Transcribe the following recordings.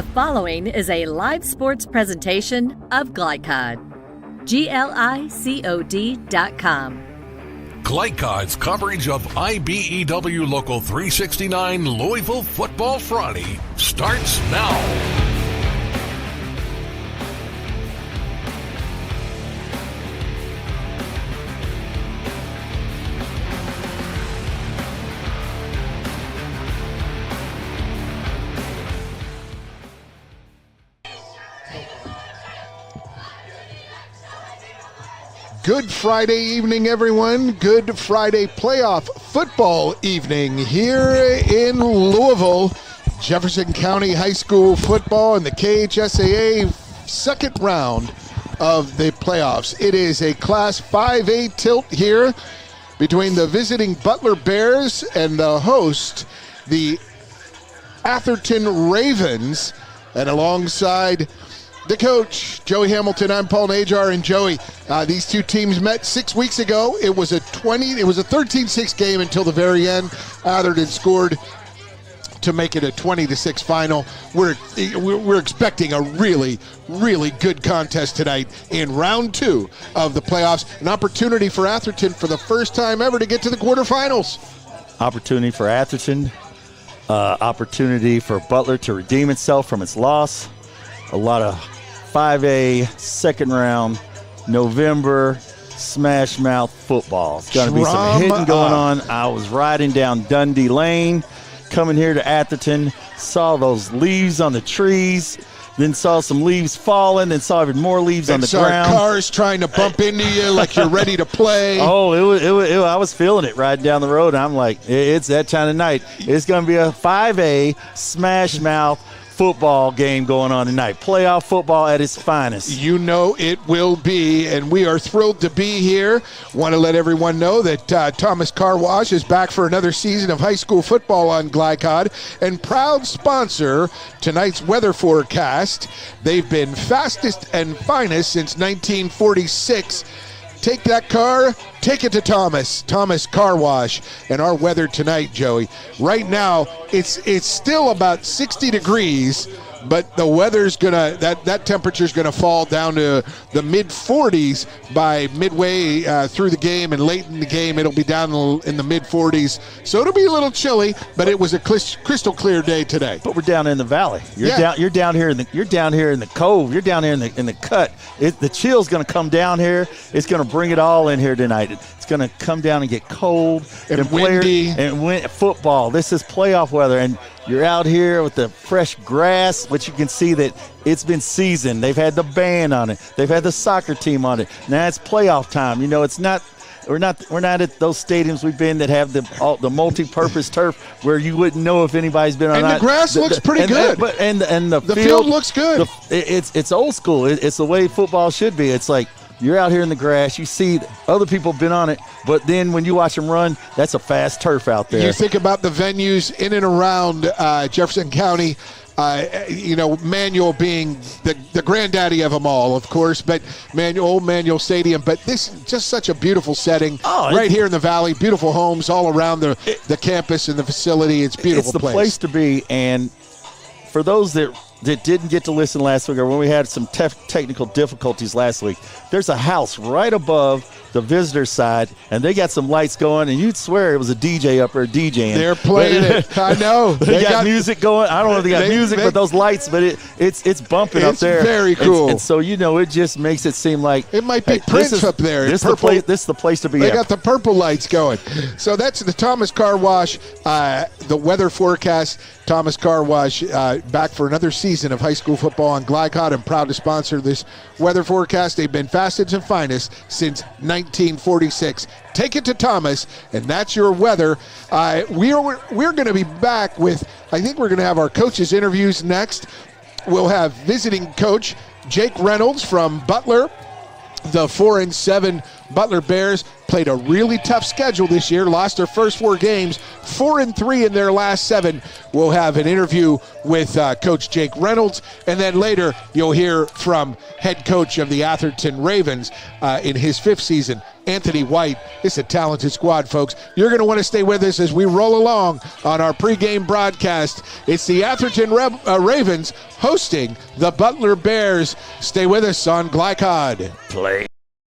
The following is a live sports presentation of Glycod. GLICOD.com. Glycod's coverage of IBEW Local 369 Louisville Football Friday starts now. Good Friday evening, everyone. Good Friday playoff football evening here in Louisville. Jefferson County High School football and the KHSAA second round of the playoffs. It is a Class 5A tilt here between the visiting Butler Bears and the host, the Atherton Ravens, and alongside the coach, Joey Hamilton. I'm Paul Najar, and Joey, these two teams met 6 weeks ago. It was a 13-6 game until the very end. Atherton scored to make it a 20-6 final. We're expecting a really, really good contest tonight in round two of the playoffs. An opportunity for Atherton for the first time ever to get to the quarterfinals. Opportunity for Atherton. Opportunity for Butler to redeem itself from its loss. A lot of 5A second round November smash mouth football. It's going to be some hitting going on. I was riding down Dundee Lane, coming here to Atherton, saw those leaves on the trees, then saw some leaves falling, then saw even more leaves on the ground. Cars trying to bump into you like you're ready to play. Oh, I was feeling it riding down the road. I'm like, it's that time of night. It's going to be a 5A smash mouth football game going on tonight. Playoff football at its finest. You know it will be, and we are thrilled to be here. Want to let everyone know that Thomas Car Wash is back for another season of high school football on Glycod and proud sponsor tonight's weather forecast. They've been fastest and finest since 1946. Take that car, take it to Thomas Car Wash. And our weather tonight, Joey, right now it's still about 60 degrees, but the weather's gonna that temperature's gonna fall down to the mid 40s by midway through the game, and late in the game it'll be down in the mid 40s. So it'll be a little chilly, but it was a crystal clear day today. But we're down in the valley. You're down here in the cove. You're down here in the cut. The chill's gonna come down here. It's gonna bring it all in here tonight. It's going to come down and get cold and windy. Football. This is playoff weather, and you're out here with the fresh grass, which you can see that it's been seasoned. They've had the band on it. They've had the soccer team on it. Now it's playoff time. You know, it's not. We're not at those stadiums we've been that have the multi-purpose turf where you wouldn't know if anybody's been on. And the grass looks pretty good. And the field looks good. It's old school. It's the way football should be. It's like, you're out here in the grass. You see other people have been on it, but then when you watch them run, that's a fast turf out there. You think about the venues in and around Jefferson County, Manual being the granddaddy of them all, of course, but old Manual Stadium. But this is just such a beautiful setting right here in the valley. Beautiful homes all around the campus and the facility. It's a beautiful place. It's the place to be, and for those that didn't get to listen last week, or when we had some technical difficulties last week, there's a house right above the visitor side, and they got some lights going, and you'd swear it was a DJ up there DJing. They're playing it. I know. They got music going. I don't know if they got music, but those lights, but it's bumping up there. It's very cool. And so, it just makes it seem like it might be Prince up there. This is the place to be. They got the purple lights going. So that's the Thomas Car Wash, the weather forecast. Thomas Car Wash back for another season of high school football on Glycod, and proud to sponsor this weather forecast. They've been fastest and finest since 1946. Take it to Thomas, and that's your weather. We're going to be back with, I think we're going to have our coaches' interviews next. We'll have visiting coach Jake Reynolds from Butler, the 4-7 Butler Bears. played a really tough schedule this year, lost their first 4 games, 4-3 in their last 7. We'll have an interview with Coach Jake Reynolds, and then later you'll hear from head coach of the Atherton Ravens in his 5th season, Anthony White. It's a talented squad, folks. You're going to want to stay with us as we roll along on our pregame broadcast. It's the Atherton Ravens hosting the Butler Bears. Stay with us on Glycod. Play.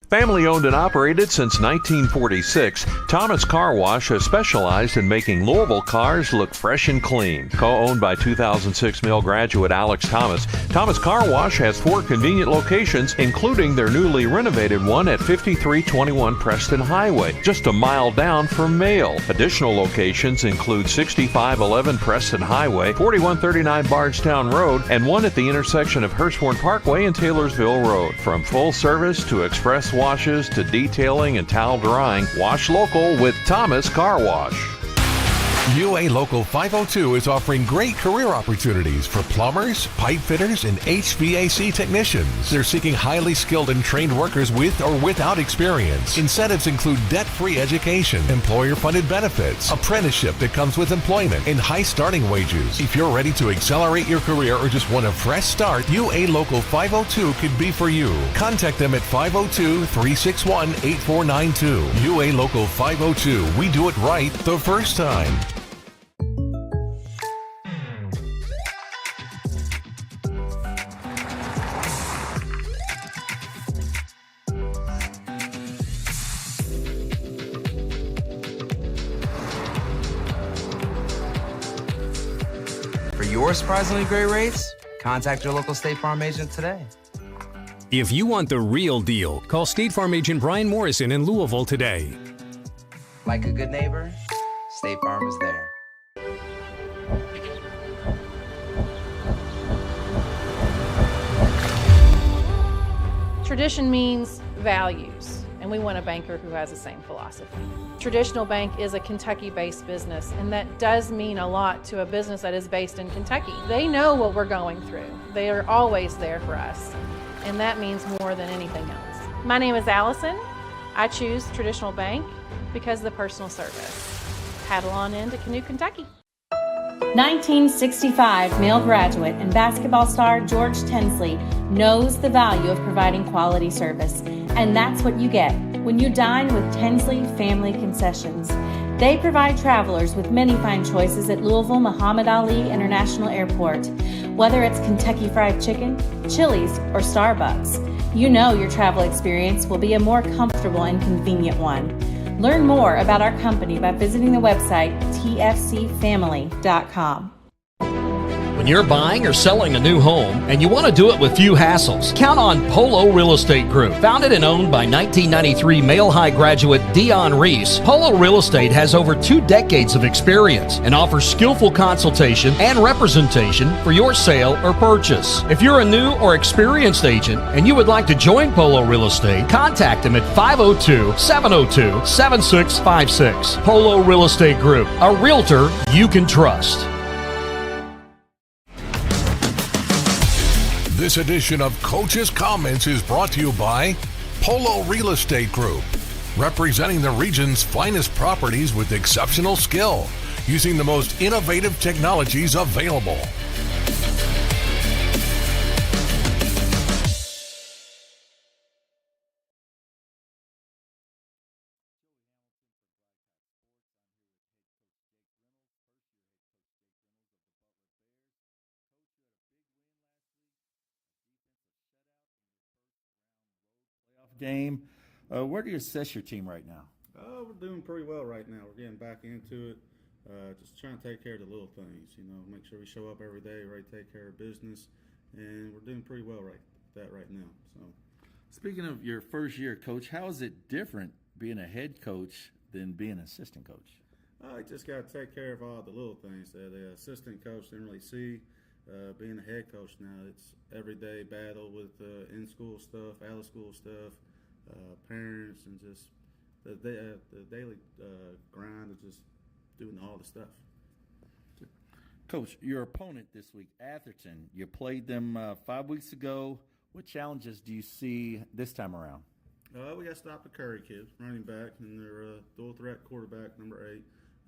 Family owned and operated since 1946, Thomas Car Wash has specialized in making Louisville cars look fresh and clean. Co-owned by 2006 Mill graduate Alex Thomas, Thomas Car Wash has 4 convenient locations, including their newly renovated one at 5321 Preston Highway, just a mile down from Mail. Additional locations include 6511 Preston Highway, 4139 Bardstown Road, and one at the intersection of Hurstbourne Parkway and Taylorsville Road. From full service to express washes to detailing and towel drying, wash local with Thomas Car Wash. UA Local 502 is offering great career opportunities for plumbers, pipe fitters, and HVAC technicians. They're seeking highly skilled and trained workers with or without experience. Incentives include debt-free education, employer-funded benefits, apprenticeship that comes with employment, and high starting wages. If you're ready to accelerate your career or just want a fresh start, UA Local 502 could be for you. Contact them at 502-361-8492. UA Local 502. We do it right the first time. For your surprisingly great rates, contact your local State Farm agent today. If you want the real deal, call State Farm agent Brian Morrison in Louisville today. Like a good neighbor, State Farm is there. Tradition means values, and we want a banker who has the same philosophy. Traditional Bank is a Kentucky-based business, and that does mean a lot to a business that is based in Kentucky. They know what we're going through. They are always there for us, and that means more than anything else. My name is Allison. I choose Traditional Bank because of the personal service. Paddle on into Canoe, Kentucky. 1965 Male graduate and basketball star George Tensley knows the value of providing quality service, and that's what you get when you dine with Tensley Family Concessions. They provide travelers with many fine choices at Louisville Muhammad Ali International Airport. Whether it's Kentucky Fried Chicken, Chili's, or Starbucks, you know your travel experience will be a more comfortable and convenient one. Learn more about our company by visiting the website tfcfamily.com. When you're buying or selling a new home and you want to do it with few hassles, count on Polo Real Estate Group. Founded and owned by 1993 Male High graduate Dion Reese, Polo Real Estate has over 2 decades of experience and offers skillful consultation and representation for your sale or purchase. If you're a new or experienced agent and you would like to join Polo Real Estate, contact them at 502-702-7656. Polo Real Estate Group, a realtor you can trust. This edition of Coach's Comments is brought to you by Polo Real Estate Group, representing the region's finest properties with exceptional skill, using the most innovative technologies available. Game. Where do you assess your team right now? We're doing pretty well right now. We're getting back into it. Just trying to take care of the little things, make sure we show up every day, right, take care of business, and we're doing pretty well right now. So, Speaking of your first year, Coach, how is it different being a head coach than being an assistant coach? I just got to take care of all the little things that the assistant coach didn't really see. Being a head coach now, it's everyday battle with in-school stuff, out-of-school stuff, parents, and just the daily grind of just doing all the stuff. Coach, your opponent this week, Atherton, you played them 5 weeks ago. What challenges do you see this time around? We got to stop the Curry kids, running back, and their dual threat quarterback, number 8.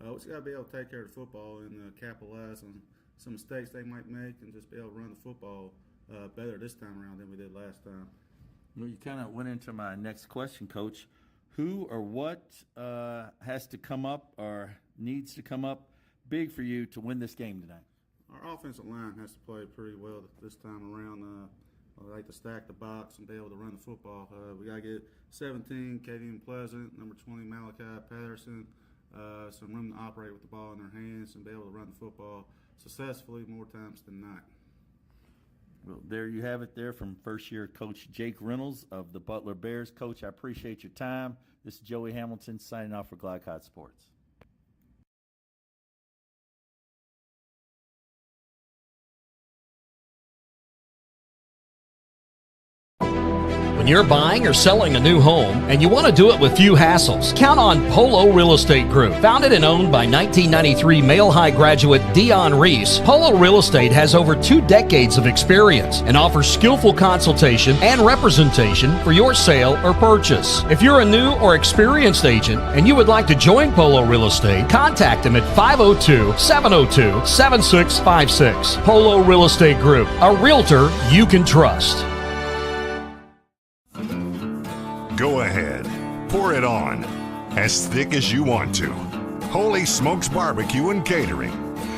We just got to be able to take care of the football and capitalize on some mistakes they might make and just be able to run the football better this time around than we did last time. Well, you kind of went into my next question, Coach. Who or what has to come up or needs to come up big for you to win this game tonight? Our offensive line has to play pretty well this time around. I like to stack the box and be able to run the football. We got to get 17, Kaden Pleasant, number 20, Malachi Patterson, some room to operate with the ball in their hands and be able to run the football successfully more times than not. Well, there you have it there from first-year Coach Jake Reynolds of the Butler Bears. Coach, I appreciate your time. This is Joey Hamilton signing off for Glycod Sports. When you're buying or selling a new home and you want to do it with few hassles, count on Polo Real Estate Group. Founded and owned by 1993 Male High graduate Dion Reese, Polo Real Estate has over 2 decades of experience and offers skillful consultation and representation for your sale or purchase. If you're a new or experienced agent and you would like to join Polo Real Estate, contact them at 502-702-7656. Polo Real Estate Group, a realtor you can trust. Go ahead, pour it on, as thick as you want to. Holy Smokes Barbecue and Catering,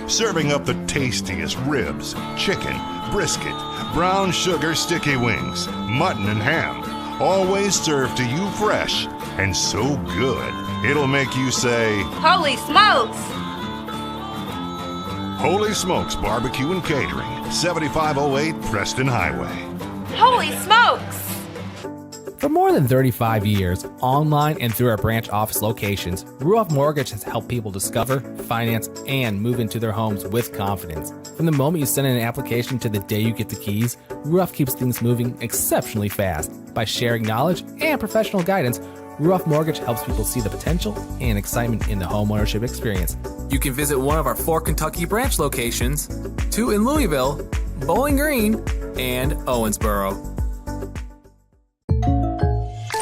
serving up the tastiest ribs, chicken, brisket, brown sugar sticky wings, mutton and ham, always served to you fresh and so good, it'll make you say, Holy smokes! Holy Smokes Barbecue and Catering, 7508 Preston Highway. Holy smokes! For more than 35 years, online and through our branch office locations, Ruoff Mortgage has helped people discover, finance, and move into their homes with confidence. From the moment you send in an application to the day you get the keys, Ruoff keeps things moving exceptionally fast. By sharing knowledge and professional guidance, Ruoff Mortgage helps people see the potential and excitement in the homeownership experience. You can visit one of our 4 Kentucky branch locations, 2 in Louisville, Bowling Green, and Owensboro.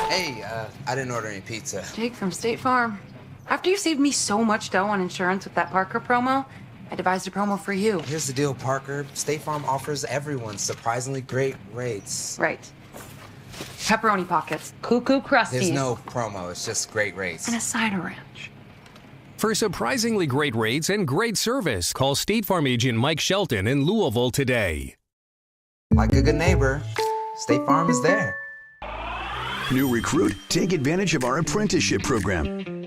Hey, I didn't order any pizza. Jake from State Farm. After you saved me so much dough on insurance with that Parker promo, I devised a promo for you. Here's the deal, Parker. State Farm offers everyone surprisingly great rates. Right. Pepperoni pockets, cuckoo crusties. There's no promo, it's just great rates. And a side of ranch. For surprisingly great rates and great service, call State Farm agent Mike Shelton in Louisville today. Like a good neighbor, State Farm is there. New recruit, take advantage of our apprenticeship program.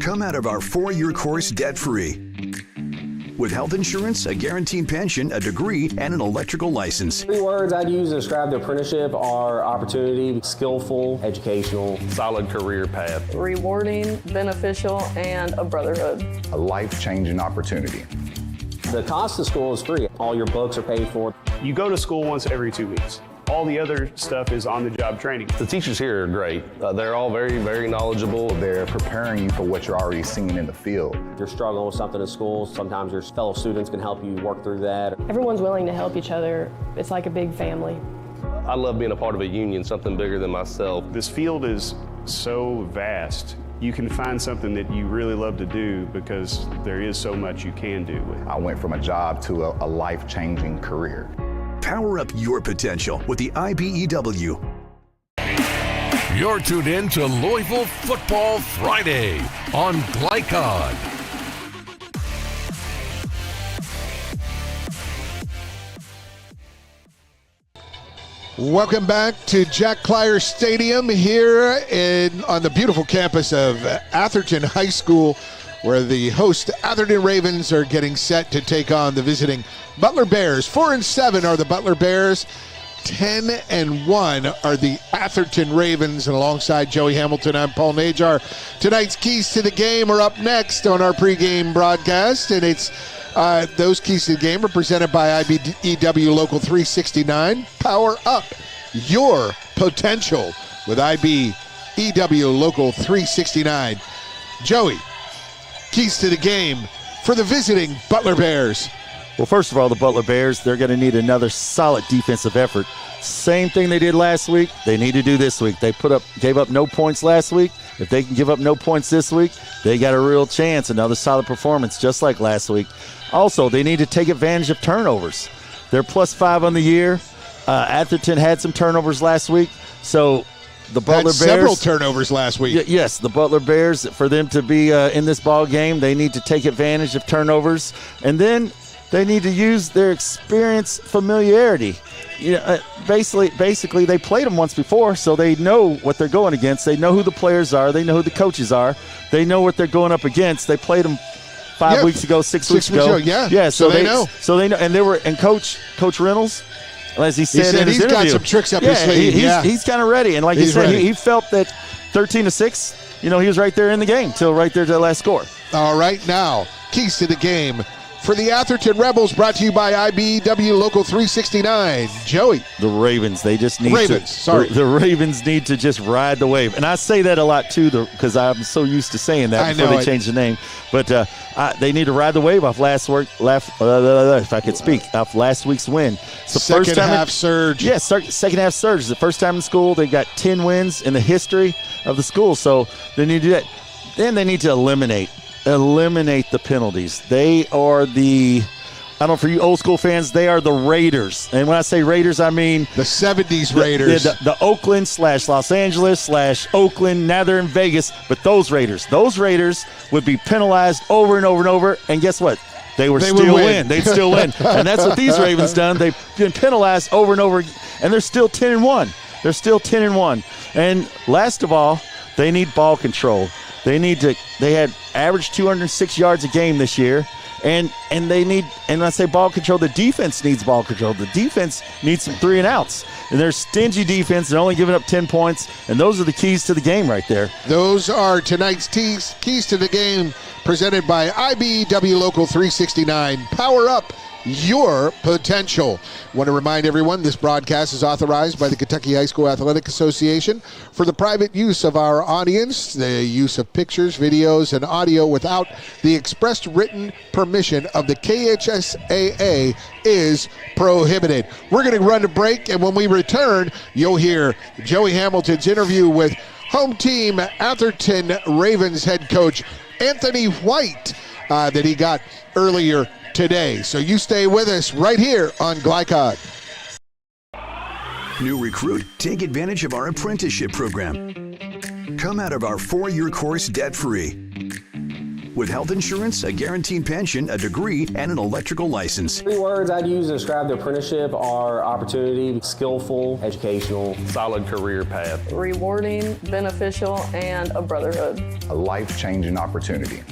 Come out of our 4-year course debt-free. With health insurance, a guaranteed pension, a degree, and an electrical license. 3 words I'd use to describe the apprenticeship are opportunity, skillful, educational, solid career path, rewarding, beneficial, and a brotherhood. A life-changing opportunity. The cost of school is free. All your books are paid for. You go to school once every 2 weeks. All the other stuff is on-the-job training. The teachers here are great. They're all very, very knowledgeable. They're preparing you for what you're already seeing in the field. If you're struggling with something in school, sometimes your fellow students can help you work through that. Everyone's willing to help each other. It's like a big family. I love being a part of a union, something bigger than myself. This field is so vast. You can find something that you really love to do because there is so much you can do with it. I went from a job to a life-changing career. Power up your potential with the IBEW. You're tuned in to Louisville Football Friday on Glycod. Welcome back to Jack Clier Stadium here on the beautiful campus of Atherton High School, where the host Atherton Ravens are getting set to take on the visiting Butler Bears. 4-7 are the Butler Bears. 10-1 are the Atherton Ravens. And alongside Joey Hamilton, I'm Paul Najar. Tonight's keys to the game are up next on our pregame broadcast, and it's those keys to the game are presented by IBEW Local 369. Power up your potential with IBEW Local 369. Joey, keys to the game for the visiting Butler Bears. Well, first of all, the Butler Bears, they're going to need another solid defensive effort. Same thing they did last week, they need to do this week. They gave up no points last week. If they can give up no points this week, they got a real chance, another solid performance just like last week. Also, they need to take advantage of turnovers. They're +5 on the year. Atherton had some turnovers last week, so the Butler Bears, several turnovers last week. Yes, the Butler Bears, for them to be in this ball game, they need to take advantage of turnovers, and then they need to use their experience, familiarity. Basically, they played them once before, so they know what they're going against. They know who the players are. They know who the coaches are. They know what they're going up against. They played them 5 weeks ago, 6 weeks ago. Yeah. So they know. So they know, and Coach Reynolds, as he said in his he's interview, got some tricks up his sleeve. He's kind of ready, and like he said, he felt that 13-6. He was right there in the game till right there to the last score. All right, now keys to the game for the Atherton Rebels, brought to you by IBEW Local 369. Joey. The Ravens, they just need the Ravens need to just ride the wave. And I say that a lot, too, because I'm so used to saying that before they change the name. But they need to ride the wave off last week's win. It's the second half surge. Yes, second half surge. It's the first time in school. They got 10 wins in the history of the school. So they need to do that. Then they need to eliminate the penalties. They are for you old school fans, they are the Raiders. And when I say Raiders, I mean the 70s Raiders. The Oakland / Los Angeles / Oakland, now they're in Vegas, but those Raiders would be penalized over and over and over. And guess what? They would still win. They'd still win. And that's what these Ravens done. They've been penalized over and over, and they're still 10-1. They're still 10-1. And last of all, they need ball control. They had average 206 yards a game this year, and when I say ball control, the defense needs ball control. The defense needs some 3 and outs, and they're stingy defense. They're only giving up 10 points, and those are the keys to the game right there. Those are tonight's keys to the game, presented by IBEW Local 369. Power up your potential. Want to remind everyone this broadcast is authorized by the Kentucky High School Athletic Association for the private use of our audience. The use of pictures, videos, and audio without the expressed written permission of the KHSAA is prohibited. We're going to run a break, and when we return, you'll hear Joey Hamilton's interview with home team Atherton Ravens head coach Anthony White that he got earlier today. So you stay with us right here on Glycod. New recruit, take advantage of our apprenticeship program. Come out of our 4-year course debt-free. With health insurance, a guaranteed pension, a degree, and an electrical license. 3 words I'd use to describe the apprenticeship are opportunity, skillful, educational, solid career path, rewarding, beneficial, and a brotherhood. A life-changing opportunity.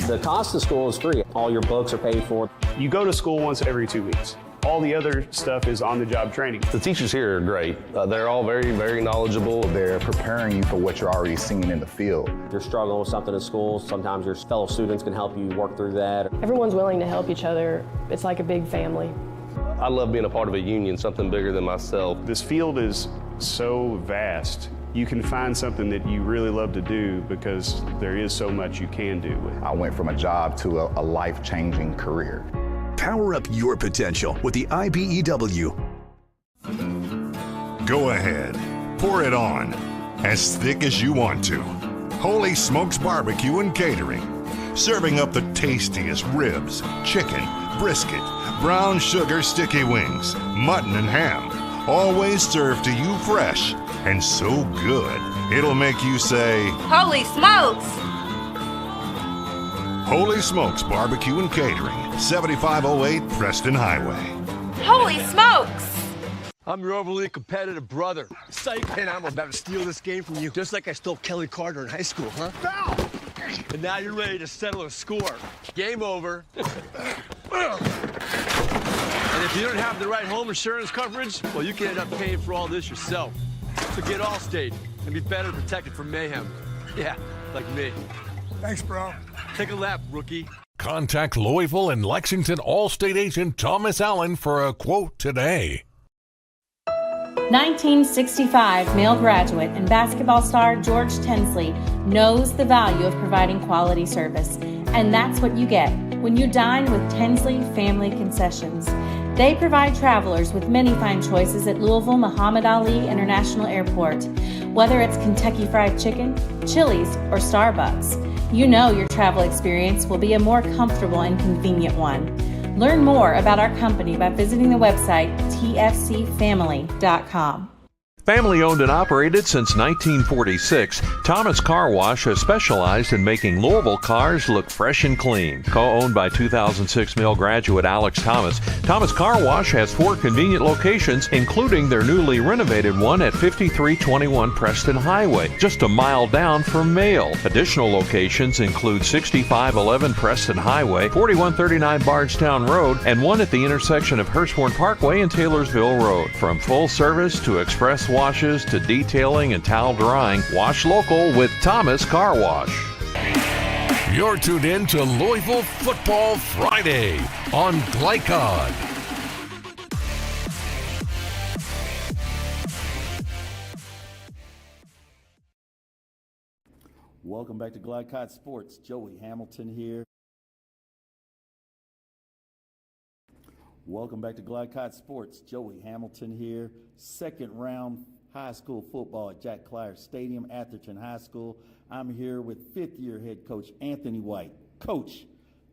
The cost of school is free. All your books are paid for. You go to school once every 2 weeks. All the other stuff is on-the-job training. The teachers here are great. They're all very, very knowledgeable. They're preparing you for what you're already seeing in the field. If you're struggling with something in school, sometimes your fellow students can help you work through that. Everyone's willing to help each other. It's like a big family. I love being a part of a union, something bigger than myself. This field is so vast. You can find something that you really love to do because there is so much you can do with it. I went from a job to a life-changing career. Power up your potential with the IBEW. Go ahead, pour it on, as thick as you want to. Holy Smokes Barbecue and Catering, serving up the tastiest ribs, chicken, brisket, brown sugar sticky wings, mutton and ham, always served to you fresh and so good, it'll make you say, "Holy smokes!" Holy Smokes Barbecue and Catering, 7508 Preston Highway. Holy smokes! I'm your overly competitive brother. Psych, and I'm about to steal this game from you, just like I stole Kelly Carter in high school, huh? Foul! And now you're ready to settle a score. Game over. And if you don't have the right home insurance coverage, well, you can end up paying for all this yourself. So get Allstate and be better protected from mayhem. Yeah, like me. Thanks, bro. Take a lap, rookie. Contact Louisville and Lexington Allstate agent Thomas Allen for a quote today. 1965 male graduate and basketball star George Tensley knows the value of providing quality service, and that's what you get when you dine with Tensley Family Concessions. They provide travelers with many fine choices at Louisville Muhammad Ali International Airport. Whether it's Kentucky Fried Chicken, Chili's, or Starbucks, you know your travel experience will be a more comfortable and convenient one. Learn more about our company by visiting the website tfcfamily.com. Family owned and operated since 1946, Thomas Car Wash has specialized in making Louisville cars look fresh and clean. Co-owned by 2006 Mill graduate Alex Thomas, Thomas Car Wash has 4 convenient locations, including their newly renovated one at 5321 Preston Highway, just a mile down from Mail. Additional locations include 6511 Preston Highway, 4139 Bardstown Road, and one at the intersection of Hurstbourne Parkway and Taylorsville Road. From full service to express washes to detailing and towel drying, wash local with Thomas Car Wash. You're tuned in to Louisville Football Friday on Glycod. Welcome back to Glycod Sports. Joey Hamilton here. Welcome back to Glycod Sports. Joey Hamilton here. Second round high school football at Jack Clier Stadium, Atherton High School. I'm here with 5th-year head coach Anthony White. Coach,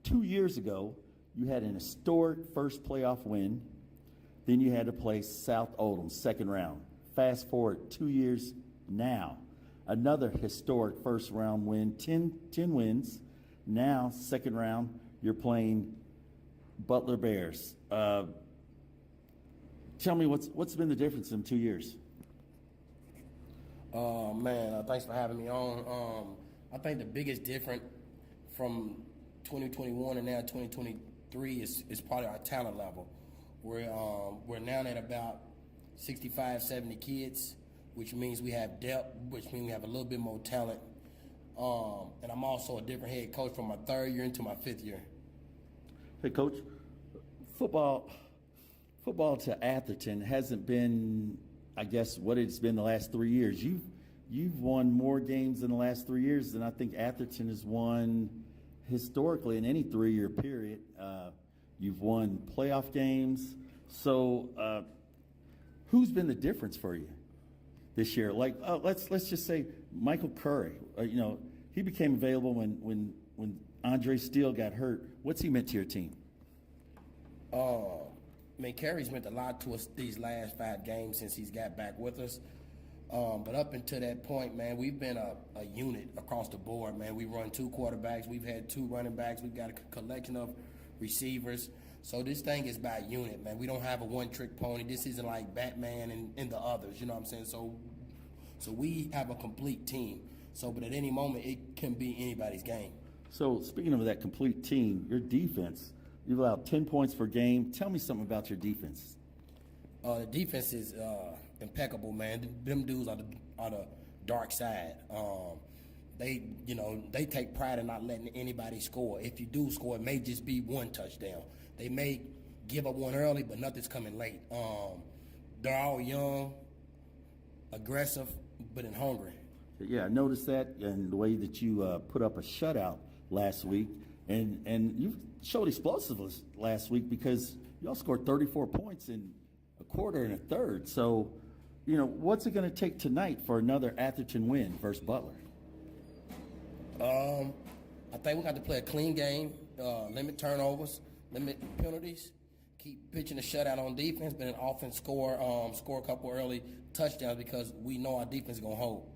2 years ago, you had an historic first playoff win. Then you had to play South Oldham, second round. Fast forward 2 years now. Another historic first round win, 10 wins. Now, second round, you're playing Butler Bears. Tell me what's been the difference in 2 years? Thanks for having me on. I think the biggest difference from 2021 and now 2023 is probably our talent level. We're now at about 65, 70 kids, which means we have depth, which means we have a little bit more talent. And I'm also a different head coach from my 3rd year into my 5th year. Hey, Coach, football to Atherton hasn't been, I guess, what it's been the last 3 years. You've won more games in the last 3 years than I think Atherton has won historically in any 3-year period. You've won playoff games. So who's been the difference for you this year? Like, let's just say Michael Curry. He became available when Andre Steele got hurt. What's he meant to your team? Curry's meant a lot to us these last 5 games since he's got back with us. But up until that point, man, we've been a unit across the board, man. We run 2 quarterbacks. We've had 2 running backs. We've got a collection of receivers. So this thing is by unit, man. We don't have a one-trick pony. This isn't like Batman and the others, you know what I'm saying? So we have a complete team. But at any moment, it can be anybody's game. So speaking of that complete team, your defense, you've allowed 10 points per game. Tell me something about your defense. The defense is impeccable, man. Them dudes are the dark side. They take pride in not letting anybody score. If you do score, it may just be 1 touchdown. They may give up one early, but nothing's coming late. They're all young, aggressive, but hungry. Yeah, I noticed that in the way that you put up a shutout last week. And you showed explosiveness last week because y'all scored 34 points in a quarter and a third. So, what's it going to take tonight for another Atherton win versus Butler? I think we got to play a clean game, limit turnovers, limit penalties, keep pitching the shutout on defense, but an offense score a couple early touchdowns because we know our defense is going to hold.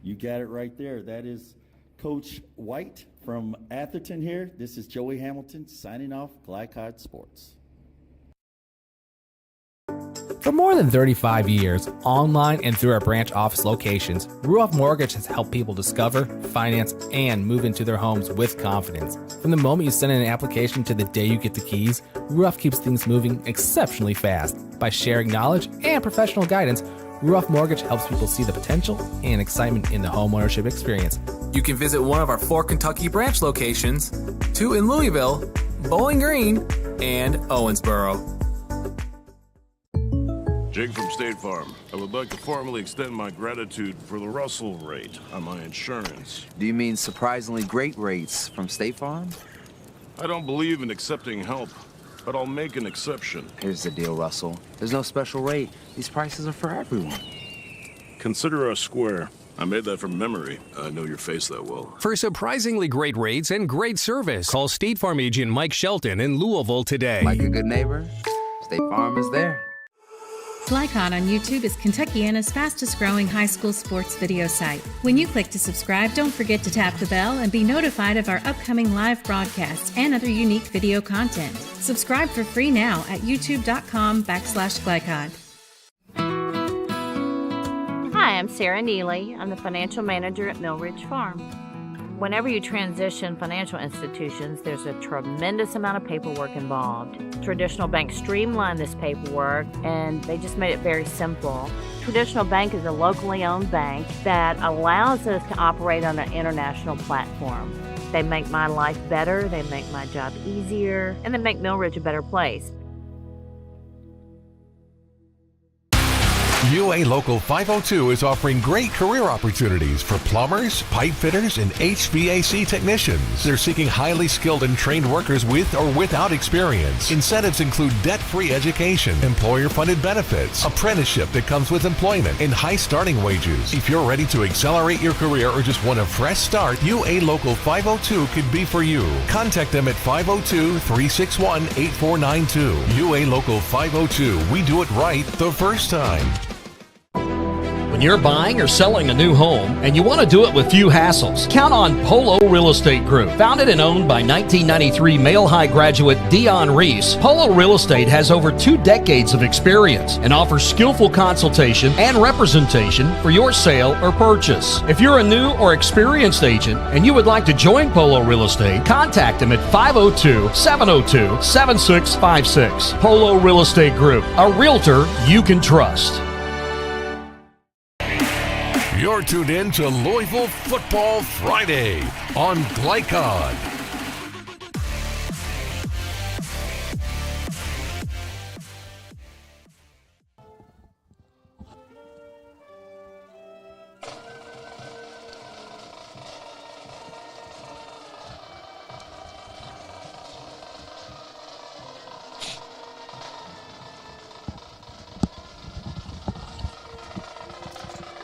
You got it right there. That is Coach White from Atherton here. This is Joey Hamilton signing off Glycod Sports. For more than 35 years, online and through our branch office locations, Ruoff Mortgage has helped people discover, finance, and move into their homes with confidence. From the moment you send in an application to the day you get the keys, Ruoff keeps things moving exceptionally fast. By sharing knowledge and professional guidance, Ruoff Mortgage helps people see the potential and excitement in the homeownership experience. You can visit one of our 4 Kentucky branch locations, 2 in Louisville, Bowling Green, and Owensboro. Jake from State Farm. I would like to formally extend my gratitude for the Russell rate on my insurance. Do you mean surprisingly great rates from State Farm? I don't believe in accepting help, but I'll make an exception. Here's the deal, Russell. There's no special rate. These prices are for everyone. Consider us square. I made that from memory. I know your face that well. For surprisingly great rates and great service, call State Farm agent Mike Shelton in Louisville today. Like a good neighbor, State Farm is there. Flycon on YouTube is Kentuckiana's fastest growing high school sports video site. When you click to subscribe, don't forget to tap the bell and be notified of our upcoming live broadcasts and other unique video content. Subscribe for free now at youtube.com/Glycod. Hi, I'm Sarah Neely. I'm the financial manager at Mill Ridge Farm. Whenever you transition financial institutions, there's a tremendous amount of paperwork involved. Traditional banks streamlined this paperwork and they just made it very simple. Traditional Bank is a locally owned bank that allows us to operate on an international platform. They make my life better, they make my job easier, and they make Mill Ridge a better place. UA Local 502 is offering great career opportunities for plumbers, pipe fitters, and HVAC technicians. They're seeking highly skilled and trained workers with or without experience. Incentives include debt-free education, employer-funded benefits, apprenticeship that comes with employment, and high starting wages. If you're ready to accelerate your career or just want a fresh start, UA Local 502 could be for you. Contact them at 502-361-8492. UA Local 502. We do it right the first time. When you're buying or selling a new home and you want to do it with few hassles, count on Polo Real Estate Group. Founded and owned by 1993 Male High graduate Dion Reese, Polo Real Estate has over 2 decades of experience and offers skillful consultation and representation for your sale or purchase. If you're a new or experienced agent and you would like to join Polo Real Estate, contact them at 502-702-7656. Polo Real Estate Group, a realtor you can trust. You're tuned in to Louisville Football Friday on Glycod.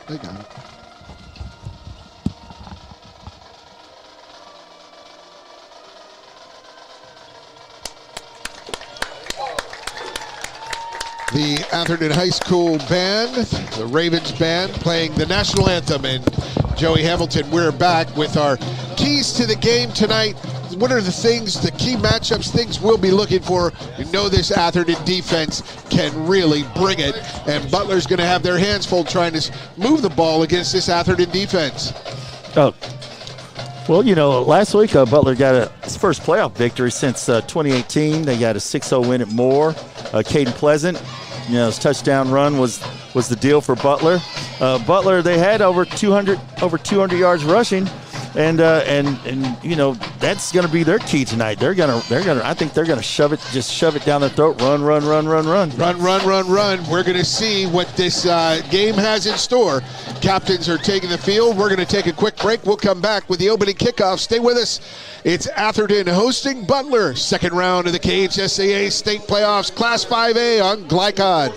They got it. The Atherton High School band, the Ravens band, playing the national anthem. And Joey Hamilton, we're back with our keys to the game tonight. What are the things, the key matchups, things we'll be looking for? You know this Atherton defense can really bring it. And Butler's going to have their hands full trying to move the ball against this Atherton defense. Oh. Well, you know, last week Butler got his first playoff victory since 2018. They got a 6-0 win at Moore. Caden Pleasant, you know, his touchdown run was the deal for Butler. Butler, they had over 200 yards rushing, and you know, that's going to be their key tonight. I think they're gonna shove it down their throat. Run. Run. We're going to see what this game has in store. Captains are taking the field. We're going to take a quick break. We'll come back with the opening kickoff. Stay with us. It's Atherton hosting Butler. Second round of the KHSAA State Playoffs, Class 5A on Glycod.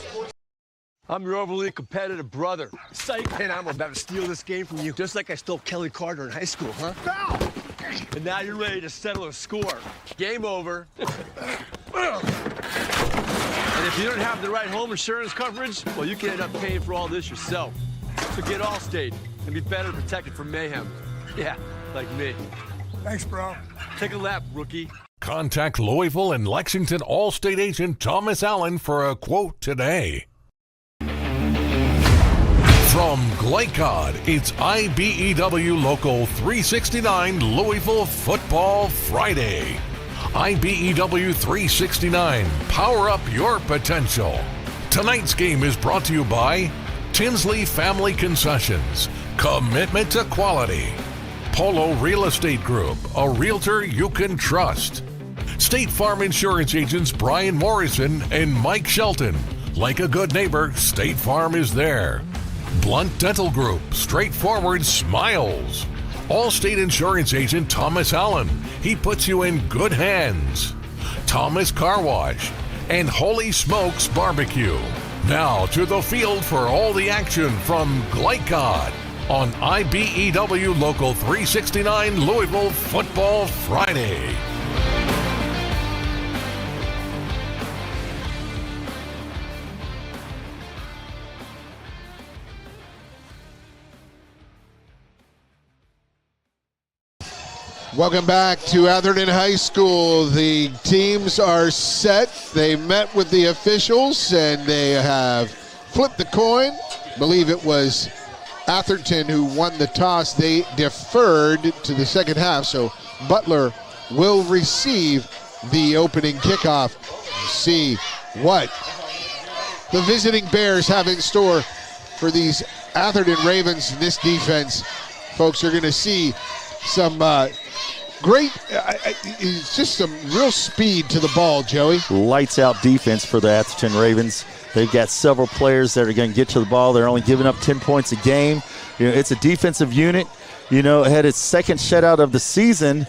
I'm your overly competitive brother. Psych. And I'm about to steal this game from you, just like I stole Kelly Carter in high school, huh? Foul! And now you're ready to settle a score. Game over. And if you don't have the right home insurance coverage, well, you can end up paying for all this yourself. So get Allstate and be better protected from mayhem. Yeah, like me. Thanks, bro. Take a lap, rookie. Contact Louisville and Lexington Allstate agent Thomas Allen for a quote today. From Glycod, it's IBEW Local 369 Louisville Football Friday. IBEW 369, power up your potential. Tonight's game is brought to you by Tinsley Family Concessions, commitment to quality. Polo Real Estate Group, a realtor you can trust. State Farm Insurance agents Brian Morrison and Mike Shelton. Like a good neighbor, State Farm is there. Blunt Dental Group, straightforward smiles. Allstate Insurance Agent Thomas Allen, he puts you in good hands. Thomas Car Wash and Holy Smokes Barbecue. Now to the field for all the action from Glycod on IBEW Local 369 Louisville Football Friday. Welcome back to Atherton High School. The teams are set. They met with the officials and they have flipped the coin. I believe it was Atherton who won the toss. They deferred to the second half, so Butler will receive the opening kickoff. See what the visiting Bears have in store for these Atherton Ravens. This defense, folks, are going to see some great, it's just some real speed to the ball, Joey. Lights out defense for the Atherton Ravens. They've got several players that are going to get to the ball. They're only giving up 10 points a game. You know, it's a defensive unit. You know, it had its second shutout of the season.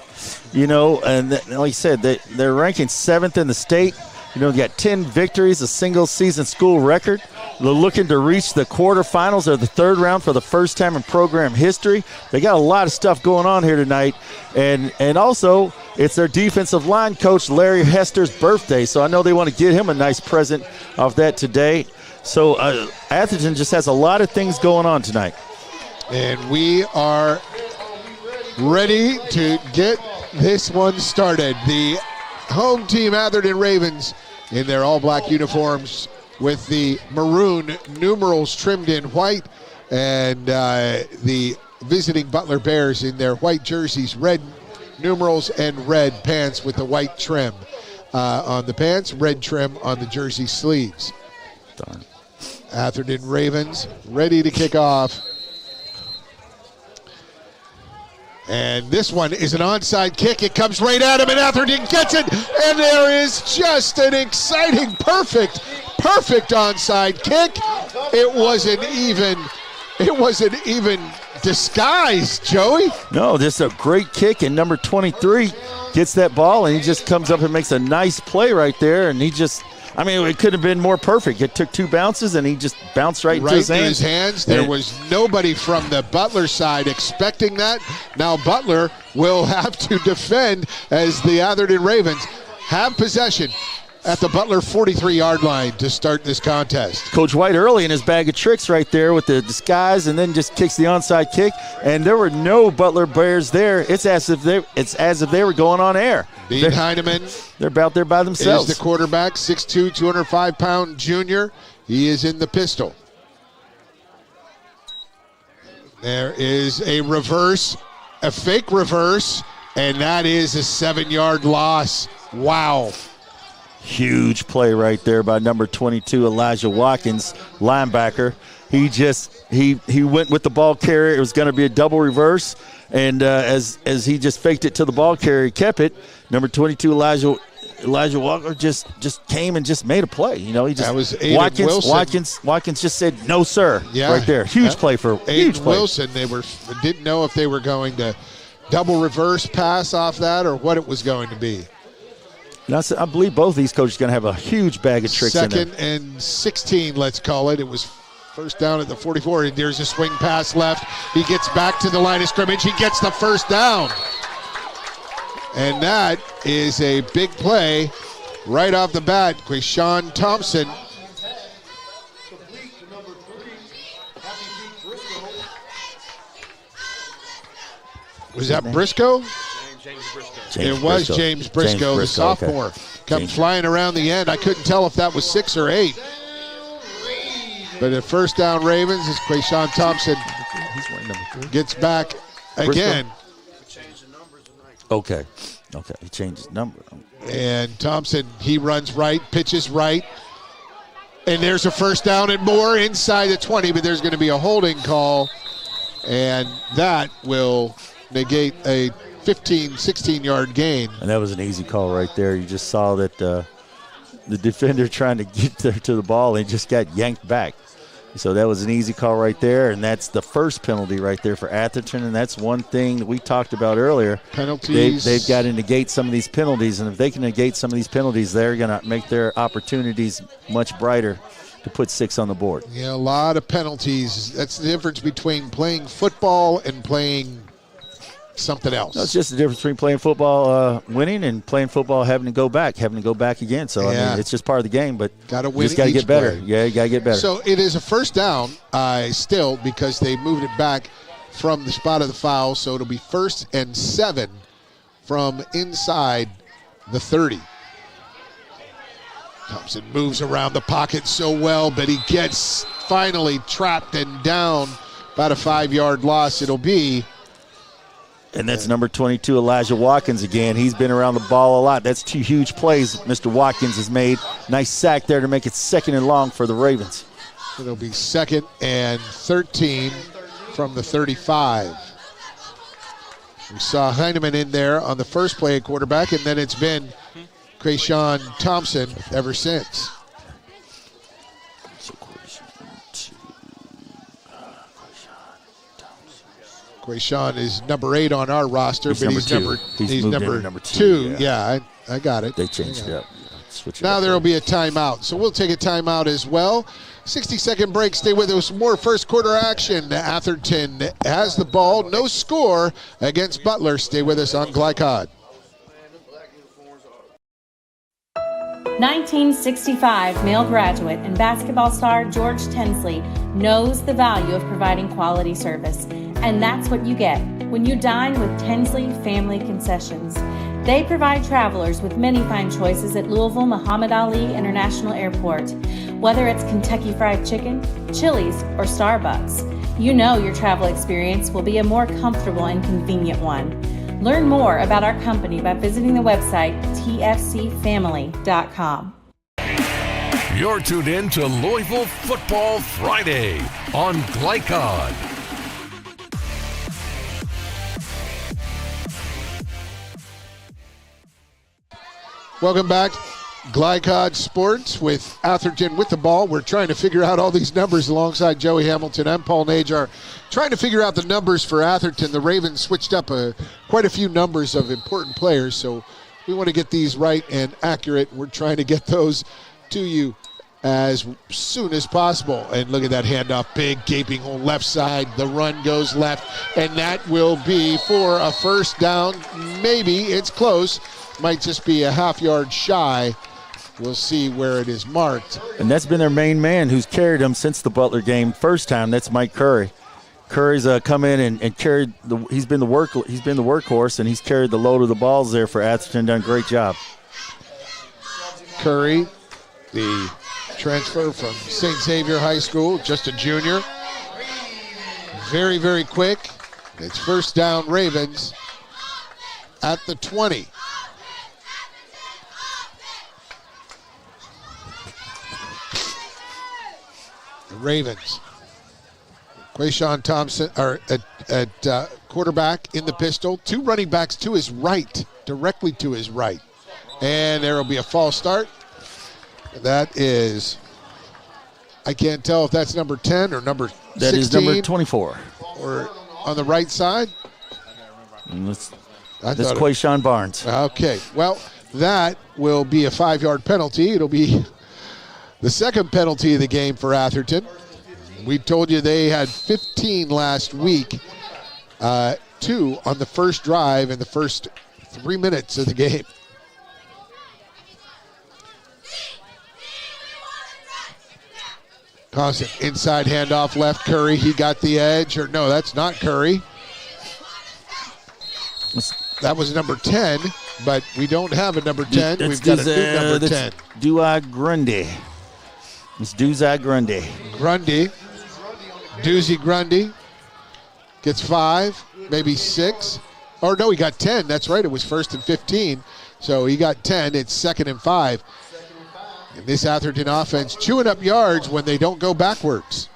You know, and like you said, they're ranking 7th in the state. You know, got 10 victories, a single-season school record. They're looking to reach the quarterfinals or the third round for the first time in program history. They got a lot of stuff going on here tonight. And also, it's their defensive line coach, Larry Hester's birthday, so I know they want to get him a nice present off that today. So Atherton just has a lot of things going on tonight. And we are ready to get this one started. The home team, Atherton Ravens, in their all-black uniforms with the maroon numerals trimmed in white, and the visiting Butler Bears in their white jerseys, red numerals and red pants with the white trim on the pants, red trim on the jersey sleeves. Darn. Atherton Ravens ready to kick off. And this one is an onside kick. It comes right at him, and Atherton gets it. And there is just an exciting, perfect onside kick. It wasn't even disguised, Joey. No, just a great kick, and number 23 gets that ball, and he just comes up and makes a nice play right there. And he just, I mean, it could have been more perfect. It took 2 bounces, and he just bounced right into his hands. There was nobody from the Butler side expecting that. Now Butler will have to defend as the Atherton Ravens have possession at the Butler 43-yard line to start this contest. Coach White early in his bag of tricks right there with the disguise, and then just kicks the onside kick, and there were no Butler Bears there. It's as if they were going on air. Dean Heineman, they're about there by themselves. Is the quarterback, 6'2", 205-pound junior. He is in the pistol. There is a reverse, a fake reverse, and that is a 7-yard loss. Wow. Huge play right there by number 22, Elijah Watkins, linebacker. He went with the ball carrier. It was going to be a double reverse, and as he just faked it to the ball carrier, he kept it. Number 22, Elijah Walker just came and just made a play. You know, he just, that was Aiden Wilson. Watkins just said no sir. Yeah, right there. Huge play for Aiden Wilson. They didn't know if they were going to double reverse pass off that or what it was going to be. And I believe both of these coaches are going to have a huge bag of tricks in there. 2nd and 16, let's call it. It was first down at the 44, and there's a swing pass left. He gets back to the line of scrimmage. He gets the first down. And that is a big play right off the bat. Quayshawn Thompson. Was that Briscoe? James Briscoe. It was James Briscoe, the sophomore. Okay. Come flying around the end. I couldn't tell if that was 6 or 8. But at first down Ravens is Quayshawn Thompson gets back again. Okay, he changed his number. And Thompson, he runs right, pitches right. And there's a first down and more inside the 20, but there's going to be a holding call. And that will negate a 15, 16-yard gain. And that was an easy call right there. You just saw that the defender trying to get there to the ball and just got yanked back. So that was an easy call right there, and that's the first penalty right there for Atherton, and that's one thing that we talked about earlier. Penalties. They've got to negate some of these penalties, and if they can negate some of these penalties, they're going to make their opportunities much brighter to put 6 on the board. Yeah, a lot of penalties. That's the difference between playing football and playing something else. That's just the difference between playing football winning and playing football having to go back again. So, yeah. I mean, it's just part of the game, but gotta win, you just got to get better. play. Yeah, you got to get better. So it is a first down still because they moved it back from the spot of the foul. So it'll be 1st and 7 from inside the 30. Thompson moves around the pocket so well, but he gets finally trapped and down. About a 5-yard loss it'll be. And that's number 22, Elijah Watkins again. He's been around the ball a lot. That's 2 huge plays Mr. Watkins has made. Nice sack there to make it 2nd and long for the Ravens. It'll be 2nd and 13 from the 35. We saw Heineman in there on the first play at quarterback, and then it's been Krayshawn Thompson ever since. Krayshawn is number 8 on our roster, but he's number 2. Yeah, I got it. They changed it up. Now there will be a timeout, so we'll take a timeout as well. 60-second break. Stay with us. More first quarter action. Atherton has the ball. No score against Butler. Stay with us on Glycod. 1965 male graduate and basketball star George Tensley knows the value of providing quality service. And that's what you get when you dine with Tensley Family Concessions. They provide travelers with many fine choices at Louisville Muhammad Ali International Airport. Whether it's Kentucky Fried Chicken, Chili's, or Starbucks, you know your travel experience will be a more comfortable and convenient one. Learn more about our company by visiting the website tfcfamily.com. You're tuned in to Louisville Football Friday on Glycod. Welcome back. Glycod Sports with Atherton with the ball. We're trying to figure out all these numbers alongside Joey Hamilton and Paul Najar. Trying to figure out the numbers for Atherton. The Ravens switched up quite a few numbers of important players, so we want to get these right and accurate. We're trying to get those to you as soon as possible. And look at that handoff, big gaping hole left side. The run goes left, and that will be for a first down. Maybe it's close. Might just be a half-yard shy. We'll see where it is marked. And that's been their main man who's carried them since the Butler game first time. That's Mike Curry. Curry's come in and carried he's been the workhorse, and he's carried the load of the balls there for Atherton. Done a great job. Curry, the transfer from St. Xavier High School, just a junior. Very, very quick. It's first down Ravens at the 20. The Ravens. Krayshawn Thompson at quarterback in the pistol. 2 running backs to his right, directly to his right. And there will be a false start. That is, I can't tell if that's number 10 or number 16. That is number 24. Or on the right side. That's Quayshawn Barnes. Okay, well, that will be a 5-yard penalty. It'll be the second penalty of the game for Atherton. We told you they had 15 last week, 2 on the first drive in the first 3 minutes of the game. Constant inside handoff left. Curry, he got the edge. Or no, that's not Curry. That was number 10, but we don't have a number 10. We've got a new number 10. Dua Grundy. It's Duzai Grundy. Doozy Grundy gets 5, maybe 6. Or no, he got 10. That's right. It was 1st and 15. So he got 10. It's 2nd and 5. And this Atherton offense chewing up yards when they don't go backwards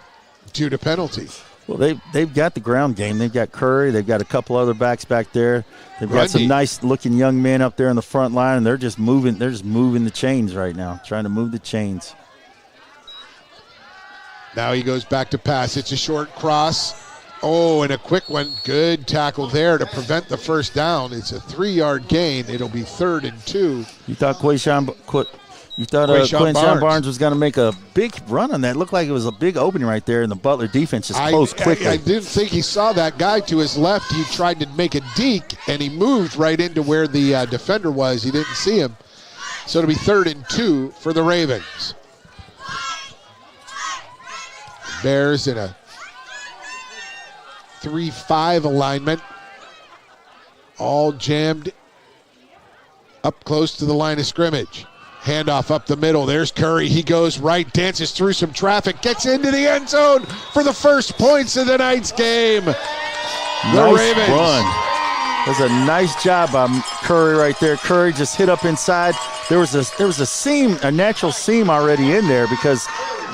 due to penalty. Well, they've got the ground game. They've got Curry. They've got a couple other backs back there. They've got some nice-looking young men up there in the front line, and they're just moving the chains right now, trying to move the chains. Now he goes back to pass. It's a short cross. Oh, and a quick one. Good tackle there to prevent the first down. It's a 3-yard gain. It'll be 3rd and 2. You thought Quayshawn Barnes was going to make a big run on that. It looked like it was a big opening right there, and the Butler defense just closed quickly. I didn't think he saw that guy to his left. He tried to make a deke, and he moved right into where the defender was. He didn't see him. So it'll be 3rd and 2 for the Ravens. Bears in a 3-5 alignment. All jammed up close to the line of scrimmage. Handoff up the middle. There's Curry. He goes right, dances through some traffic, gets into the end zone for the first points of the night's game. The Ravens. Run. That's a nice job by Curry right there. Curry just hit up inside. There was a seam, a natural seam already in there because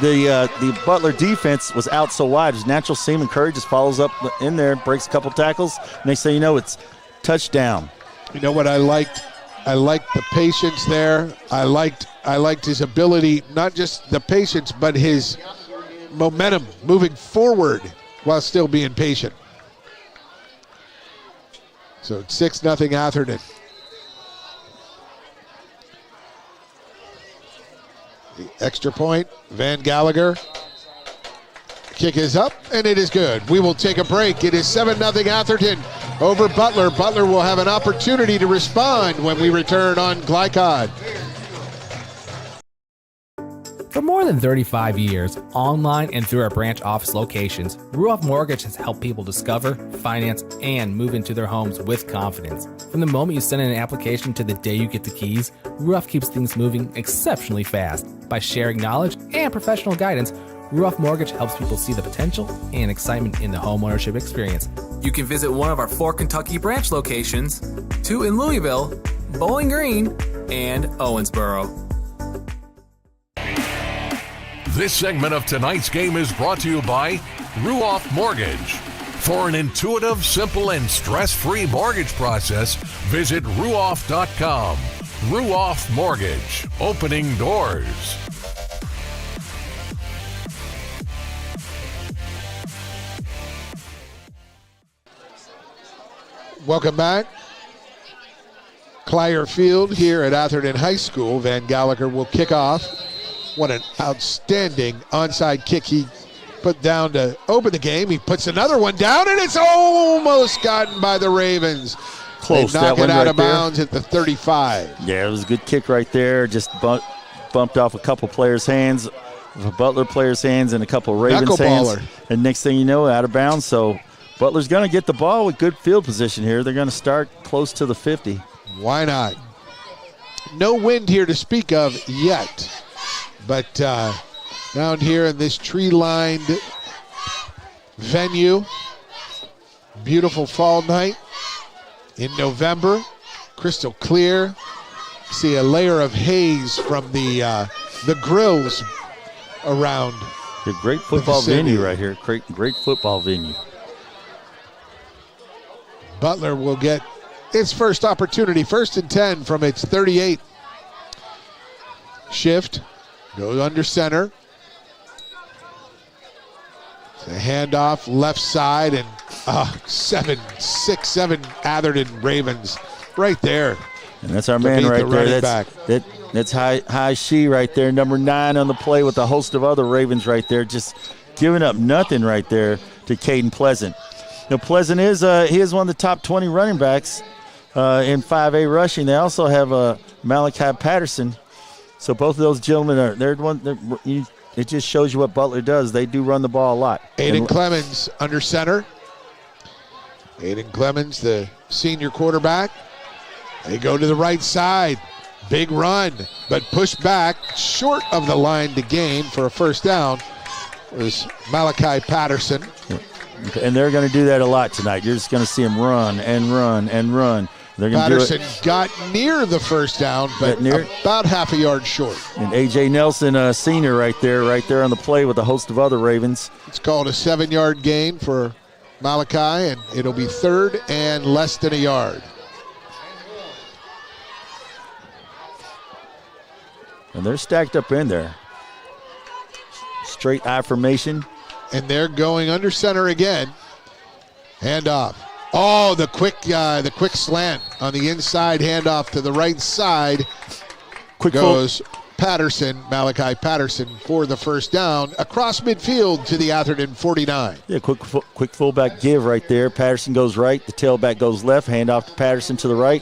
the Butler defense was out so wide. There's a natural seam, and Curry just follows up in there, breaks a couple tackles. Next thing you know, it's touchdown. You know what I liked? I liked the patience there. I liked his ability, not just the patience, but his momentum moving forward while still being patient. So it's 6-0 Atherton. The extra point, Van Gallagher. Kick is up, and it is good. We will take a break. It is 7-0 Atherton over Butler. Butler will have an opportunity to respond when we return on Glycod. For more than 35 years, online and through our branch office locations, Ruoff Mortgage has helped people discover, finance, and move into their homes with confidence. From the moment you send in an application to the day you get the keys, Ruoff keeps things moving exceptionally fast. By sharing knowledge and professional guidance, Ruoff Mortgage helps people see the potential and excitement in the homeownership experience. You can visit one of our 4 Kentucky branch locations, 2 in Louisville, Bowling Green, and Owensboro. This segment of tonight's game is brought to you by Ruoff Mortgage. For an intuitive, simple, and stress-free mortgage process, visit ruoff.com. Ruoff Mortgage, opening doors. Welcome back. Clier Field here at Atherton High School. Van Gallagher will kick off. What an outstanding onside kick he put down to open the game. He puts another one down, and it's almost gotten by the Ravens. Close. They knock it out of bounds at the 35. Yeah, it was a good kick right there. Just bumped off a couple players' hands, a Butler players' hands, and a couple Ravens' hands. And next thing you know, out of bounds. So Butler's going to get the ball with good field position here. They're going to start close to the 50. Why not? No wind here to speak of yet. But down here in this tree-lined venue, beautiful fall night in November, crystal clear. See a layer of haze from the grills around. A great football venue right here. Great football venue. Butler will get its first opportunity, 1st and 10 from its 38. Shift. Goes under center. It's a handoff left side, and 7 Atherton Ravens right there. And that's our man right there. That's high she right there, number 9 on the play with a host of other Ravens right there, just giving up nothing right there to Caden Pleasant. Now Pleasant is he is one of the top 20 running backs in 5A rushing. They also have Malachi Patterson. So both of those gentlemen it just shows you what Butler does. They do run the ball a lot. Aiden Clemens under center. Aiden Clemens, the senior quarterback. They go to the right side. Big run, but pushed back short of the line to gain for a first down was Malachi Patterson. And they're going to do that a lot tonight. You're just going to see him run and run and run. Patterson got near the first down, but about half a yard short. And A.J. Nelson, senior right there on the play with a host of other Ravens. It's called a 7-yard gain for Malachi, and it'll be 3rd and less than a yard. And they're stacked up in there. Straight I formation. And they're going under center again. Handoff. Oh, the quick slant on the inside, handoff to the right side. Goes Patterson, Malachi Patterson for the first down across midfield to the Atherton 49. Yeah, quick fullback give right there. Patterson goes right, the tailback goes left, handoff to Patterson to the right.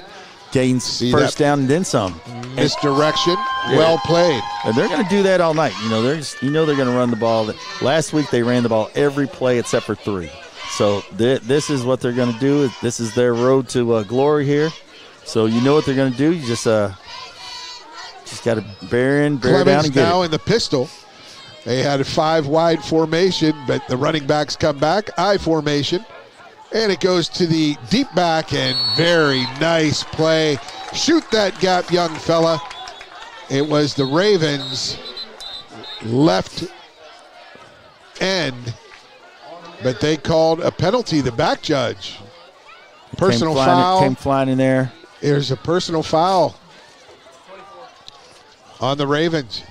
Gains first down and then some. Misdirection, well played. And they're going to do that all night. They're going to run the ball. Last week they ran the ball every play except for 3. So this is what they're going to do. This is their road to glory here. So you know what they're going to do. You just got to bear down and get now it. In the pistol. They had a 5 wide formation, but the running backs come back, I formation. And it goes to the deep back, and very nice play. Shoot that gap, young fella. It was the Ravens' left end, but they called a penalty, the back judge. Personal foul. Came flying in there. There's a personal foul on the Ravens.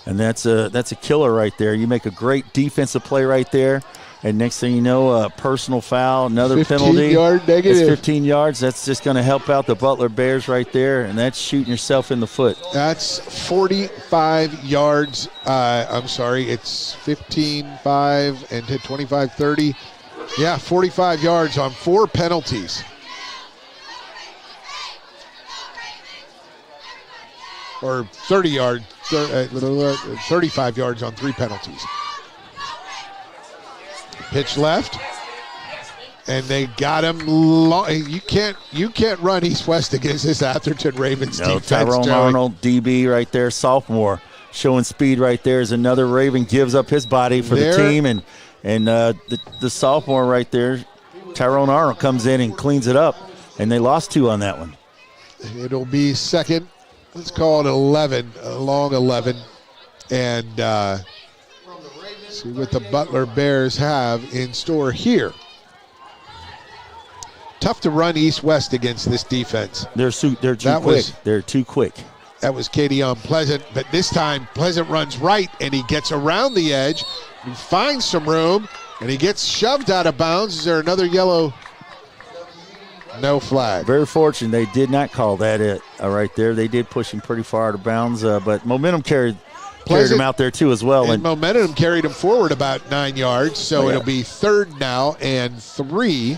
And that's a killer right there. You make a great defensive play right there. And next thing you know, a personal foul, another 15 penalty. Yard negative. That's 15 yards. That's just going to help out the Butler Bears right there, and that's shooting yourself in the foot. That's 45 yards. It's 15, 5, and 25, 30. Yeah, 45 yards on 4 penalties. Or 30 yards, 35 yards on 3 penalties. Pitch left, and they got him long. You can't run east-west against this Atherton Ravens defense. Tyrone Arnold, DB right there, sophomore, showing speed right there as another Raven gives up his body for the team, and the sophomore right there, Tyrone Arnold, comes in and cleans it up, and they lost 2 on that one. It'll be second. Let's call it 11, a long 11, and see what the Butler Bears have in store here. Tough to run east-west against this defense. They're too quick. They're too quick. That was Kadeon Pleasant, but this time Pleasant runs right, and he gets around the edge. He finds some room, and he gets shoved out of bounds. Is there another yellow? No flag. Very fortunate they did not call that right there. They did push him pretty far out of bounds, but momentum carried him out there too as well. And momentum carried him forward about 9 yards, so it'll be 3rd now and 3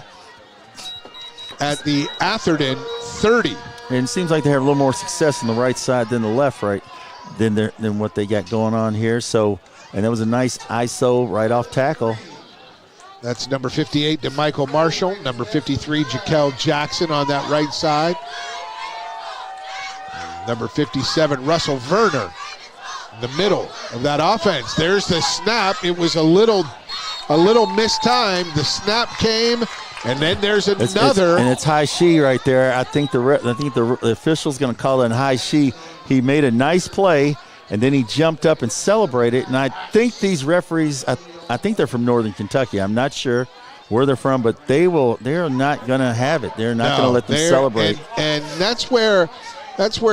at the Atherton 30. And it seems like they have a little more success on the right side than the left, right, than what they got going on here. So, and that was a nice ISO right off tackle. That's number 58 to Michael Marshall, number 53 Jaquel Jackson on that right side. Number 57 Russell Verner. The middle of that offense. There's the snap. It was a little mistimed. The snap came, and then there's another. And it's high she right there. I think the official's going to call it high she. He made a nice play, and then he jumped up and celebrated. And I think these referees, I think they're from Northern Kentucky. I'm not sure where they're from, but they're not going to have it. They're not going to let them celebrate. And that's where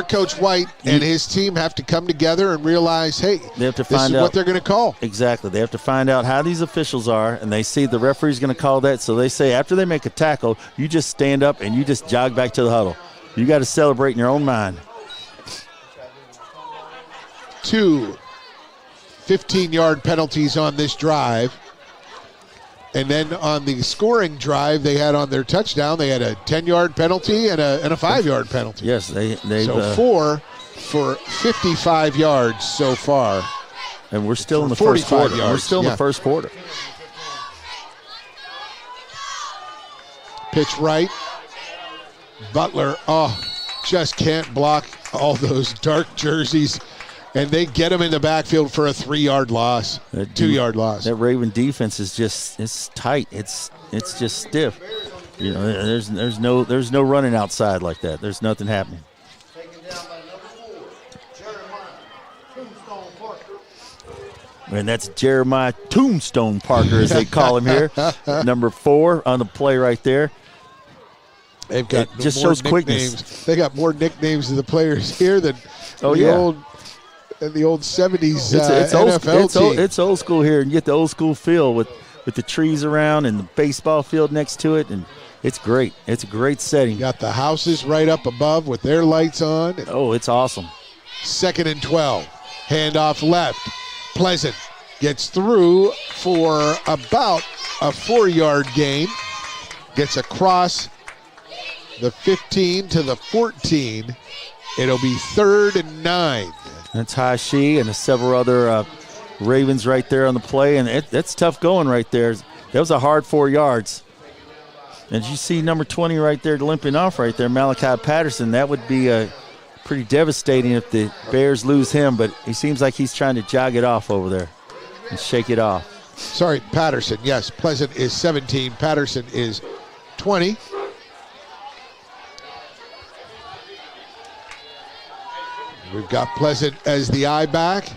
Coach White and his team have to come together and realize, hey, they have to find out what they're going to call. Exactly. They have to find out how these officials are, and they see the referee's going to call that. So they say after they make a tackle, you just stand up and you just jog back to the huddle. You got to celebrate in your own mind. 2 15-yard penalties on this drive. And then on the scoring drive they had on their touchdown, they had a 10-yard penalty and a 5-yard penalty. Yes, they so 4 for 55 yards so far. And we're still in the first quarter. We're still in the first quarter. Pitch right. Butler, just can't block all those dark jerseys. And they get him in the backfield for a 3-yard loss, 2-yard loss. That Raven defense is it's tight. It's just stiff. You know, there's no running outside like that. There's nothing happening. And that's Jeremiah Tombstone Parker, as they call him here. Number 4 on the play right there. They've got just more shows quickness. They got more nicknames of the players here than the old 70s NFL team. It's old school here, and you get the old school feel with the trees around and the baseball field next to it, and it's great. It's a great setting. Got the houses right up above with their lights on. Oh, it's awesome. 2nd and 12. Handoff left. Pleasant gets through for about a 4-yard gain. Gets across the 15 to the 14. It'll be 3rd and 9. That's Hashi and several other Ravens right there on the play, and that's tough going right there. That was a hard 4 yards. And you see number 20 right there limping off right there, Malachi Patterson. That would be pretty devastating if the Bears lose him, but he seems like he's trying to jog it off over there and shake it off. Sorry, Patterson. Yes, Pleasant is 17. Patterson is 20. We've got Pleasant as the eye back.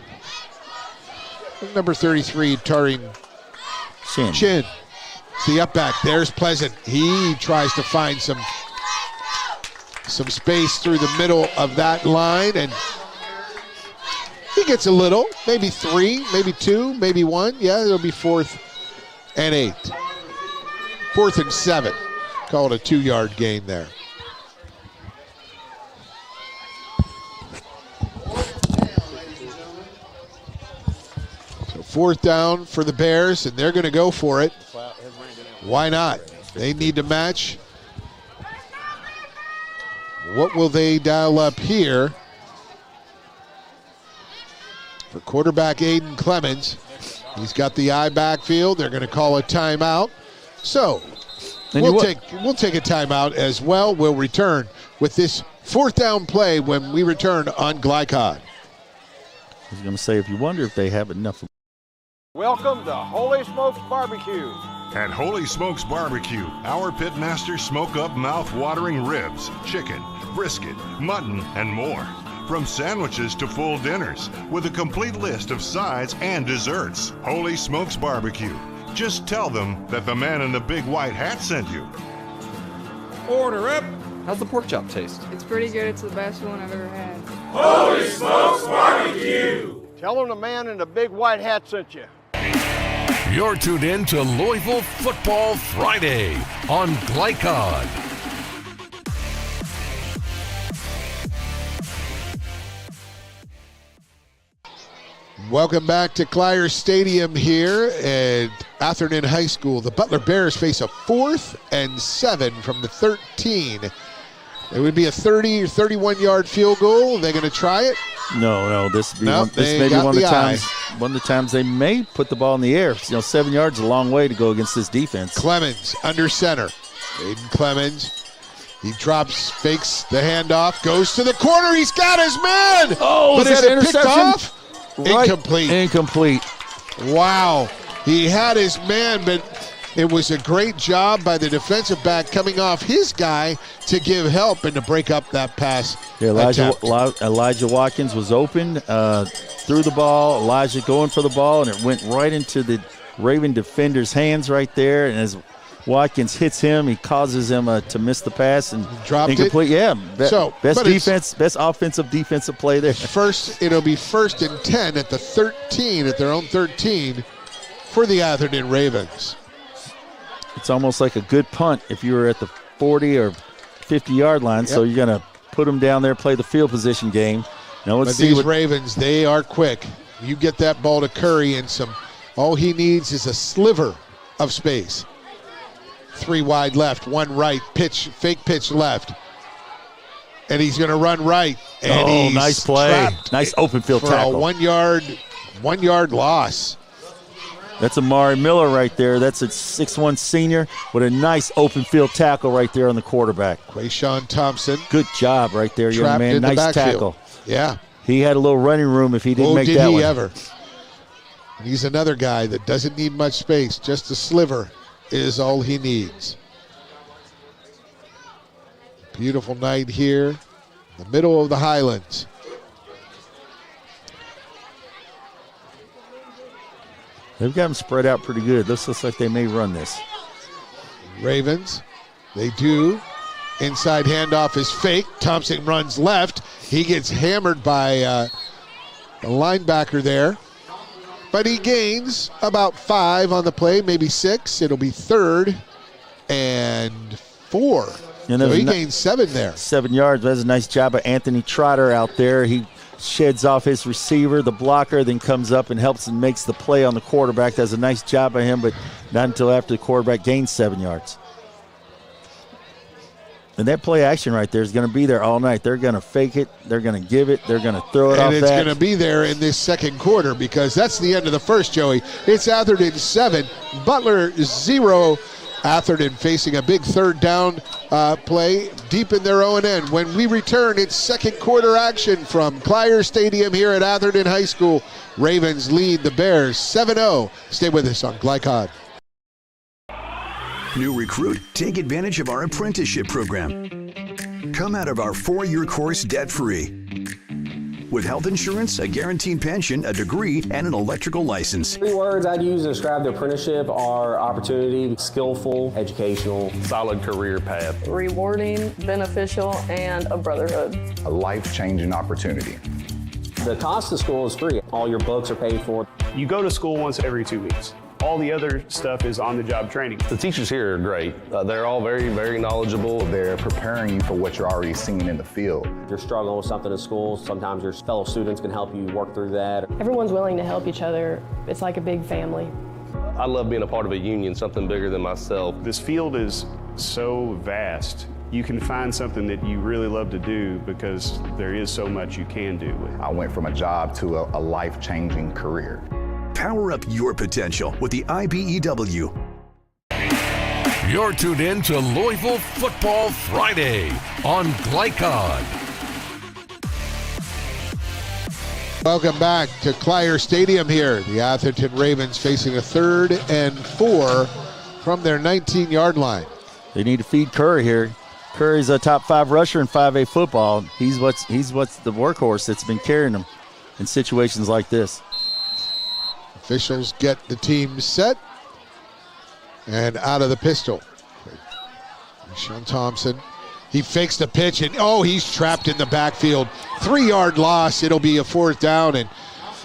Number 33, Tarim Chin. The up back. There's Pleasant. He tries to find some space through the middle of that line, and he gets a little, maybe 3, maybe 2, maybe 1. Yeah, it'll be 4th and 8. 4th and 7. Call it a 2-yard gain there. So 4th down for the Bears, and they're going to go for it. Why not? They need to match. What will they dial up here? For quarterback Aiden Clemens, he's got the eye backfield. They're going to call a timeout. So we'll take a timeout as well. We'll return with this 4th down play when we return on Glycod. I was going to say, if you wonder if they have enough. Welcome to Holy Smokes Barbecue. At Holy Smokes Barbecue, our pitmasters smoke up mouth-watering ribs, chicken, brisket, mutton, and more. From sandwiches to full dinners, with a complete list of sides and desserts. Holy Smokes Barbecue. Just tell them that the man in the big white hat sent you. Order up. How's the pork chop taste? It's pretty good. It's the best one I've ever had. Holy Smokes Barbecue. Tell them the man in the big white hat sent you. You're tuned in to Louisville Football Friday on Glycod. Welcome back to Clier Stadium here at Atherton High School. The Butler Bears face a 4th and 7 from the 13. It would be a 30 or 31-yard field goal. Are they going to try it? No. This may be one of the times they may put the ball in the air. 7 yards is a long way to go against this defense. Clemens under center. Aiden Clemens. He drops, fakes the handoff, goes to the corner. He's got his man. Oh, but is it picked off? Right. Incomplete. Wow. He had his man, but it was a great job by the defensive back coming off his guy to give help and to break up that pass. Yeah, Elijah Watkins was open, threw the ball. Elijah going for the ball, and it went right into the Raven defender's hands right there. And as Watkins hits him, he causes him to miss the pass and dropped incomplete. It. Yeah, best offensive play there. It'll be 1st and 10 at the 13, at their own 13 for the Atherton Ravens. It's almost like a good punt if you were at the 40 or 50-yard line. Yep. So you're going to put them down there, play the field position game. Now let's see. These Ravens, they are quick. You get that ball to Curry and all he needs is a sliver of space. 3 wide left, 1 right, fake pitch left. And he's going to run right. And he's nice play. Nice open field tackle. For a 1-yard loss. That's Amari Miller right there. That's a 6'1 senior with a nice open field tackle right there on the quarterback. Quayshawn Thompson. Good job right there, young man. Nice tackle. Yeah. He had a little running room if he didn't make that one. Did he ever. He's another guy that doesn't need much space. Just a sliver is all he needs. Beautiful night here in the middle of the Highlands. They've got them spread out pretty good. This looks like they may run this. Ravens, they do. Inside handoff is fake. Thompson runs left. He gets hammered by a linebacker there. But he gains about 5 on the play, maybe 6. It'll be 3rd and 4. So he gains 7 there. 7 yards. That's a nice job of Anthony Trotter out there. He sheds off his receiver, the blocker, then comes up and helps and makes the play on the quarterback. That's a nice job of him, but not until after the quarterback gains 7 yards. And that play action right there is going to be there all night. They're going to fake it. They're going to give it. They're going to throw it off that. And it's going to be there in this second quarter because that's the end of the first, Joey. It's Atherton 7, Butler 0. Atherton facing a big 3rd down play deep in their own end. When we return, it's second quarter action from Clier Stadium here at Atherton High School. Ravens lead the Bears 7-0. Stay with us on Glycod. New recruit, take advantage of our apprenticeship program. Come out of our 4-year course debt-free. With health insurance, a guaranteed pension, a degree, and an electrical license. 3 words I'd use to describe the apprenticeship are opportunity, skillful, educational, solid career path, rewarding, beneficial, and a brotherhood. A life-changing opportunity. The cost of school is free. All your books are paid for. You go to school once every 2 weeks. All the other stuff is on-the-job training. The teachers here are great. They're all very, very knowledgeable. They're preparing you for what you're already seeing in the field. If you're struggling with something in school, sometimes your fellow students can help you work through that. Everyone's willing to help each other. It's like a big family. I love being a part of a union, something bigger than myself. This field is so vast. You can find something that you really love to do because there is so much you can do with it. I went from a job to a life-changing career. Power up your potential with the IBEW. You're tuned in to Louisville Football Friday on Glycod. Welcome back to Clier Stadium here. The Atherton Ravens facing a 3rd and 4 from their 19-yard line. They need to feed Curry here. Curry's a top 5 rusher in 5A football. He's what's the workhorse that's been carrying them in situations like this. Officials get the team set and out of the pistol. Sean Thompson, he fakes the pitch and he's trapped in the backfield. 3-yard loss. It'll be a 4th down and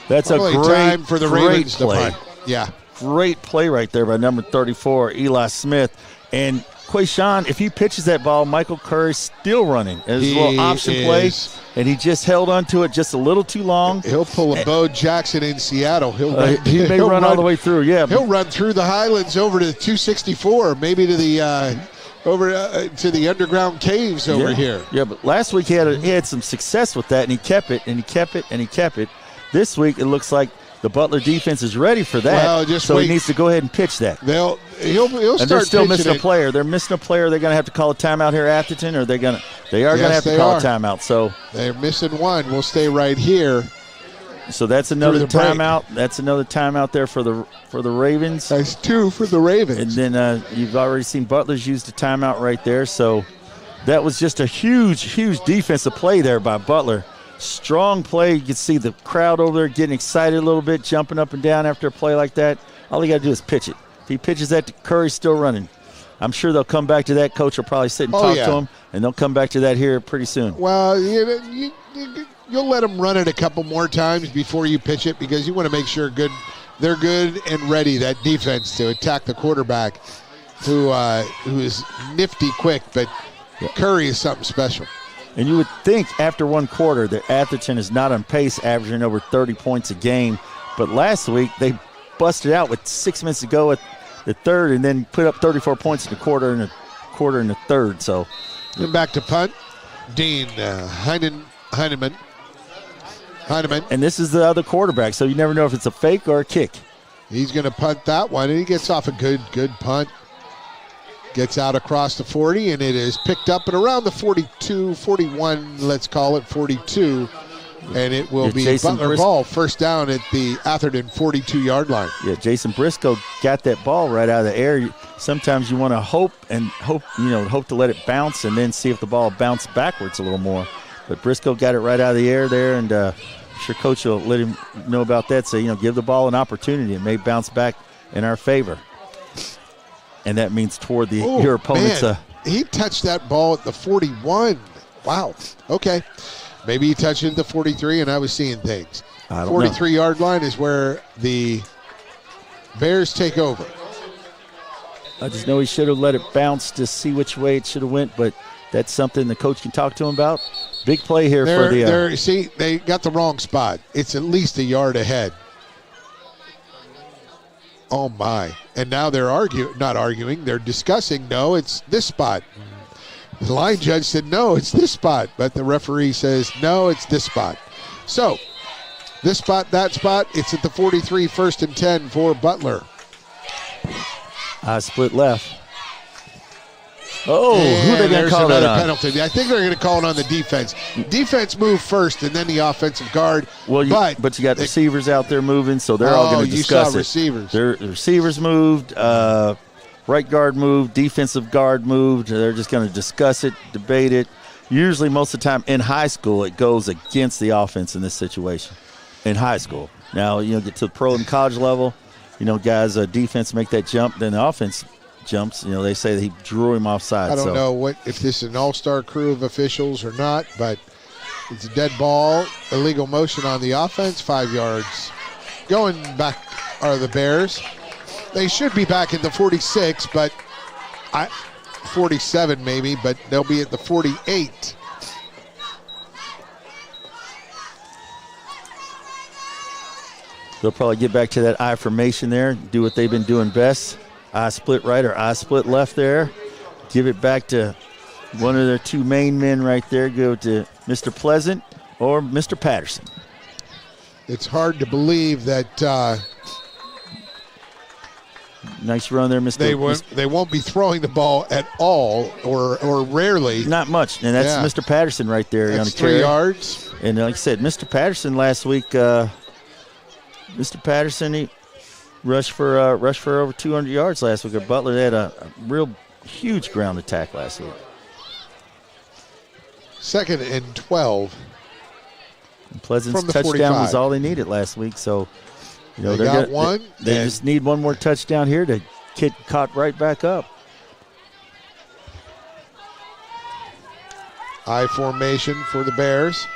that's a great time for the Ravens play. to find. Yeah, great play right there by number 34, Eli Smith. And Quayshawn, if he pitches that ball, Michael Curry's still running. It's a little option play, and he just held onto it just a little too long. He'll pull a Bo Jackson in Seattle. He may run all the way through, yeah. He'll run through the Highlands over to 264, maybe to the to the underground caves over here. Yeah, but last week he had some success with that, and he kept it, and he kept it, and he kept it. This week it looks like the Butler defense is ready for that, so he needs to go ahead and pitch that. He'll and start they're still missing it. a player. They're missing a player. They're going to have to call a timeout here at Atherton, or they are going to have to call a timeout. So they're missing one. We'll stay right here. So that's another timeout. That's another timeout there for the Ravens. That's 2 for the Ravens. And then you've already seen Butler's used a timeout right there. So that was just a huge defensive play there by Butler. Strong play. You can see the crowd over there getting excited a little bit, jumping up and down after a play like that. All you got to do is pitch it. If he pitches that, Curry's still running. I'm sure they'll come back to that. Coach will probably sit and talk to him, and they'll come back to that here pretty soon. Well, you'll let them run it a couple more times before you pitch it because you want to make sure they're good and ready, that defense, to attack the quarterback who is nifty quick, but Curry is something special. And you would think after one quarter that Atherton is not on pace, averaging over 30 points a game. But last week they busted out with 6 minutes to go at the third and then put up 34 points in the quarter and the third. So then back to punt. Dean Heineman. And this is the other quarterback, so you never know if it's a fake or a kick. He's going to punt that one, and he gets off a good punt. Gets out across the 40, and it is picked up at around the 42, 41, let's call it 42 And it will be Jason Butler ball, first down at the Atherton 42-yard line. Yeah, Jason Briscoe got that ball right out of the air. Sometimes you want to hope to let it bounce and then see if the ball bounces backwards a little more. But Briscoe got it right out of the air there, and I'm sure Coach will let him know about that. So, give the ball an opportunity. It may bounce back in our favor. And that means toward your opponent's. Man, he touched that ball at the 41. Wow. Okay. Maybe he touched it at the 43, and I was seeing things. 43-yard line is where the Bears take over. I just know he should have let it bounce to see which way it should have went, but that's something the coach can talk to him about. Big play here for the. See, they got the wrong spot. It's at least a yard ahead. Oh, my. And now they're not arguing. They're discussing, no, it's this spot. The line judge said, no, it's this spot. But the referee says, no, it's this spot. So, this spot, that spot, it's at the 43, 1st and 10 for Butler. Split left. Oh, who are they going to call that on? Penalty. I think they're going to call it on the defense. Defense moved first, and then the offensive guard. Well, but you got receivers out there moving, so they're all going to discuss it. Receivers. The receivers moved. Right guard moved, defensive guard moved. They're just going to discuss it, debate it. Usually, most of the time in high school, it goes against the offense in this situation. In high school. Now, get to the pro and college level, guys, defense make that jump, then the offense jumps. They say that he drew him offside. I don't know if this is an all-star crew of officials or not, but it's a dead ball, illegal motion on the offense, 5 yards. Going back are the Bears. They should be back at the 46, but 47 maybe, but they'll be at the 48. They'll probably get back to that I formation there, do what they've been doing best. I split right or I split left there. Give it back to one of their two main men right there. Go to Mr. Pleasant or Mr. Patterson. It's hard to believe that nice run there, Mr. They won't be throwing the ball at all or rarely. Not much, and that's Mr. Patterson right there. That's 3 yards. And like I said, Mr. Patterson last week, Mr. Patterson, he rushed for over 200 yards last week. Butler had a real huge ground attack last week. 2nd and 12. And Pleasant's touchdown 45. was all they needed last week, so they got one. They just need one more touchdown here to get caught right back up. I formation for the Bears.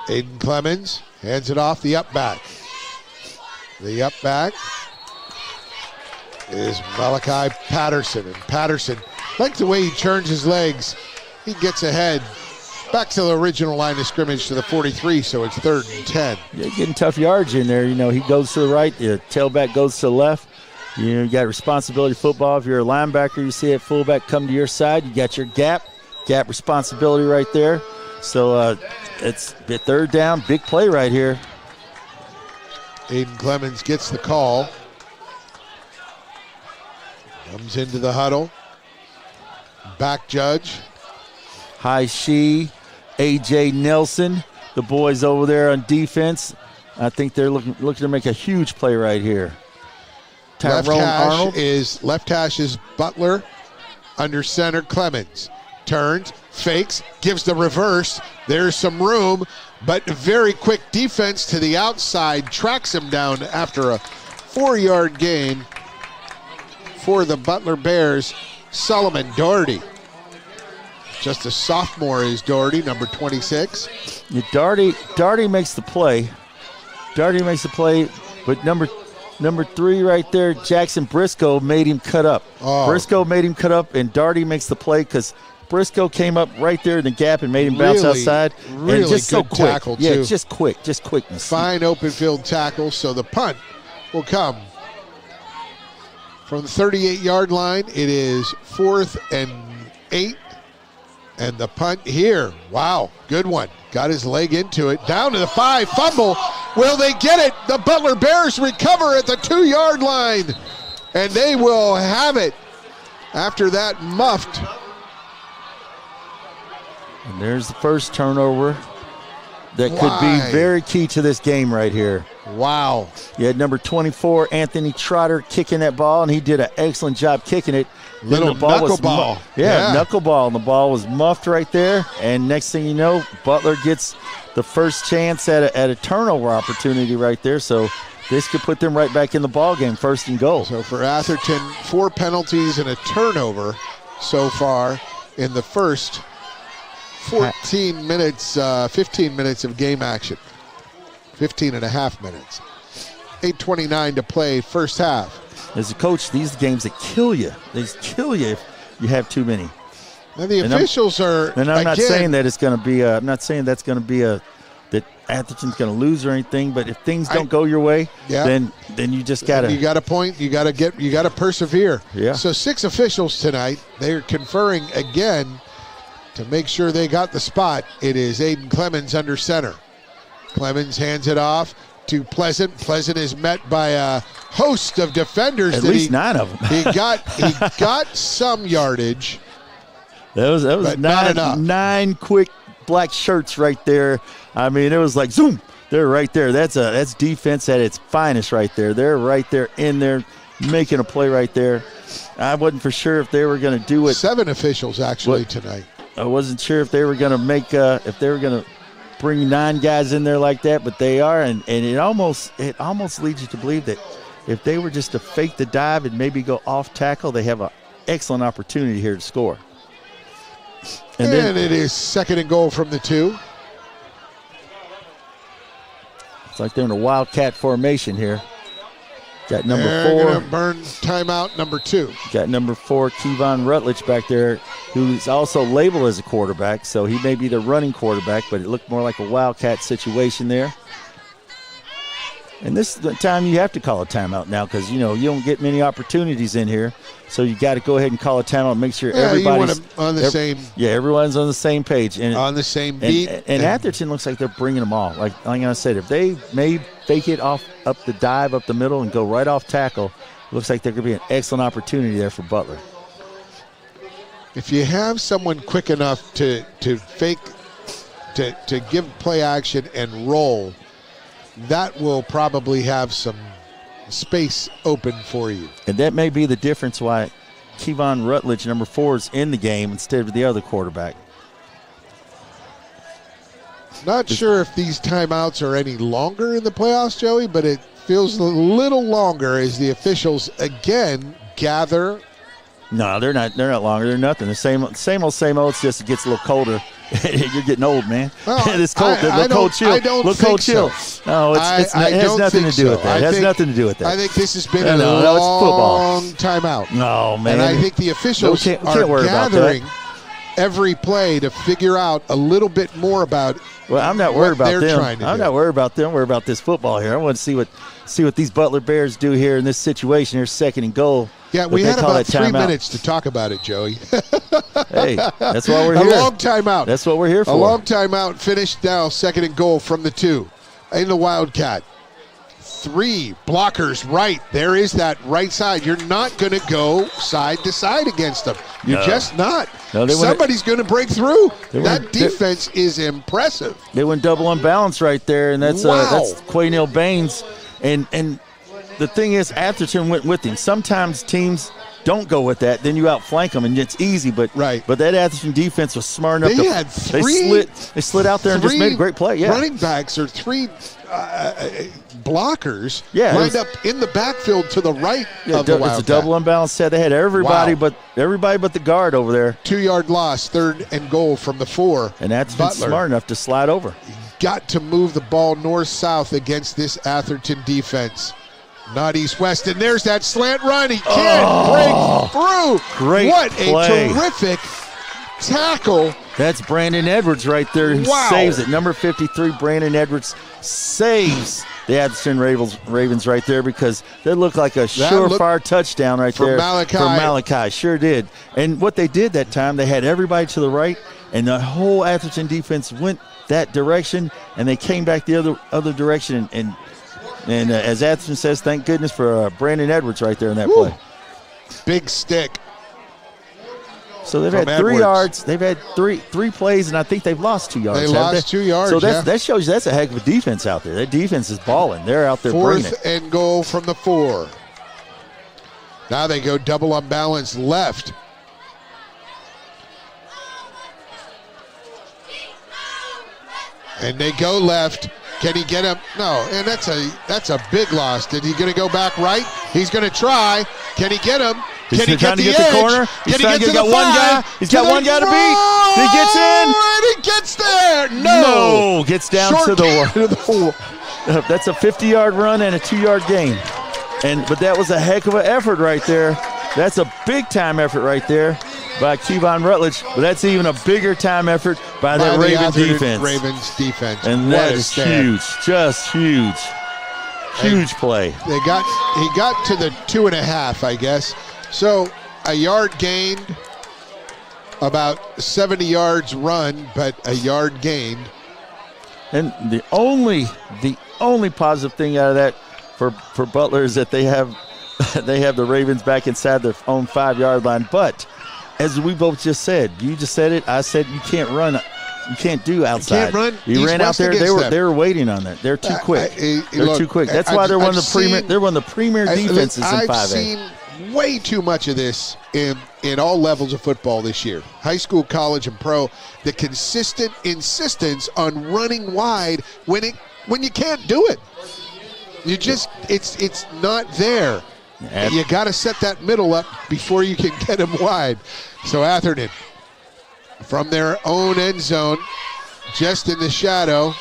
Aiden Clemens hands it off, the up back. The up back is Malachi Patterson. And Patterson, like the way he turns his legs, he gets ahead. Back to the original line of scrimmage to the 43, so it's 3rd and 10. Yeah, getting tough yards in there. He goes to the right, the tailback goes to the left. You got responsibility football. If you're a linebacker, you see a fullback come to your side. You got your gap responsibility right there. So it's the 3rd down, big play right here. Aiden Clemens gets the call. Comes into the huddle. Back judge. Hi Shee, A.J. Nelson, the boys over there on defense. I think they're looking to make a huge play right here. Left hash is Butler. Under center, Clemens. Turns, fakes, gives the reverse. There's some room, but very quick defense to the outside. Tracks him down after a 4-yard gain for the Butler Bears. Solomon Doherty. Just a sophomore is Doherty, number 26. Yeah, Doherty makes the play. But number 3 right there, Jackson Briscoe made him cut up. Briscoe made him cut up, and Doherty makes the play because Briscoe came up right there in the gap and made him bounce outside. Really and just good so quick. tackle, too. Yeah, just quickness. Fine open field tackle, so the punt will come from the 38-yard line. It is 4th and 8. And the punt here, wow, good one. Got his leg into it, down to the 5, fumble. Will they get it? The Butler Bears recover at the 2-yard line. And they will have it after that muffed. And there's the first turnover. that could be very key to this game right here. Wow. You had number 24, Anthony Trotter, kicking that ball, and he did an excellent job kicking it. Little knuckleball. Knuckleball, and the ball was muffed right there. And next thing you know, Butler gets the first chance at a turnover opportunity right there. So this could put them right back in the ball game, 1st and goal. So for Atherton, 4 penalties and a turnover so far in the first 15 minutes of game action. 15 and a half minutes. 8:29 to play, first half. As a coach, these games that kill you. They just kill you if you have too many. And the officials are. And I'm not saying that it's going to be. I'm not saying that's going to be that Atherton's going to lose or anything. But if things don't go your way, then you just got to. You got to point. You got to persevere. Yeah. So 6 officials tonight. They're conferring again to make sure they got the spot. It is Aiden Clemens under center. Clemens hands it off to Pleasant. Pleasant is met by a host of defenders. At least 9 of them. he got some yardage. That was nine quick black shirts right there. I mean, it was like zoom. They're right there. That's defense at its finest right there. They're right there in there making a play right there. I wasn't for sure if they were going to do it. 7 officials actually tonight. I wasn't sure if they were going to make if they were going to bring 9 guys in there like that, but they are, and it almost leads you to believe that if they were just to fake the dive and maybe go off tackle, they have an excellent opportunity here to score. And then it is 2nd and goal from the 2. It's like they're in a wildcat formation here. Got number They're 4. gonna burn timeout number 2. Got number 4, Kevon Rutledge back there, who's also labeled as a quarterback. So he may be the running quarterback, but it looked more like a wildcat situation there. And this is the time you have to call a timeout now because, you don't get many opportunities in here. So you got to go ahead and call a timeout and make sure everybody's on the same. Yeah, everyone's on the same page. And on the same beat. And Atherton looks like they're bringing them all. Like I said, if they may fake it up the dive up the middle and go right off tackle, looks like there could be an excellent opportunity there for Butler. If you have someone quick enough to fake, to give play action and roll, that will probably have some space open for you. And that may be the difference why Kevon Rutledge, number 4, is in the game instead of the other quarterback. Not sure if these timeouts are any longer in the playoffs, Joey, but it feels a little longer as the officials again gather. No, they're not longer. They're nothing. The same old. It's just it gets a little colder. You're getting old, man. Well, it's cold. Cold chill. I don't think so. No, it has nothing to do with that. It has nothing to do with that. I think this has been a long time out. No, man. And I think the officials are gathering every play to figure out a little bit more about. Well, I'm not worried about them. I'm not worried about them. I'm worried about this football here. I want to see what these Butler Bears do here in this situation. Here, 2nd and goal. Yeah, we had about 3 minutes to talk about it, Joey. Hey, that's why we're here. A long timeout. That's what we're here for. A long timeout. Finished now, 2nd and goal from the 2. In the Wildcat. 3 blockers right. There is that right side. You're not going to go side to side against them. You're just not. No, somebody's going to break through. That defense is impressive. They went double unbalanced right there, and that's Quaynell Baines. And the thing is, Atherton went with him. Sometimes teams don't go with that, then you outflank them, and it's easy. But that Atherton defense was smart enough. They slid out there and just made a great play. Yeah, running backs or 3 blockers lined up in the backfield to the right of the Wildcat. It's a double unbalanced set. They had everybody but the guard over there. 2-yard loss, 3rd and goal from the 4. And Atherton's smart enough to slide over. Got to move the ball north-south against this Atherton defense. Not east-west, and there's that slant run. He can't break through. Great What play. A terrific tackle. That's Brandon Edwards right there who saves it. Number 53, Brandon Edwards, saves the Atherton Ravens right there because that looked like a surefire touchdown right there. For Malachi, sure did. And what they did that time, they had everybody to the right, and the whole Atherton defense went that direction, and they came back the other direction. And as Atherton says, thank goodness for Brandon Edwards right there in that play. Big stick. So they've had 3 yards. They've had three plays, and I think they've lost 2 yards. They lost 2 yards. So that shows you that's a heck of a defense out there. That defense is balling. They're out there bringing it. 4th and goal from the 4. Now they go double unbalanced left. And they go left. Can he get him? No, and that's a big loss. Did he going to go back right? He's going to try. Can he get him? He's Can he trying get to the get edge? the corner. He's Can he get to the 5? One guy. He's got one guy to beat. He gets in. And he gets there. No. Gets down Short to the 4. That's a 50-yard run and a 2-yard gain. But that was a heck of an effort right there. That's a big-time effort right there by Kevon Rutledge. But that's even a bigger time effort by that Ravens defense. Ravens defense. And that is huge. Just huge. Huge play. He got to the 2.5, I guess. So a yard gained, about 70 yards run, but a yard gained. And the only positive thing out of that for Butler is that they have the Ravens back inside their own 5-yard line. But as we both just said, you just said it, I said you can't run. You can't do outside. You can't run. You ran out there. They were waiting on that. They're too quick. They're too quick. That's why they're one of the premier defenses in 5A. I've seen way too much of this in all levels of football this year. High school, college, and pro. The consistent insistence on running wide when you can't do it. You just it's not there. And you got to set that middle up before you can get them wide. So Atherton, from their own end zone, just in the shadow,